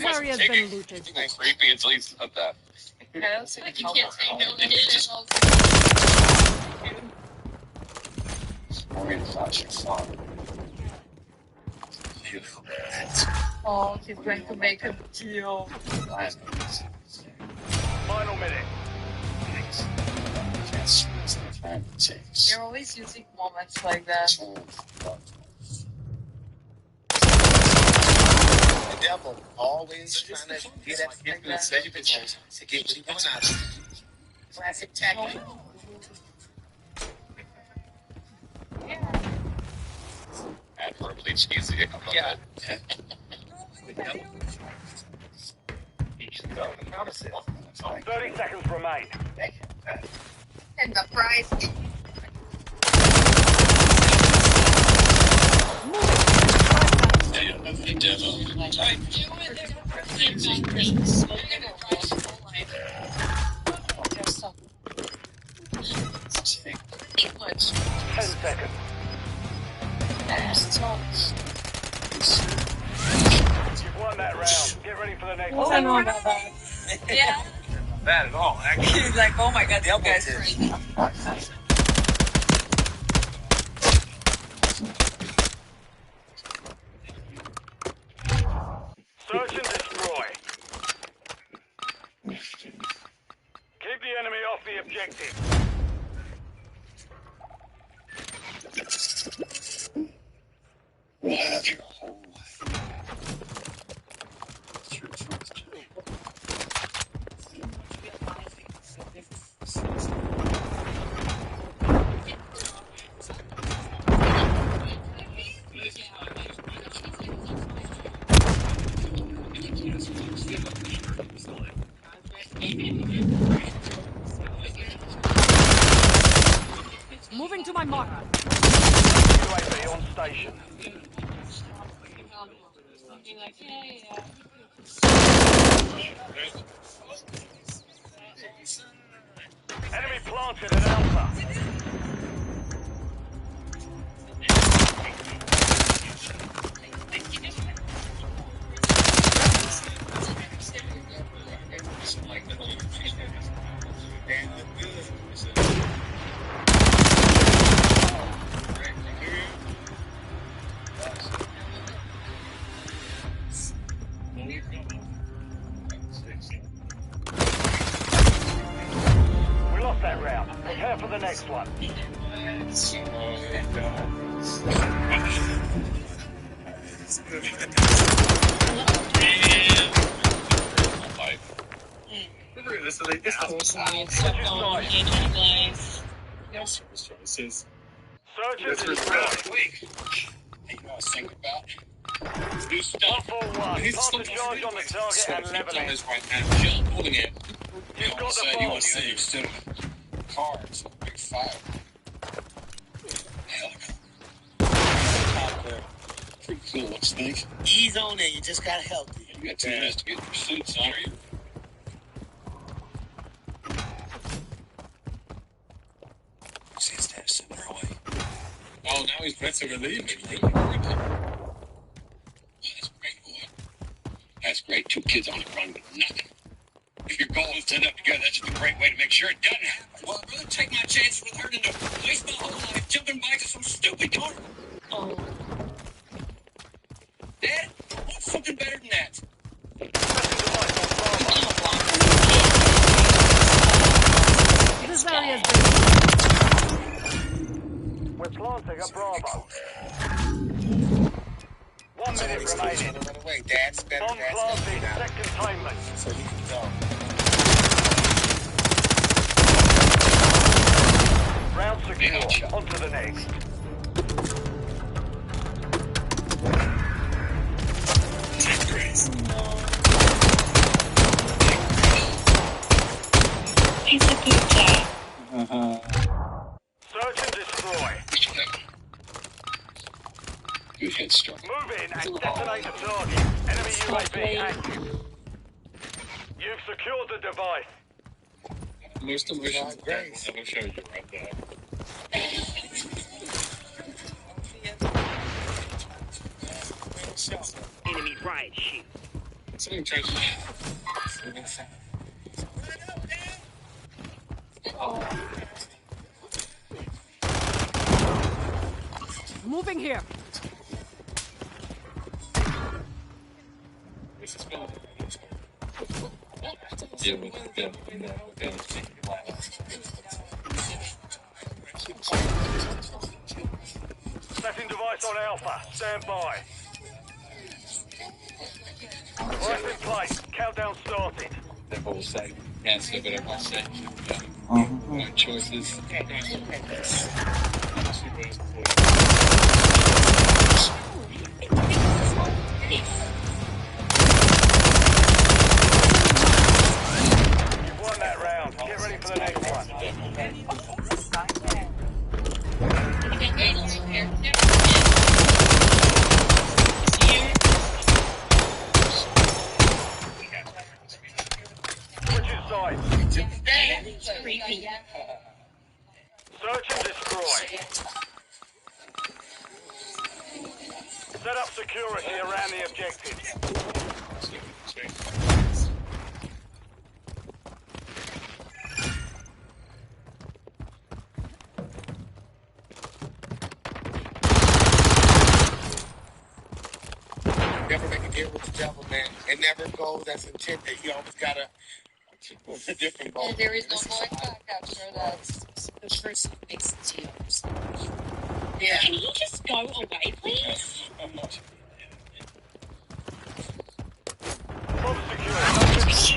area has been looted. Creepy until you said that. Yeah, it's like you can't say no to it. Morgan thought you saw. Oh, he's going to make a deal. Final minute. You're always using moments like that. The devil always trying to get at the to get what he wants out of it. Classic tactic. Admirably cheesy. Yeah. 30 seconds remain. And the prize. The devil. Ten seconds. You've won that round. Get ready for the next I one. know about that. Yeah. Not bad at all, actually. He's like, oh my god, this guy's crazy. Search and destroy. Keep the enemy off the objective. We'll have your whole life. Moving to my mark. UAV on station. Enemy planted at Alpha. We lost that round. Prepare for the next one. This is like this service choices. Search and That's destroy. wait. You know what I was thinking about? New stuff. 141. He's Plant a charge on the target and level it. right now. Just holding it. You've got the You bomb. want to see instead of cars, big fire. Helicopter. Pretty cool, looks like. Ease on it. You just got healthy. You got 2 minutes to get your suits on, are you? See his dad sitting there away. Oh, now he's pressing relief. That's great, boy. That's great. 2 kids on the run with nothing. If your goal is to end up together, that's just a great way to make sure it doesn't happen. Well, I'd rather take my chances with her than to waste my whole life jumping bikes to some stupid car. Oh. Dad, what's something better than that? This area is big. We're planting a Bravo. 1 minute remaining. Run away, Dad. On planting, set containment. So you can go. Round secure. On to the next. He's a good guy. Search and destroy. Good head start. Move in and detonate the target. Enemy UAV active. You've secured the device. Most emotions grace. I will show you right there. Enemy riot shield. Something tries to. Moving here. This is fun. Deal with them. Setting device on Alpha. Stand by. Device in place. Countdown started. They've all said, can't say whatever I say. My choices. You've won that round. Get ready for the next one. Switching sides. Search and destroy. Set up security around the objective. Never make a deal with the devil, man. It never goes as intended. You always gotta a different goal. And there is no going back after that's the person who makes the deals. Yeah. Can he just go away, please? Bomb secure.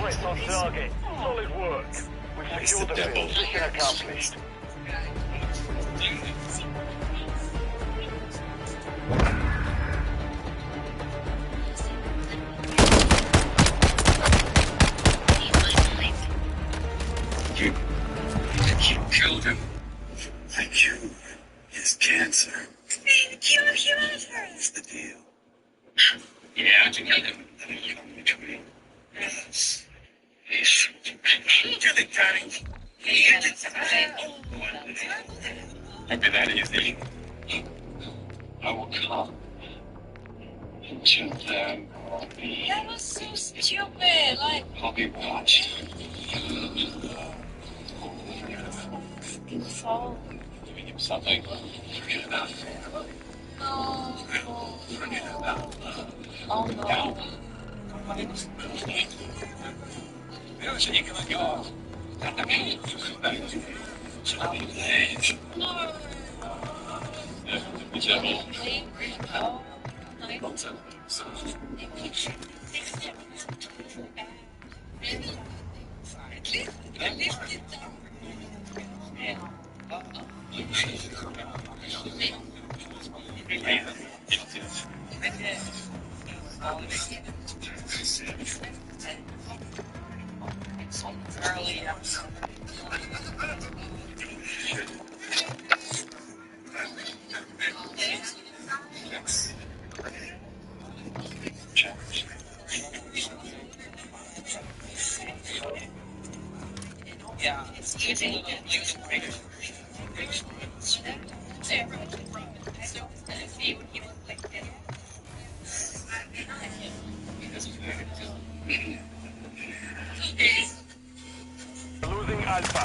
Threats on target. Solid work. We've secured the field. Mission accomplished. You killed him. Thank you. His cancer. Thank you, That's the deal. Yeah, I killed him. Then you come between us. Kill it, Johnny. Won't be that easy. I will come. Until then, That was so stupid. Like, I'll be watched. fucking soul. Giving him something. Forget about family. No. Forget about love. Oh no. Now. So you can let go. No. Be careful. Oh. Don't tell me. Yeah, it's using like the break. Losing Alpha.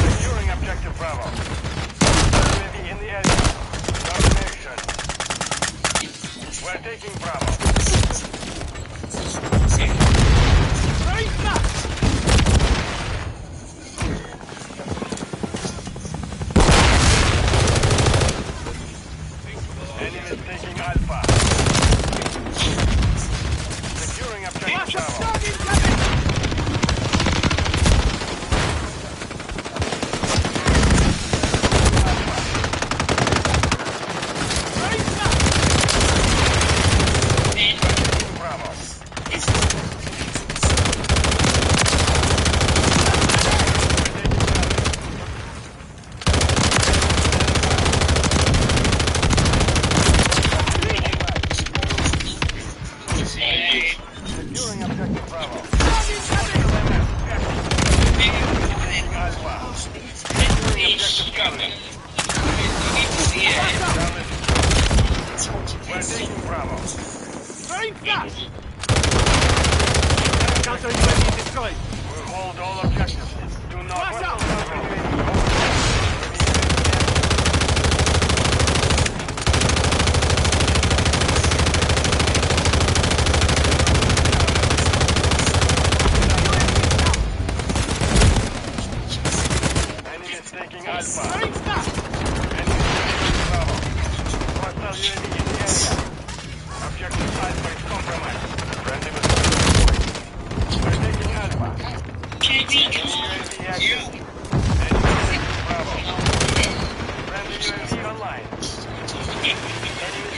Securing objective Bravo. UAV in the area. No connection. We're taking Bravo. Enemies taking Alpha. Securing objective Bravo. Securing objective Bravo. Taking Alpha. Securing objective Charlie. We're taking Bravo. Counter UAV destroyed. We'll hold all objectives. Do not Enemies taking Alpha. Enemies taking Bravo. Hostile UAV in the area. Objective Alpha is compromised. Friendly missile deployed. We're taking Alpha. Enemy UAV active. Enemy taking Bravo. Friendly UAV online. Enemy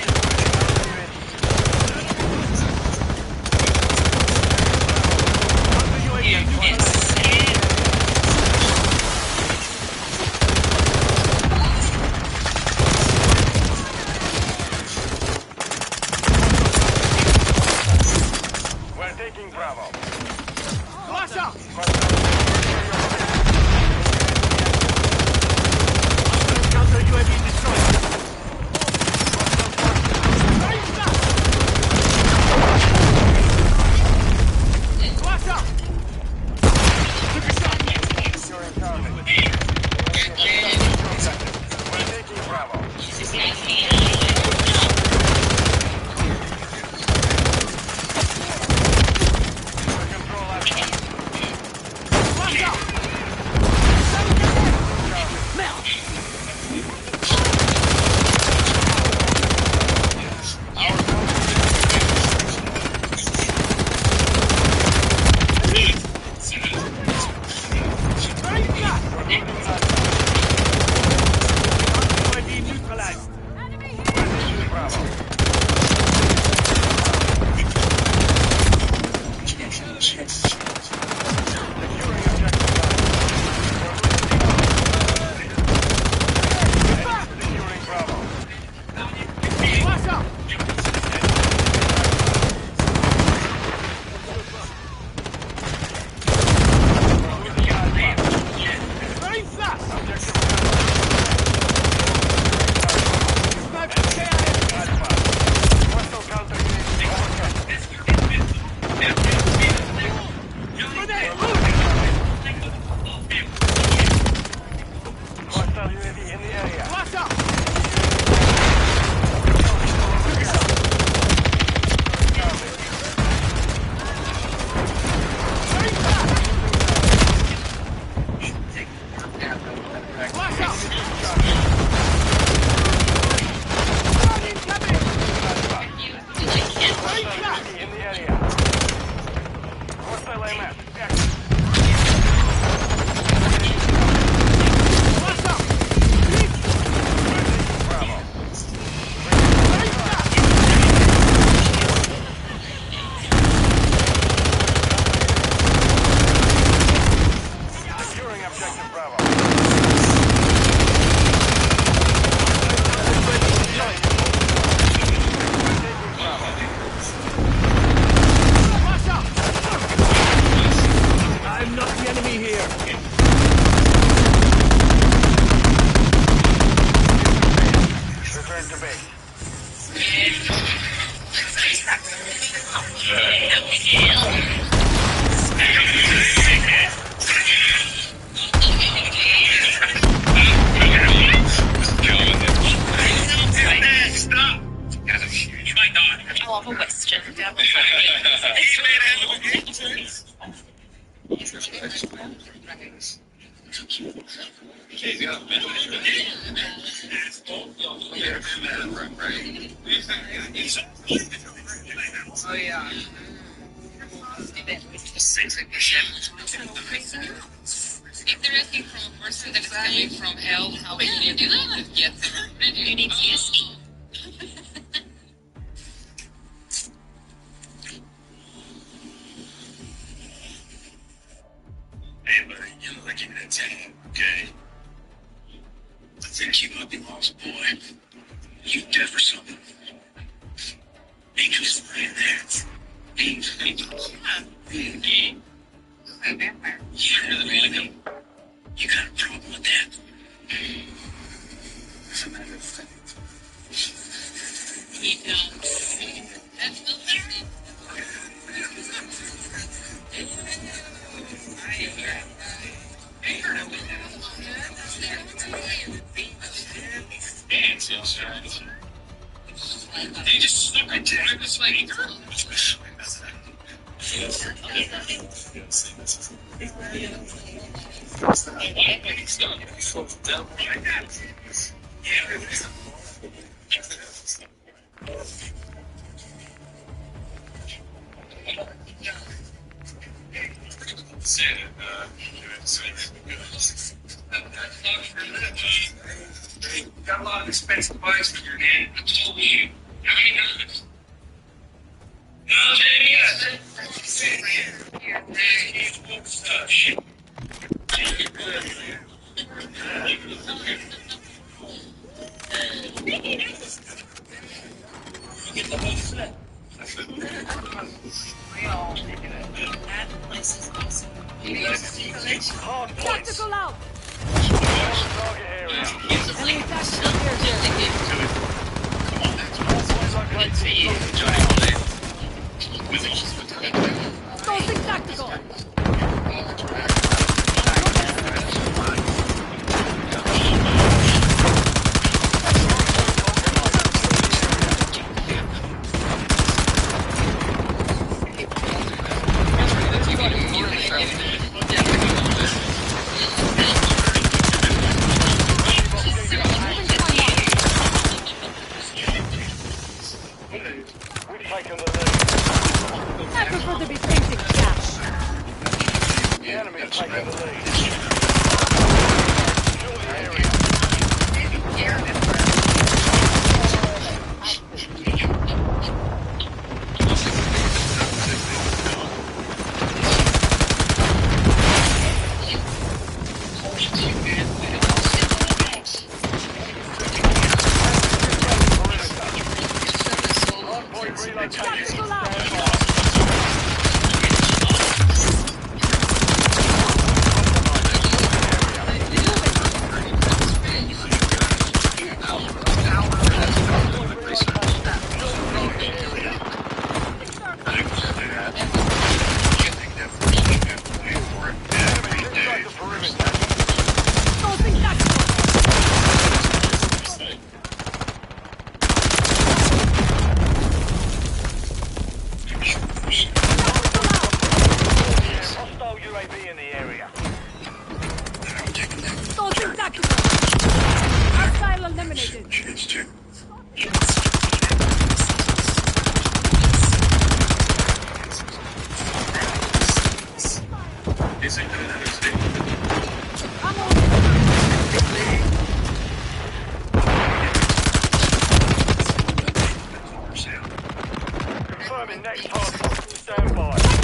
We're taking Bravo. Flash out! Counter UAV destroyed. Flash out! Securing target. We're taking Bravo. We control Alpha. Flash out! UAV neutralized. Flash out! Rain flash! LMS. Securing objective Bravo. I'm not the enemy here. Return to base. Stop! You might not. I love a Western. Oh yeah. If they're asking from a person that is coming from hell, how can you do that? Get them. You need TSE. Hey, buddy, you know, like, give me that tab, okay? I think you might be lost, boy. You deaf or something? Angels right there. Angels. Yeah. Yeah, really like them. You got a problem with that? As a matter of fact. You don't. That's the thing. They just stuck a tag this like girl. Got a lot of expensive bikes in your name. I told you. How many times? No, shit. Get the whole set. That place is awesome. Tactical out! Target area. Enemy tactical here. Let's see. Tossing tactical! Taking the lead. I prefer to be facing cash. The enemy's taking the lead. Secure the area. Hardpoint relocated. Tactical out! Tossing tactical! Hostile UAV in the area. Tossing tactical! Hostile eliminated! This ain't gonna happen today. Confirming next hardpoint. Stand by.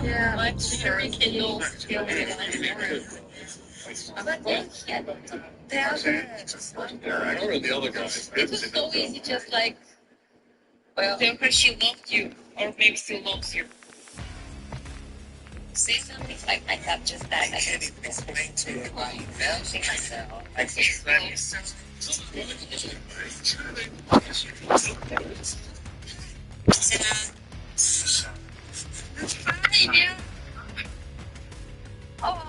Yeah, let's rekindle. The other guys. It was so easy, just like, well, tell her she loved you, or maybe still loves you. Say something like I have just that. I can't even explain to you why you felt myself. I fine, yeah. Oh.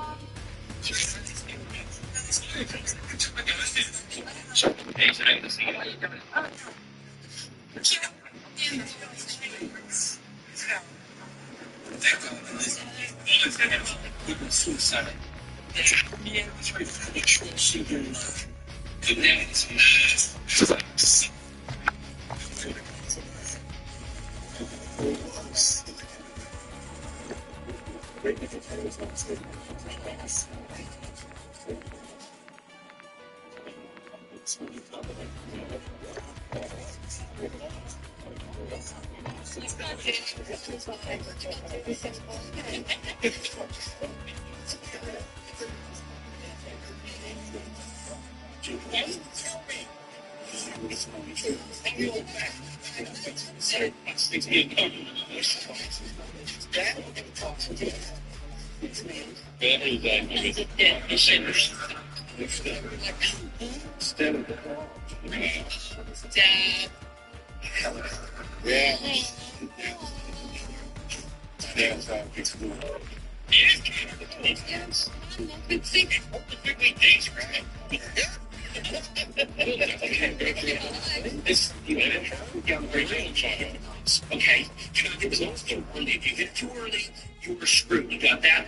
Okay, it was also early. If you hit too early, you were screwed. You got that?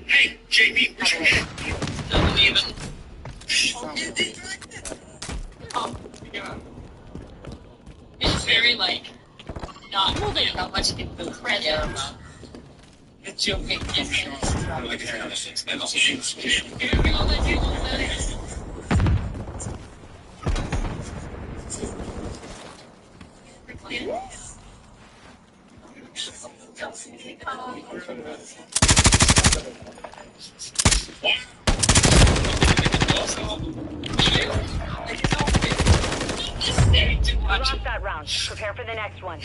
Hey, JB, where's your head? Doesn't even. It's very like not moving how much it feels credit. It's joking. Lost that round. Prepare for the next one.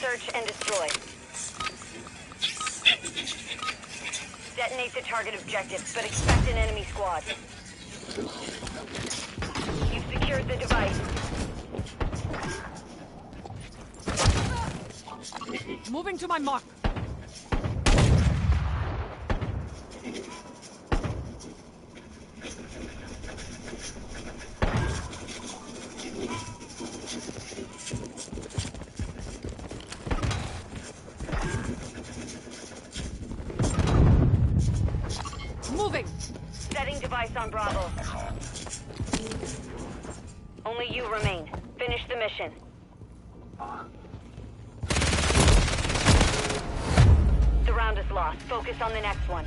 Search and destroy. Detonate the target objective, but expect an enemy squad. You've secured the device. Moving to my mark. Moving. Setting device on Bravo. Only you remain. Finish the mission. The round is lost. Focus on the next one.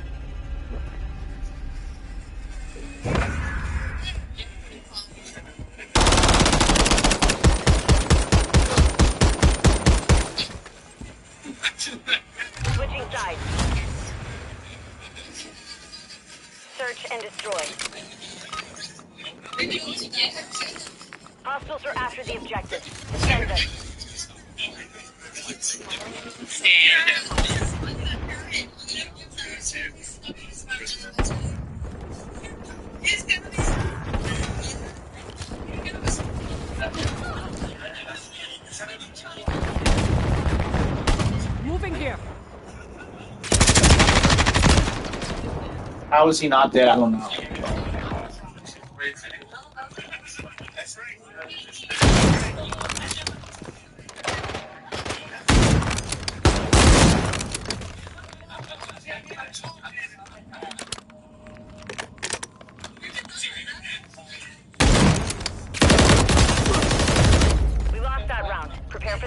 Switching sides. Search and destroy. Hostiles are after the objective. Defend them. Moving here. How is he not dead? I don't know.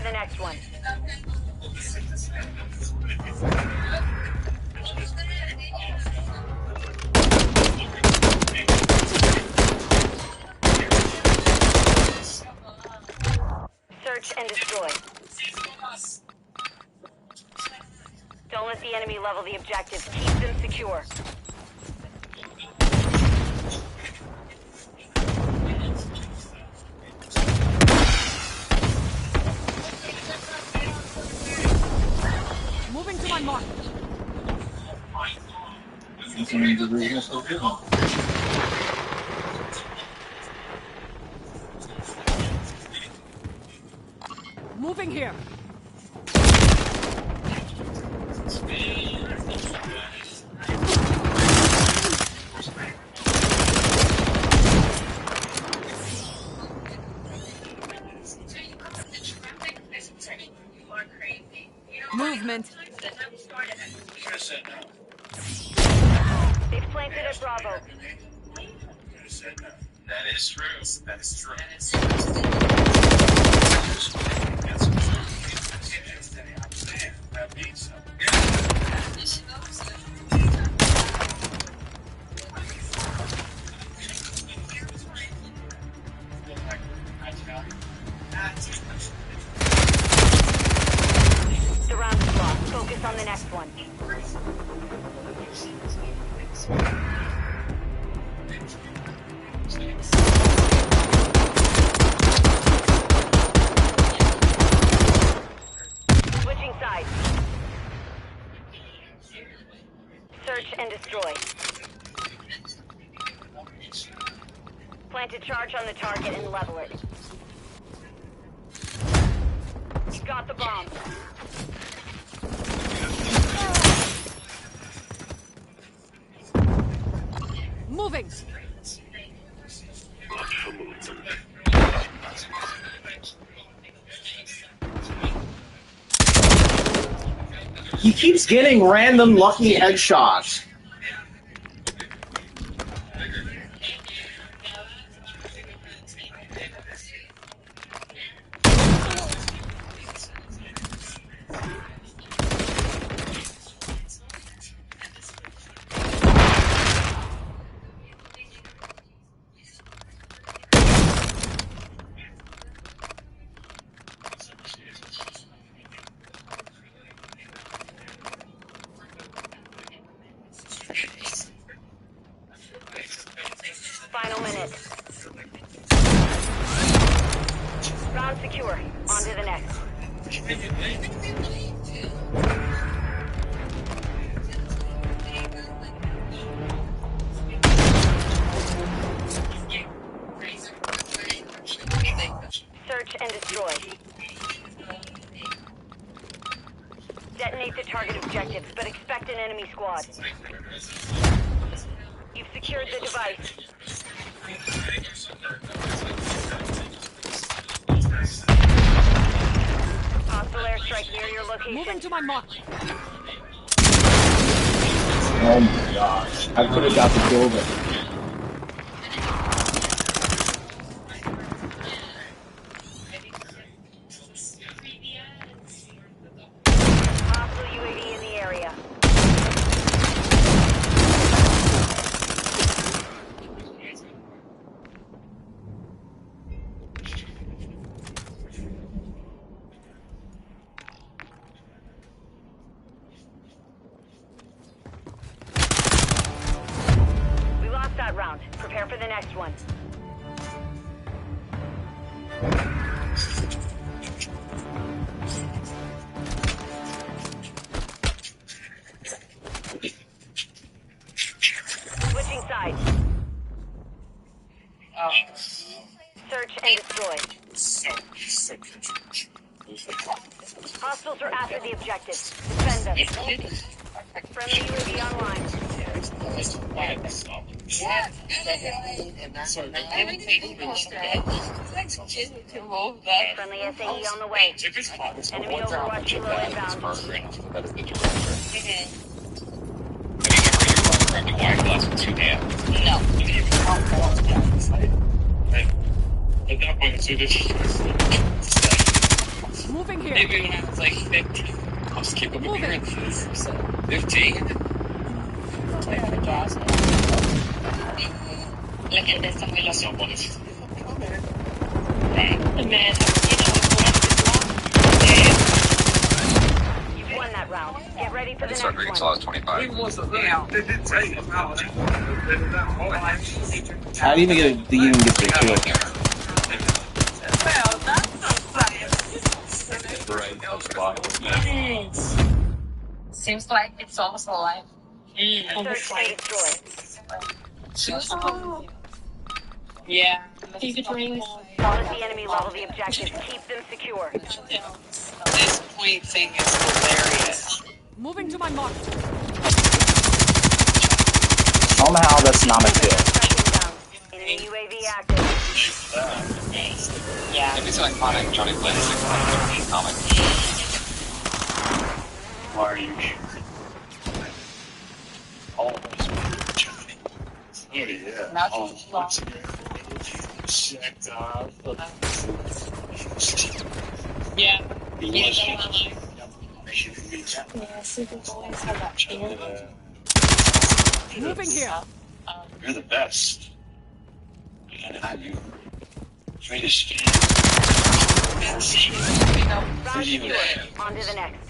the next one. Search and destroy. Don't let the enemy level the objectives. Keep them secure. Moving to my mark. Moving here. Movement. They've planted at Bravo. That is true. That is true. That means so. The round is lost. Focus on the next one. Switching sides. Search and destroy. Plant a charge on the target and level it. You got the bomb. Moving. He keeps getting random lucky headshots. Final minute. Round secure. On to the next. Search and destroy. Detonate the target objectives, but expect an enemy squad. You've secured the device. Hostile airstrike near your location. Moving to my mark. Oh my gosh. I could have got the kill there. Hostile UAV in the area. We lost that round. Prepare for the next one. Switching sides. Search and destroy. Hostiles are after the objectives. Defend them. Friendly UAV online. Friendly SAE on the way. Enemy overwatch below inbound. Moving here. Maybe when I was like 15. I'll just keep up appearances. So 15. La gente está muy loca. Right. And then, You won that round. Get ready for the next Rodriguez one. lost 25. How do you even get the kill? Seems like it's almost alive. Search and destroy. Yeah. Don't let the enemy level the objectives. Keep them secure. This point thing is hilarious. Moving to my mark. Somehow that's not a kill. Enemy UAV active. Yeah. If it's iconic, Johnny Blaze is iconic comic. Why are you here? Always Johnny. Oh yeah. Not always. Checked off. Yeah. He was. Yeah, Super Boys have that fear. Moving here. You're the best. And I'm your greatest fan. Round secure. On to the next.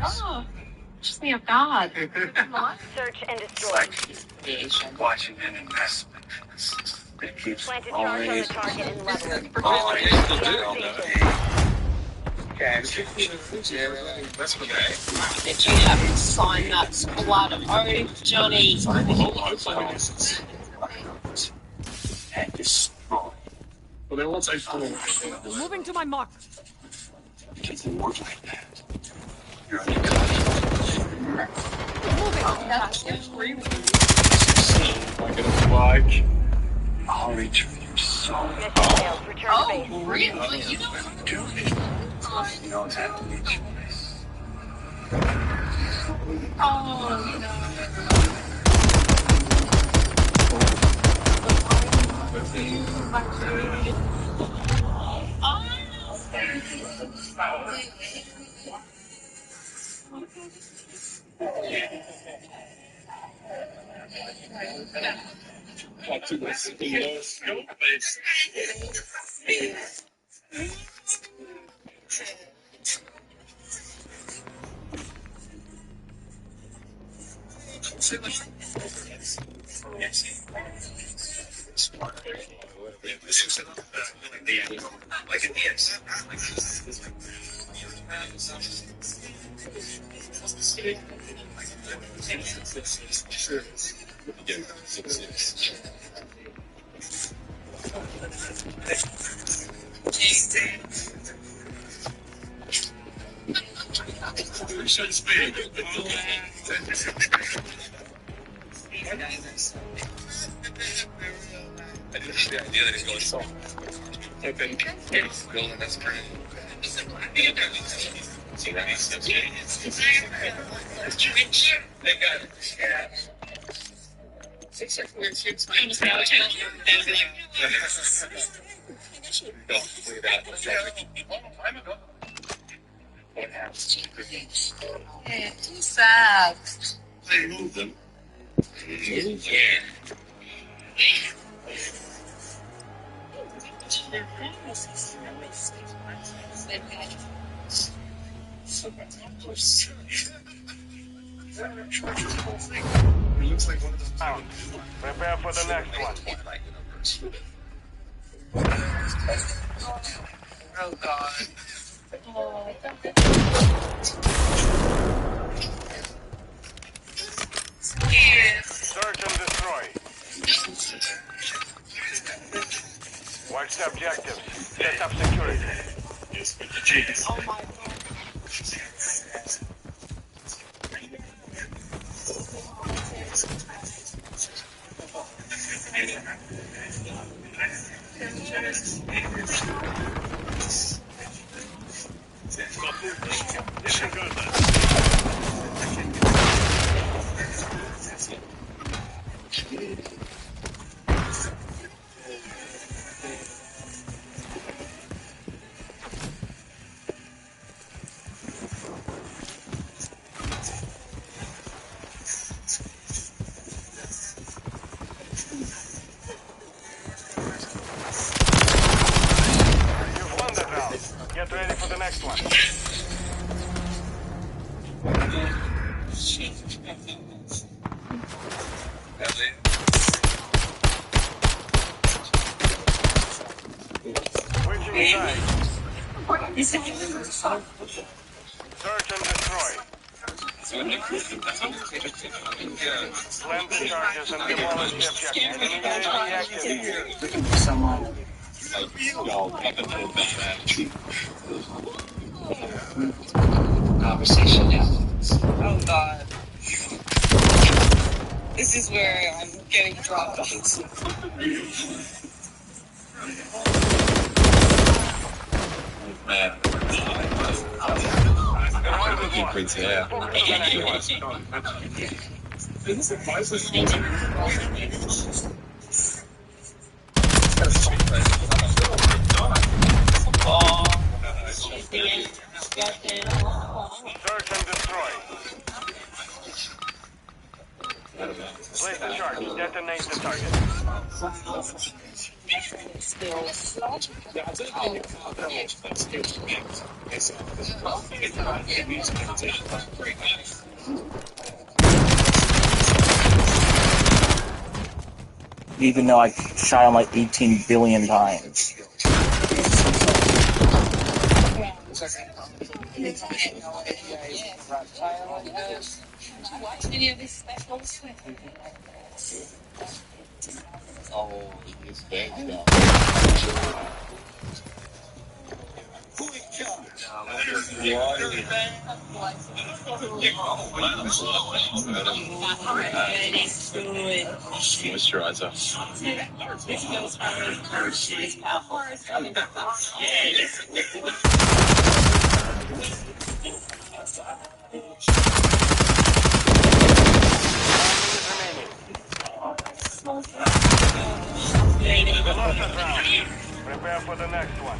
Oh, just me of God. Search and destroy. Watching an investment. It keeps Plant a charge on the target and level it. Oh, yeah, you still do. Did you have to sign that squad of oath, Johnny? And destroy. But then once I find Moving to my mark. it doesn't work like that. You're like a flag. I'll return your soul. Oh, really? You know how to do it? You don't have to be choice. Oh, no. I just the idea that he's going soft. Okay. It's building that's pretty. See that? They got it. Six or four shoots on the channel. And be like, Don't that. Time ago. What happens? hey, too sad. They moved them. Yeah. It looks like one of the pounds. Prepare for the next one. Oh, God. Search and destroy. Watch the objectives. Set up security. Oh, my God. Mission good. Get ready for the next one. Switching sides. Search and destroy. Plant the charges and demolish the objective. Enemy UAV active. Conversation now. Oh God. This is where I'm getting dropped off. Man. Search and destroy. Place the charge. Detonate the target. Even though I shot him like 18 billion times. Watch any of these specials? Oh, it's bad now. Moisturizer. Prepare for the next one.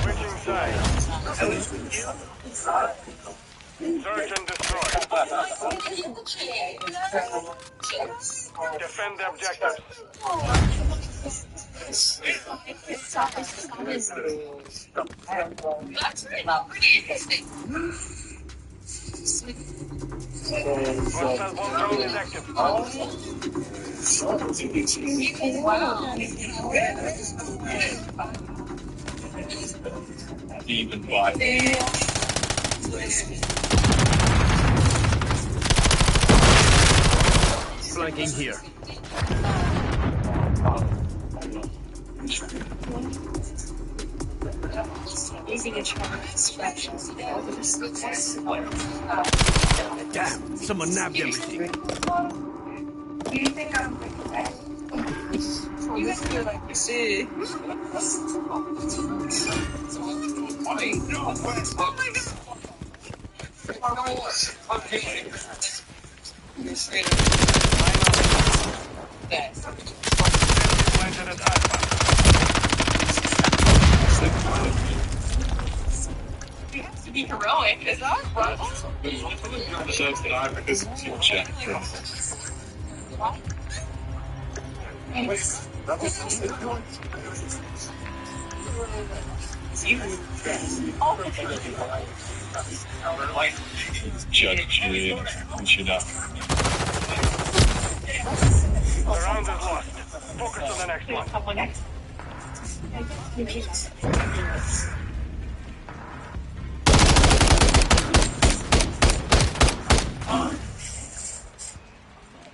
Switching sides. Search and destroy. Defend the objectives. Hostile bomb drone is active. Even by. Flanking here. Damn, someone nabbed everything. You think I'm like that? You guys feel like you see. Oh my God. You have to be heroic. Is that right? Shows that I'm a good check. Judge you, should up. The round is lost. Focus on the next one.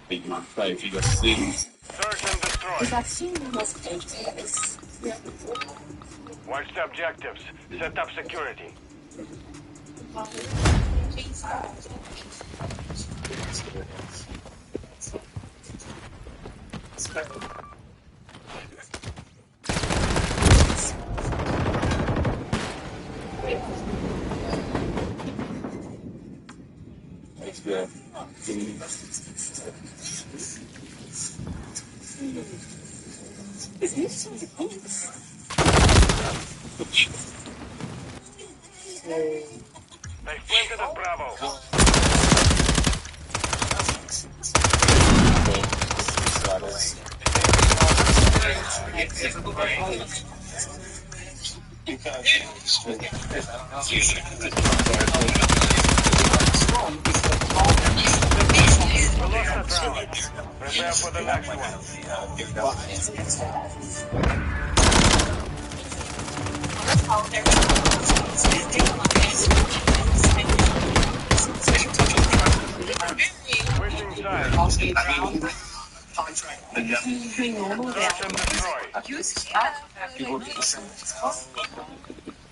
Big man, play for your sins. Search and destroy. Watch the objectives. Set up security. Let's go. They planted at Bravo. We lost that round. Prepare for the next one. Switching sides. Search and destroy.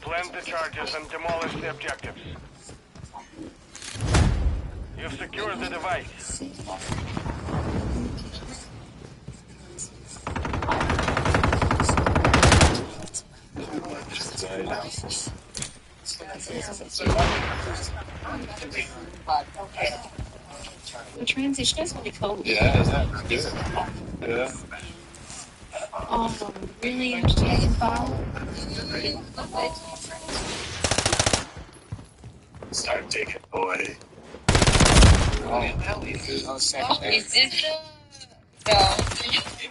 Plant the charges and demolish the objectives. You've secured the device. The transition is really cool. Yeah, is that good? Yeah. Oh, really interesting file. Start taking boy. Is this the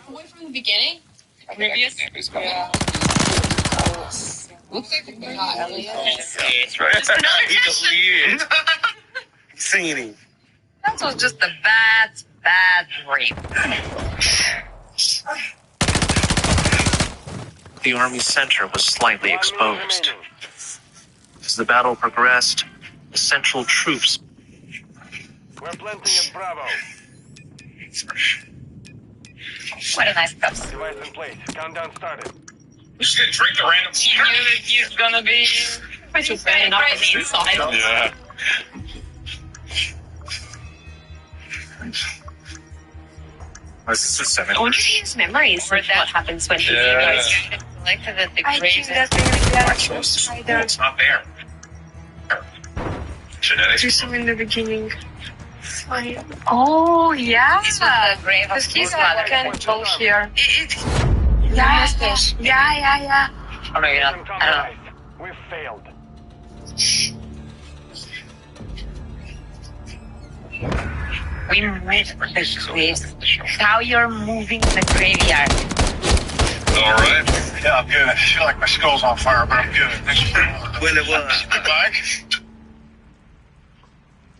one from the beginning? Previous? Yeah. Looks like it's not Elliot. That's right. He deleted. Seen him. That was just a bad dream. The Army center was slightly exposed. As the battle progressed, the Central troops. We're planting at Bravo. What a nice cup. Device in place. Countdown started. We should drink the random You knew that he's gonna be pretty bad on the inside. Yeah. This is just 7. I wonder if he has memories of what happens when he selected at the grave. It's not there. Genetics. Do some in the beginning. Oh, yeah. Because he's can go here. Yeah. Oh, no, you're not. I don't know. We failed. We moved the graves. How you're moving the graveyard. All right. Yeah, I'm good. I feel like my skull's on fire, but I'm good. Well, it was. Goodbye.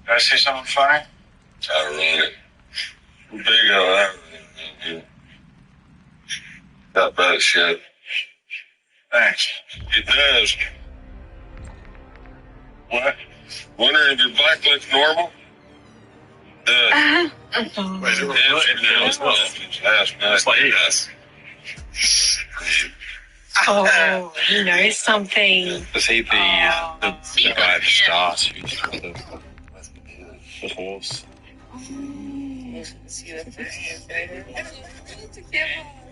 Did I say something funny? Ironic. Big on that bad shit. Thanks. It does. What? Wondering if your back looks normal? Does. Wait, it That's like yes. Oh, he knows something. Was he the guy at the start who shot the horse?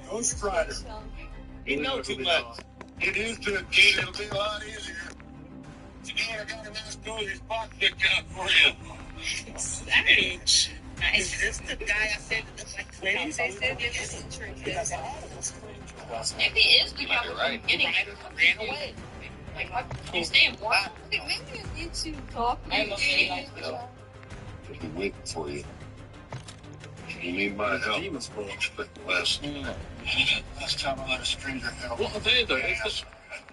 Ghost Rider. He knows too much. Get used to it, kid. It'll be a lot easier. Today I got a nice cozy spot picked out for you. Savage. Is this the guy I said that looks like Clint? Maybe it is the guy from the beginning. I ran away. Like, his name, what? Maybe I need to talk. I'll be waiting for you. If you need my help, expect less. Last time I let a stranger help. Well, I'll tell you though,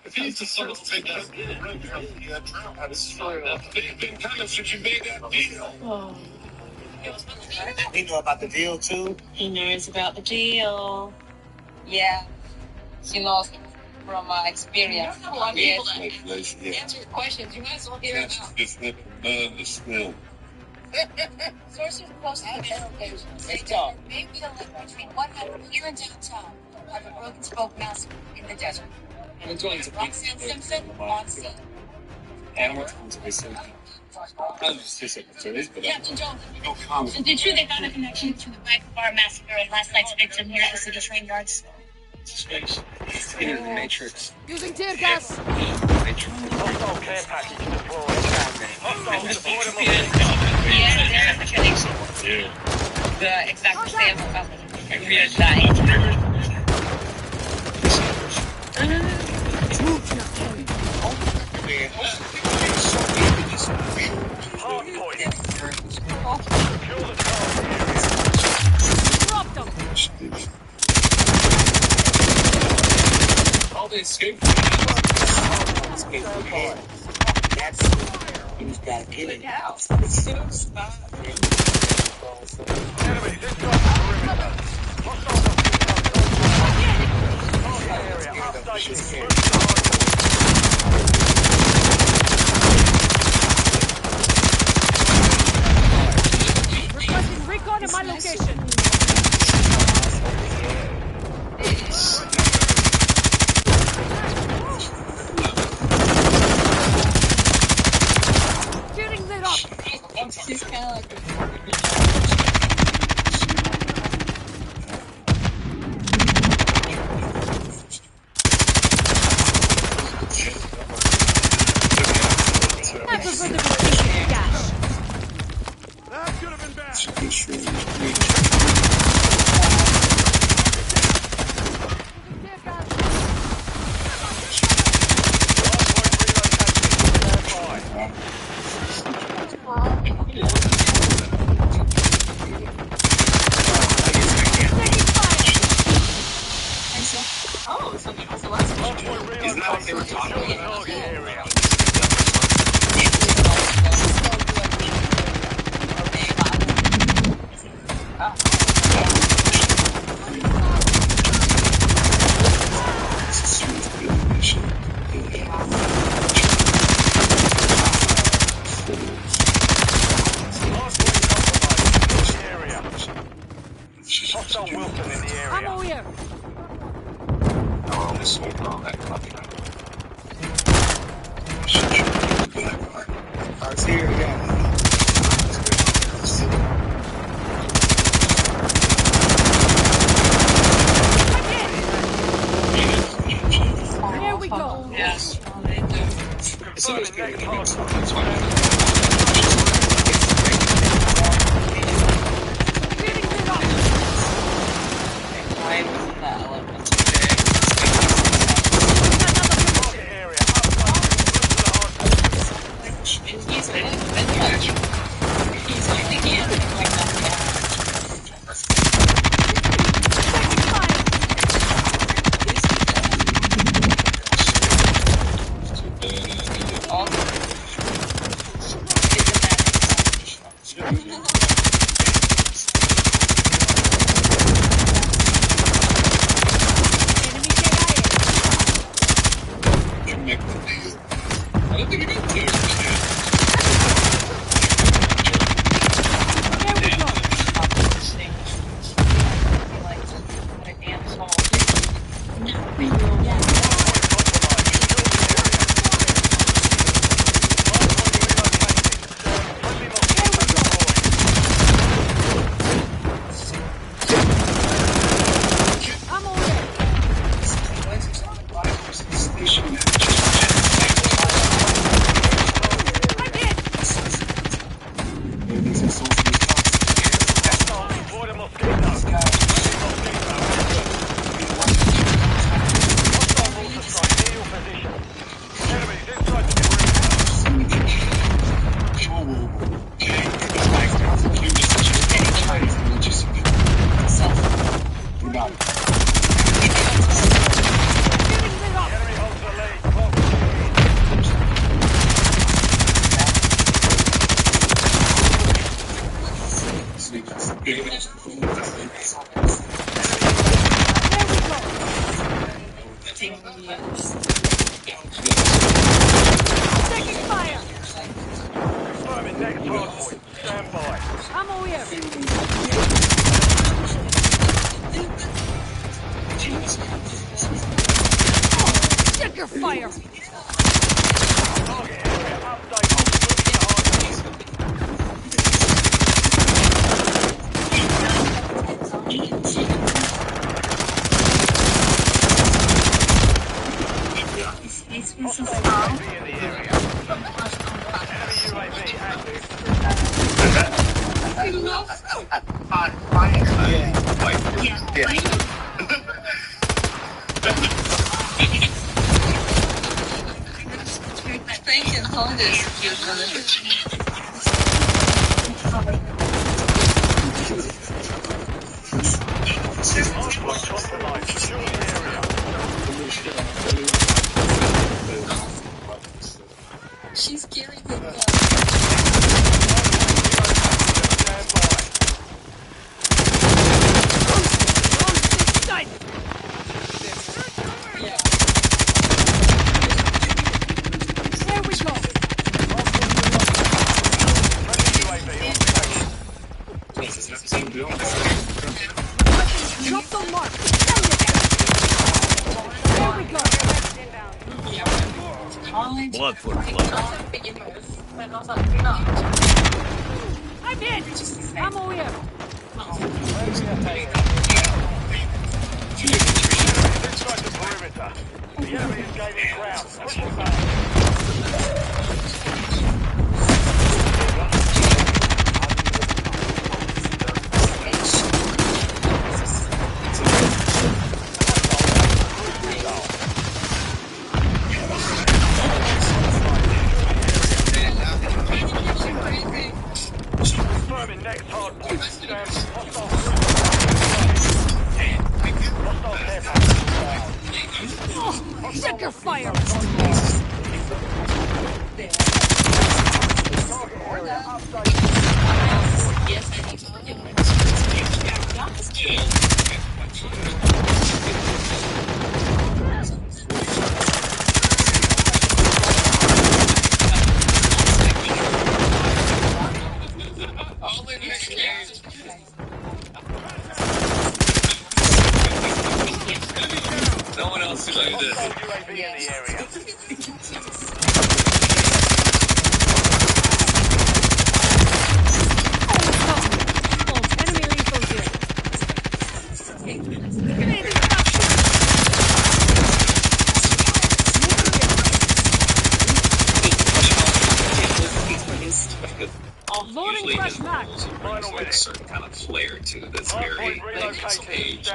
if he's the sort of thing that's it's been kind of since you made that deal. Oh. He know about the deal too. He knows about the deal. Yeah. She knows from experience. Yes. Answer your questions. You might as well hear it out. It's with none to smell. Sources close to the battle location. They may be a link between what happened here in downtown and the broken spoke massacre in the desert. Roxanne Simpson on scene. Captain Jones, Is it true they found a connection to the Black Bar massacre and last night's victim here at the city train yards? Space. Into the Matrix. Using tear gas. Hostile care package deployed. Hostile deployed. Yeah, there's a connection. The exact same company. We are dying. escape. That's you just gotta get it out. Enemies inside the perimeter. Hostiles have target area updated. Move to the Requesting recon at my location. Shooting it up. She's kind of like Never going to be taking cash. That could have been bad. oh, so because the last one. Isn't that what they were talking about? Hostile Wilson in the area. Ammo here. Oh, this will all that contract. Car's here, yeah. There we go. Yes. As soon as they get Why wasn't that element? He's like the end like that. I don't think you can do it. Taking fire. Confirming next hardpoint. Stand by. Ammo here. Check your fire. Target area updated. Move to the hardpoint. Hostile UAV in the area. Enemy UAV active. Thank you, hold this. Hardpoint compromised. Secure the area. There we go. Drop the mark. Send it. There we go. Blood for blood. I'm in. Ammo here. Inside the perimeter. The enemy is gaining ground. Push it back. Confirming next hard point. Stand hostile care package. Check your fire. No one else is like this. UAV in the area. Enemy lethal here. Loading Usually fresh mag. brings like a certain kind of flair to that's very like it's age.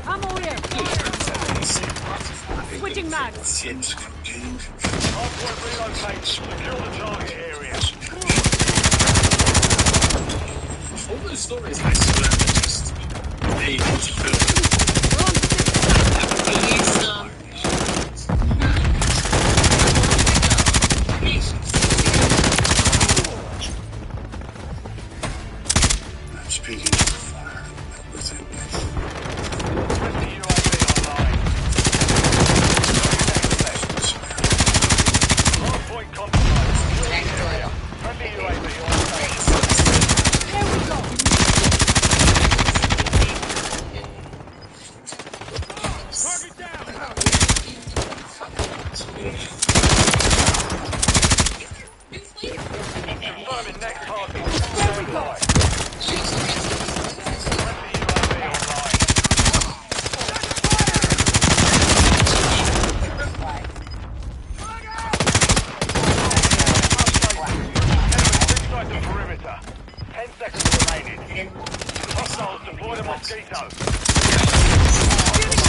Ammo here. Switching mag. Hardpoint relocate. Secure the target area. All those stories I swear are just made to film. Speaking to the fire within me. Hardpoint compromised. Friendly UAV on station. There we go. Target down. Confirming next hardpoint. There we go. Friendly UAV online. Inside the perimeter. 10 seconds remaining. Hostiles deploy the Mosquito. Enemies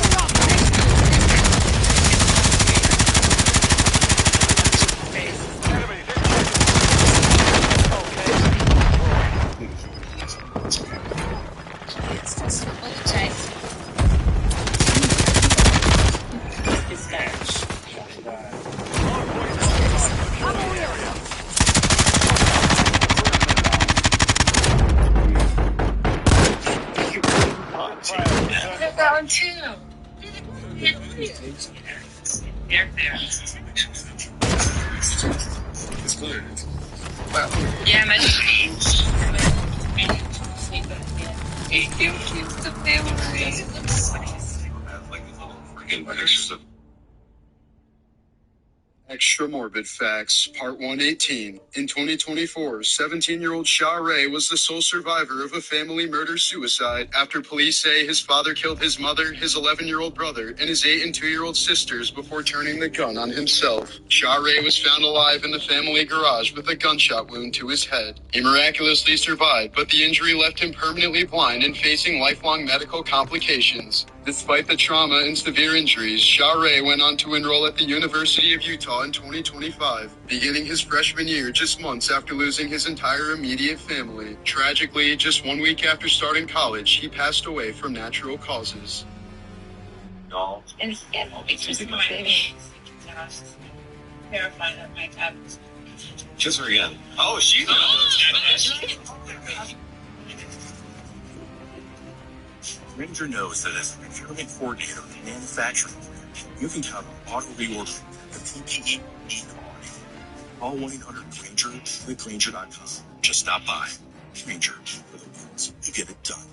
That one too. It's good. Yeah, my Extra Morbid Facts, Part 118. In 2024, 17-year-old Sha Ray was the sole survivor of a family murder-suicide after police say his father killed his mother, his 11-year-old brother, and his 8 and 2-year-old sisters before turning the gun on himself. Sha Ray was found alive in the family garage with a gunshot wound to his head. He miraculously survived, but the injury left him permanently blind and facing lifelong medical complications. Despite the trauma and severe injuries, Sha Ray went on to enroll at the University of Utah in 2025, beginning his freshman year just months after losing his entire immediate family. Tragically, just 1 week after starting college, he passed away from natural causes. And he had all pictures of my baby. Verify that my cat was. Kiss her again. Oh, she's Ranger knows that as a procurement coordinator of manufacturing, you can count on auto reorder the PPE you need on. Call 1-800-RANGER, click Ranger.com. Just stop by. Ranger, for the ones who get it done.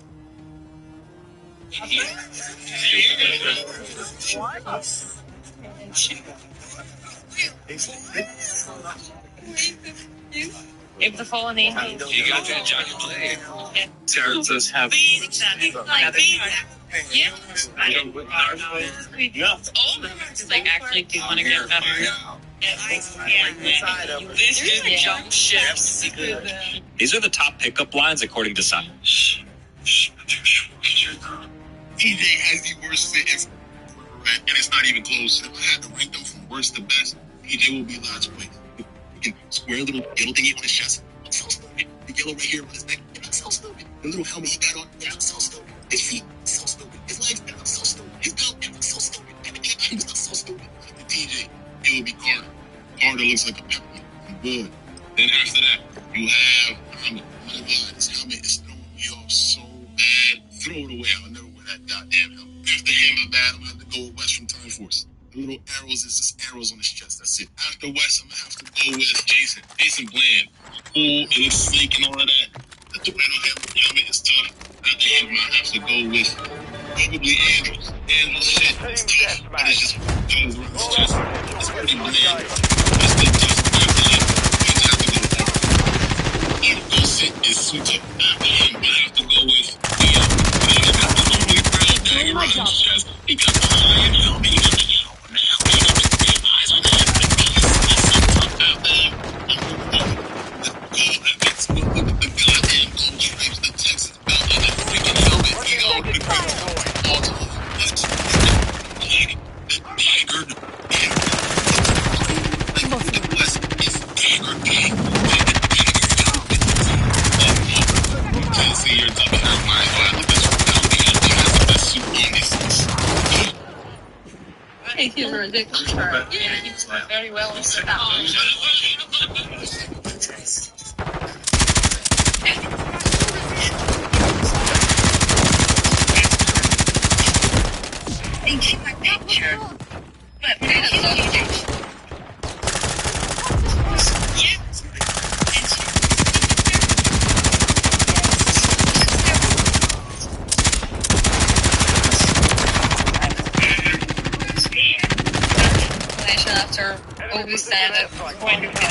If the fallen angel. You got to ejaculate. Sarah does have. Yeah. Like, actually do want to get better. Jump ships. These are the top pickup lines according to science. PJ has the worst fit in and it's not even close. If I had to rank them from worst to best, PJ will be last place. The square little yellow thingy on his chest, I'm so stupid. The yellow right here on his neck, I'm so stupid. The little helmet he got on, I'm so stupid. His feet, so stupid. His legs, I'm so stupid. His belt, I'm so stupid. Everything about him is so stupid. The TJ, it would be Carter. Carter looks like a peppermint. I'm good. Then after that, you have Muhammad. My God, this helmet is throwing me off so bad. Throw it away. I'll never wear that goddamn helmet. After him, my bad, I'm gonna have to go with West from Time Force. The little arrows is just arrows on his chest. That's it. After West, I'm gonna have to go with Jason. Jason Bland. Cool, it looks sleek and all of that. The Toretto helmet is tough. After him, I'm gonna have to go with probably Andrews. Andrews shit is tough, but it's just goes around his chest. It's pretty bland. It's still tough. After him, I just have to go with Arthur. Arthur shit is super tough. After him, I have to go with Leo. Leo got the holy grail dagger on his chest. He got the iron helmet. He got the eyes on the head. After him, the goddamn gold stripes, the Texas belt, and the freaking helmet. He got the great all the daggered the West is daggered gang. Tennessee, you're talking about mine. I have the best reality. I have the best suit on these things. I think he's ridiculous. Yeah, he was very well with Thank you for picture. But when I saw you, after always said that when you get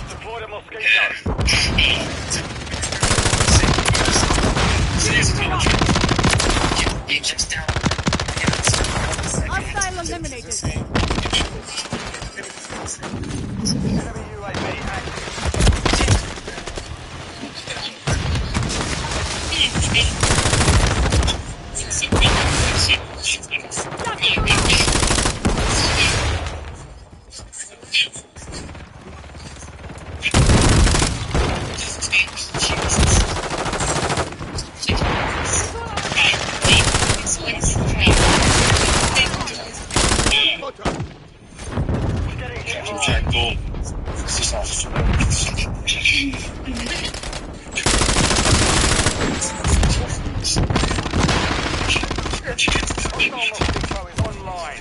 Deploy the mosquito. Hostile eliminated. Enemy UAV active. Hostile mosquito is online.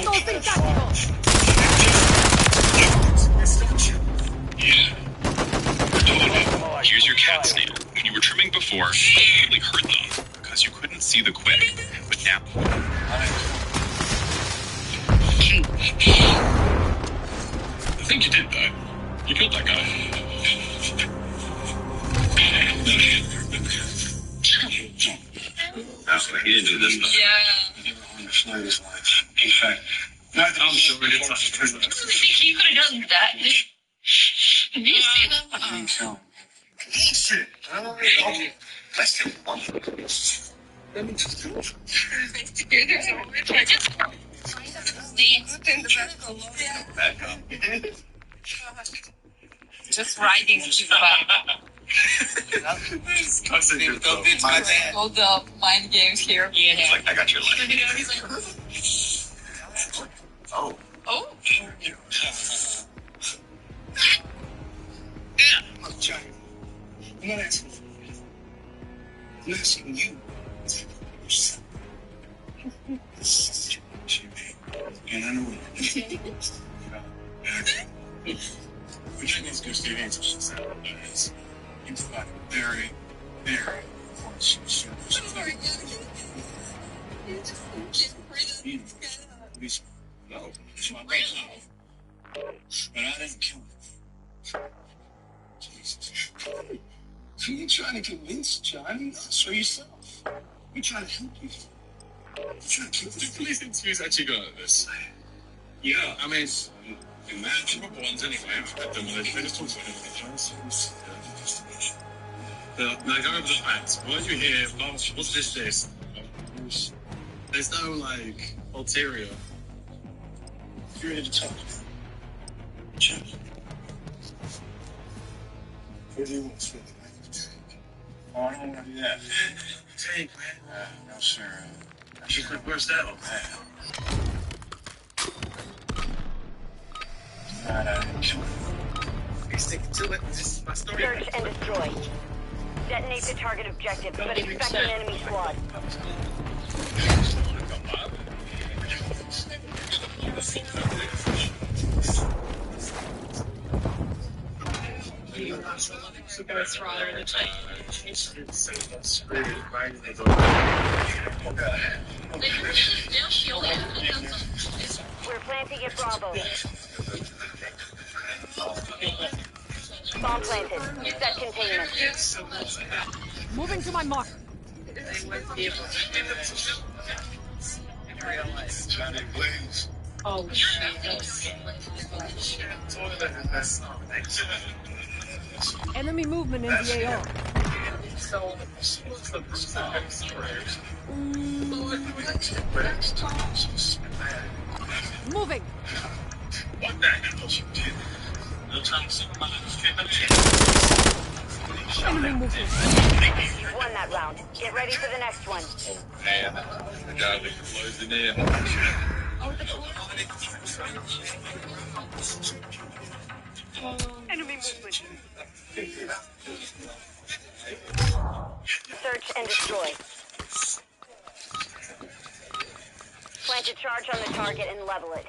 Dolphin tactical. Here's your cat snap. When you were trimming before, you really hurt them because you couldn't see the quick. But now, I think you did that. You killed that guy. He didn't do this stuff. Yeah. In fact, I'm sure it's not. I don't think you could have done that. Did you see that? Shit. Let's do one. Let me just do it. There's a witch. I just Back up. Just riding his back. All the mind games here. Yeah. He's like, I got your life. He's like, Oh. oh. Look, Johnny, I'm not asking for you. I'm asking you to help yourself. This is such a shit, and I know it. Which means good students, she said, is you provide a very, very important service. Sorry, you just Please, no, it's my brother. But I didn't kill him. Jesus. Who are you trying to convince, Johnny? Show yourself. We're trying to help you. We're trying to keep The police interviews actually go like this. Yeah, I mean, imagine what ones anyway. I've read them and they just talk about it. They go over the facts. What did you hear? What's this? There's no, like, ulterior. You're here to talk. Johnny. What do you want to spend the night with? Oh, I don't want to do that. Take, man. No, sir. Where's that? Be sticking to it. This is my story. Search and destroy. Detonate the target objective, but expect an enemy squad. We're planting at Bravo. Bomb planted. Set containment. Moving to my mark. Johnny, please. Oh, Enemy movement in the AO. Moving. Enemy movement. You've won that round. Get ready for the next one. Man, the guy that closed it in. Enemy movement. Search and destroy. Plant a charge on the target and level it.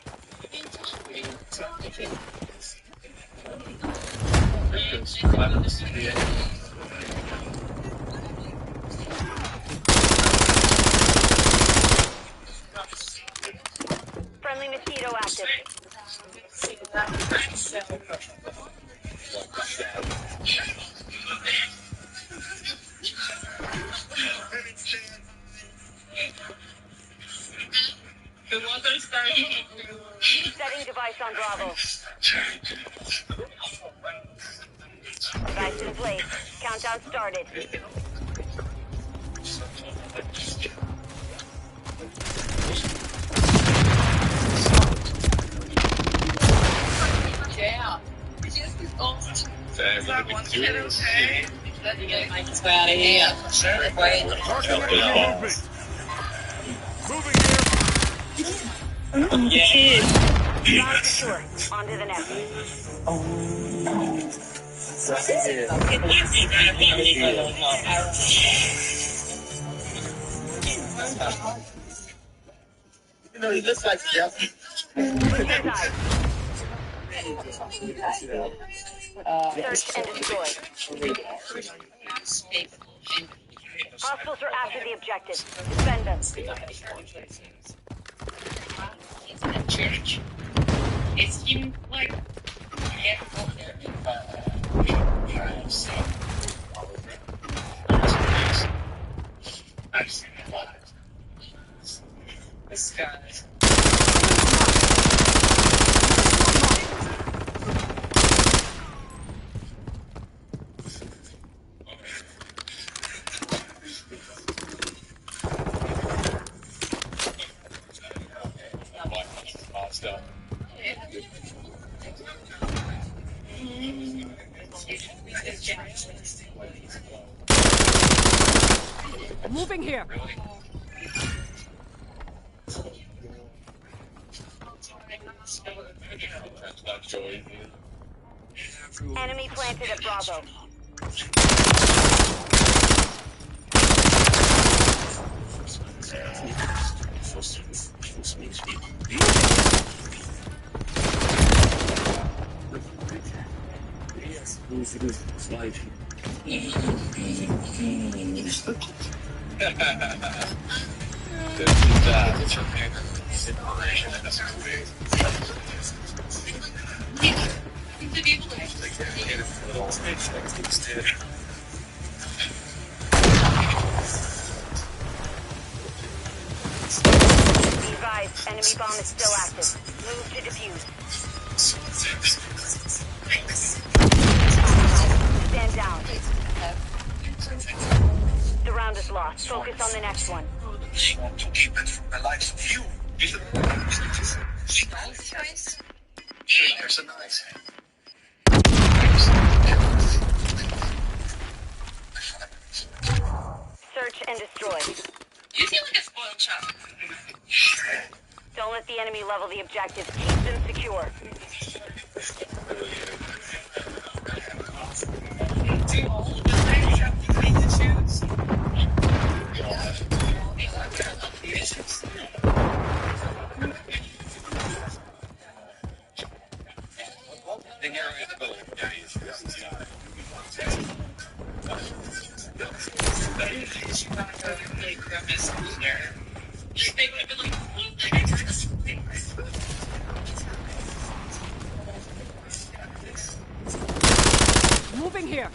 Countdown started. Yeah. Is that one kid okay? Let's go out of here. Wait. Yeah. Ground secure. On to the next. You know, he looks like Jeff. Search and destroy. Hostiles are after the objective. Defend them. Church. It's him like I've seen a lot. This guy's Moving here. Enemy planted at Bravo. Advised, enemy bomb is still active. Move to defuse. Stand down. The round is lost. Focus on the next one. To keep it from the likes of you. choice. There's a nice. Search and destroy. You feel like a spoiled child. Don't let the enemy level the objectives. Keep them secure. Do all of the things you have to make the choose. Moving here.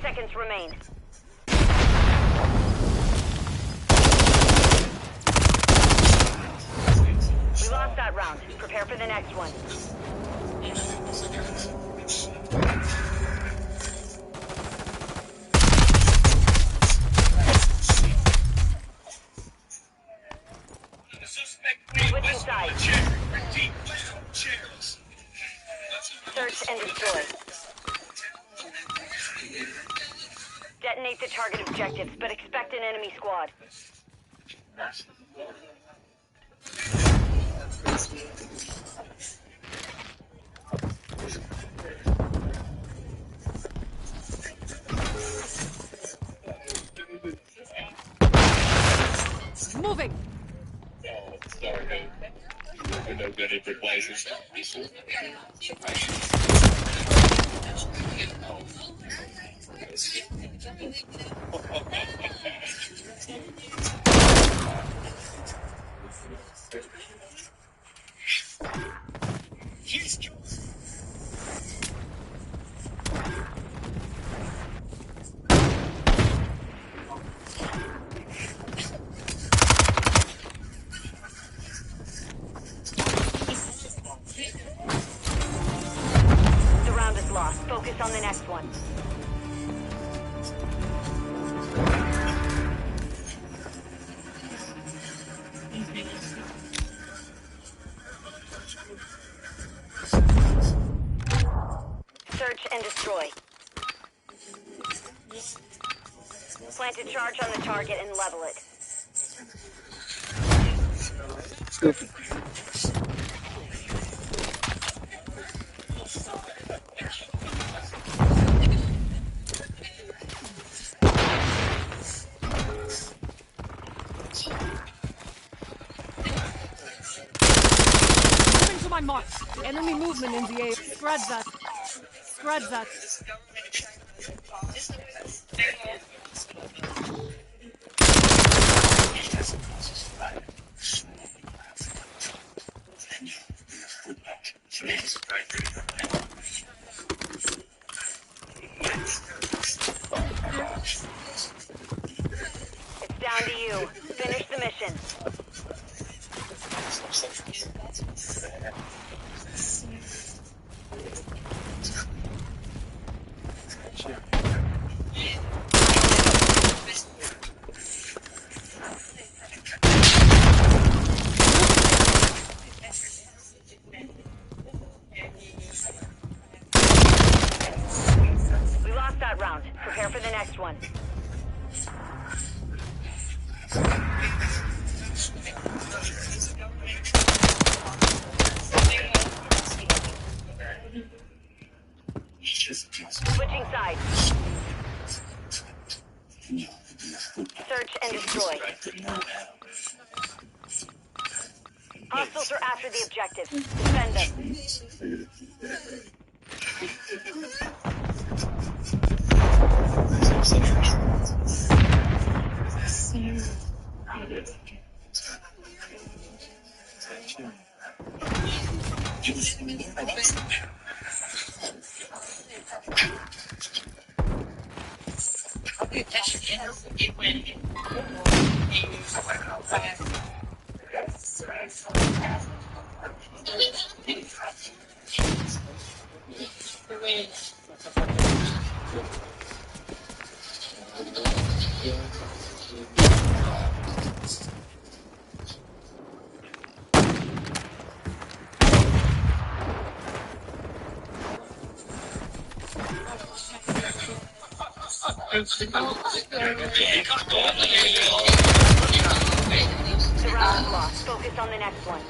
Seconds remain. We lost that round. Prepare for the next one. Switching sides. Search and destroy. Detonate the target objectives, but expect an enemy squad. ready for places. The round is lost. Focus on the next one. Search and destroy. Plant a charge on the target and level it. Moving to my mark. Enemy movement in the air. Spread that. Spread that. It's down to you. Finish the mission. We lost that round. Prepare for the next one. Switching sides. Search and destroy. Hostiles are after the objective. Defend them. The round is lost. Focus on the next one.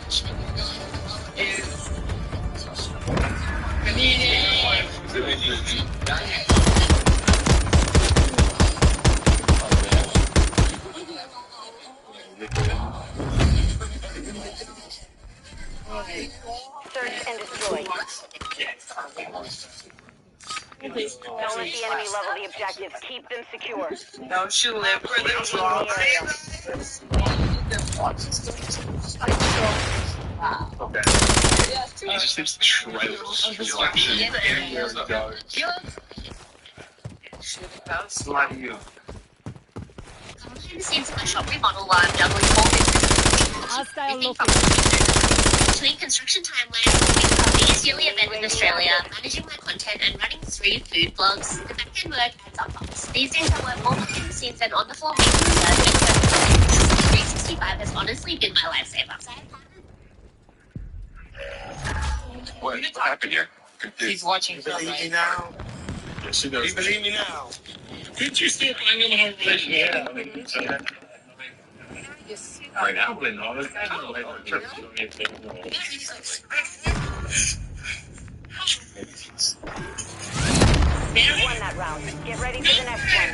Search and destroy. Don't let the enemy level the objectives. Keep them secure. Don't you live for the He just seems to shred selection anywhere he goes. Slide you. Scenes in the shop remodel while I'm juggling four between construction timelines, the biggest yearly event in Australia, managing my content and running 3 food blogs, the back-end work adds up fast. These days I work more behind the scenes than on the floor making research. 365 has honestly been my lifesaver. What happened here? He's watching. Believe me now. Yes, he does. You believe me now. Did you still find them in a relationship? Yeah. Right now, we're not. You won that round. Get ready for the next one.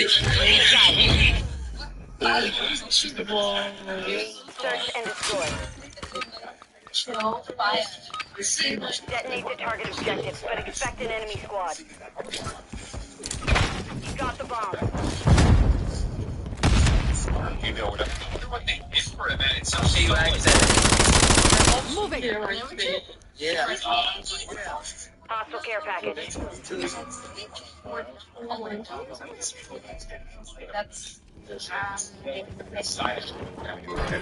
Search and destroy. Detonate the target objective, but expect an enemy squad. You got the bomb. You know what? I wonder what they did for a minute. Some say you acted. Moving. Yeah. Hostile care package.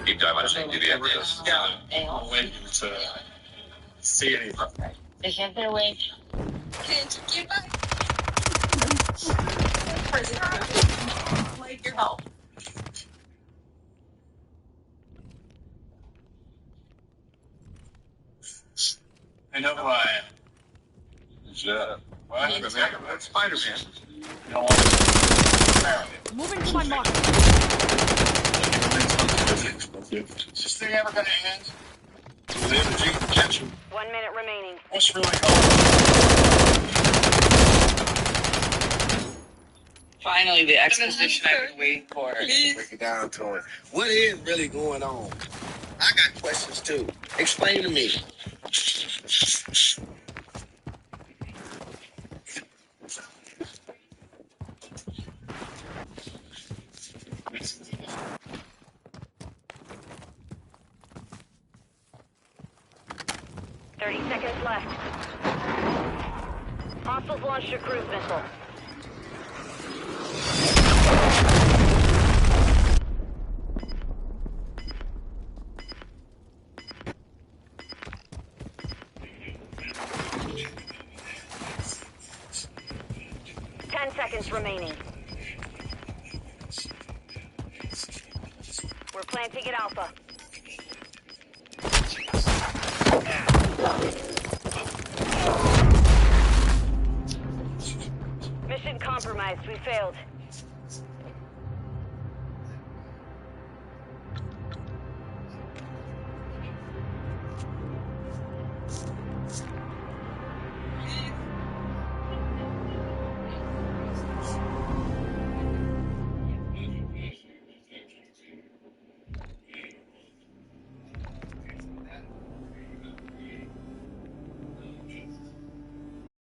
Deep dive understanding the ideas. Yeah. When to see anything. They have their way. Can't get back. Like your help. I know who I am. Yeah. What? Spider-Man. No. Moving to my mark. Is this thing ever gonna end? Will they ever catch him? 1 minute remaining. What's really going Finally, the exposition I've been waiting for. Break it down to it. What is really going on? I got questions too. Explain to me. 30 seconds left. Hostiles launched a cruise missile. Seconds remaining. We're planting at Alpha. Mission compromised. We failed.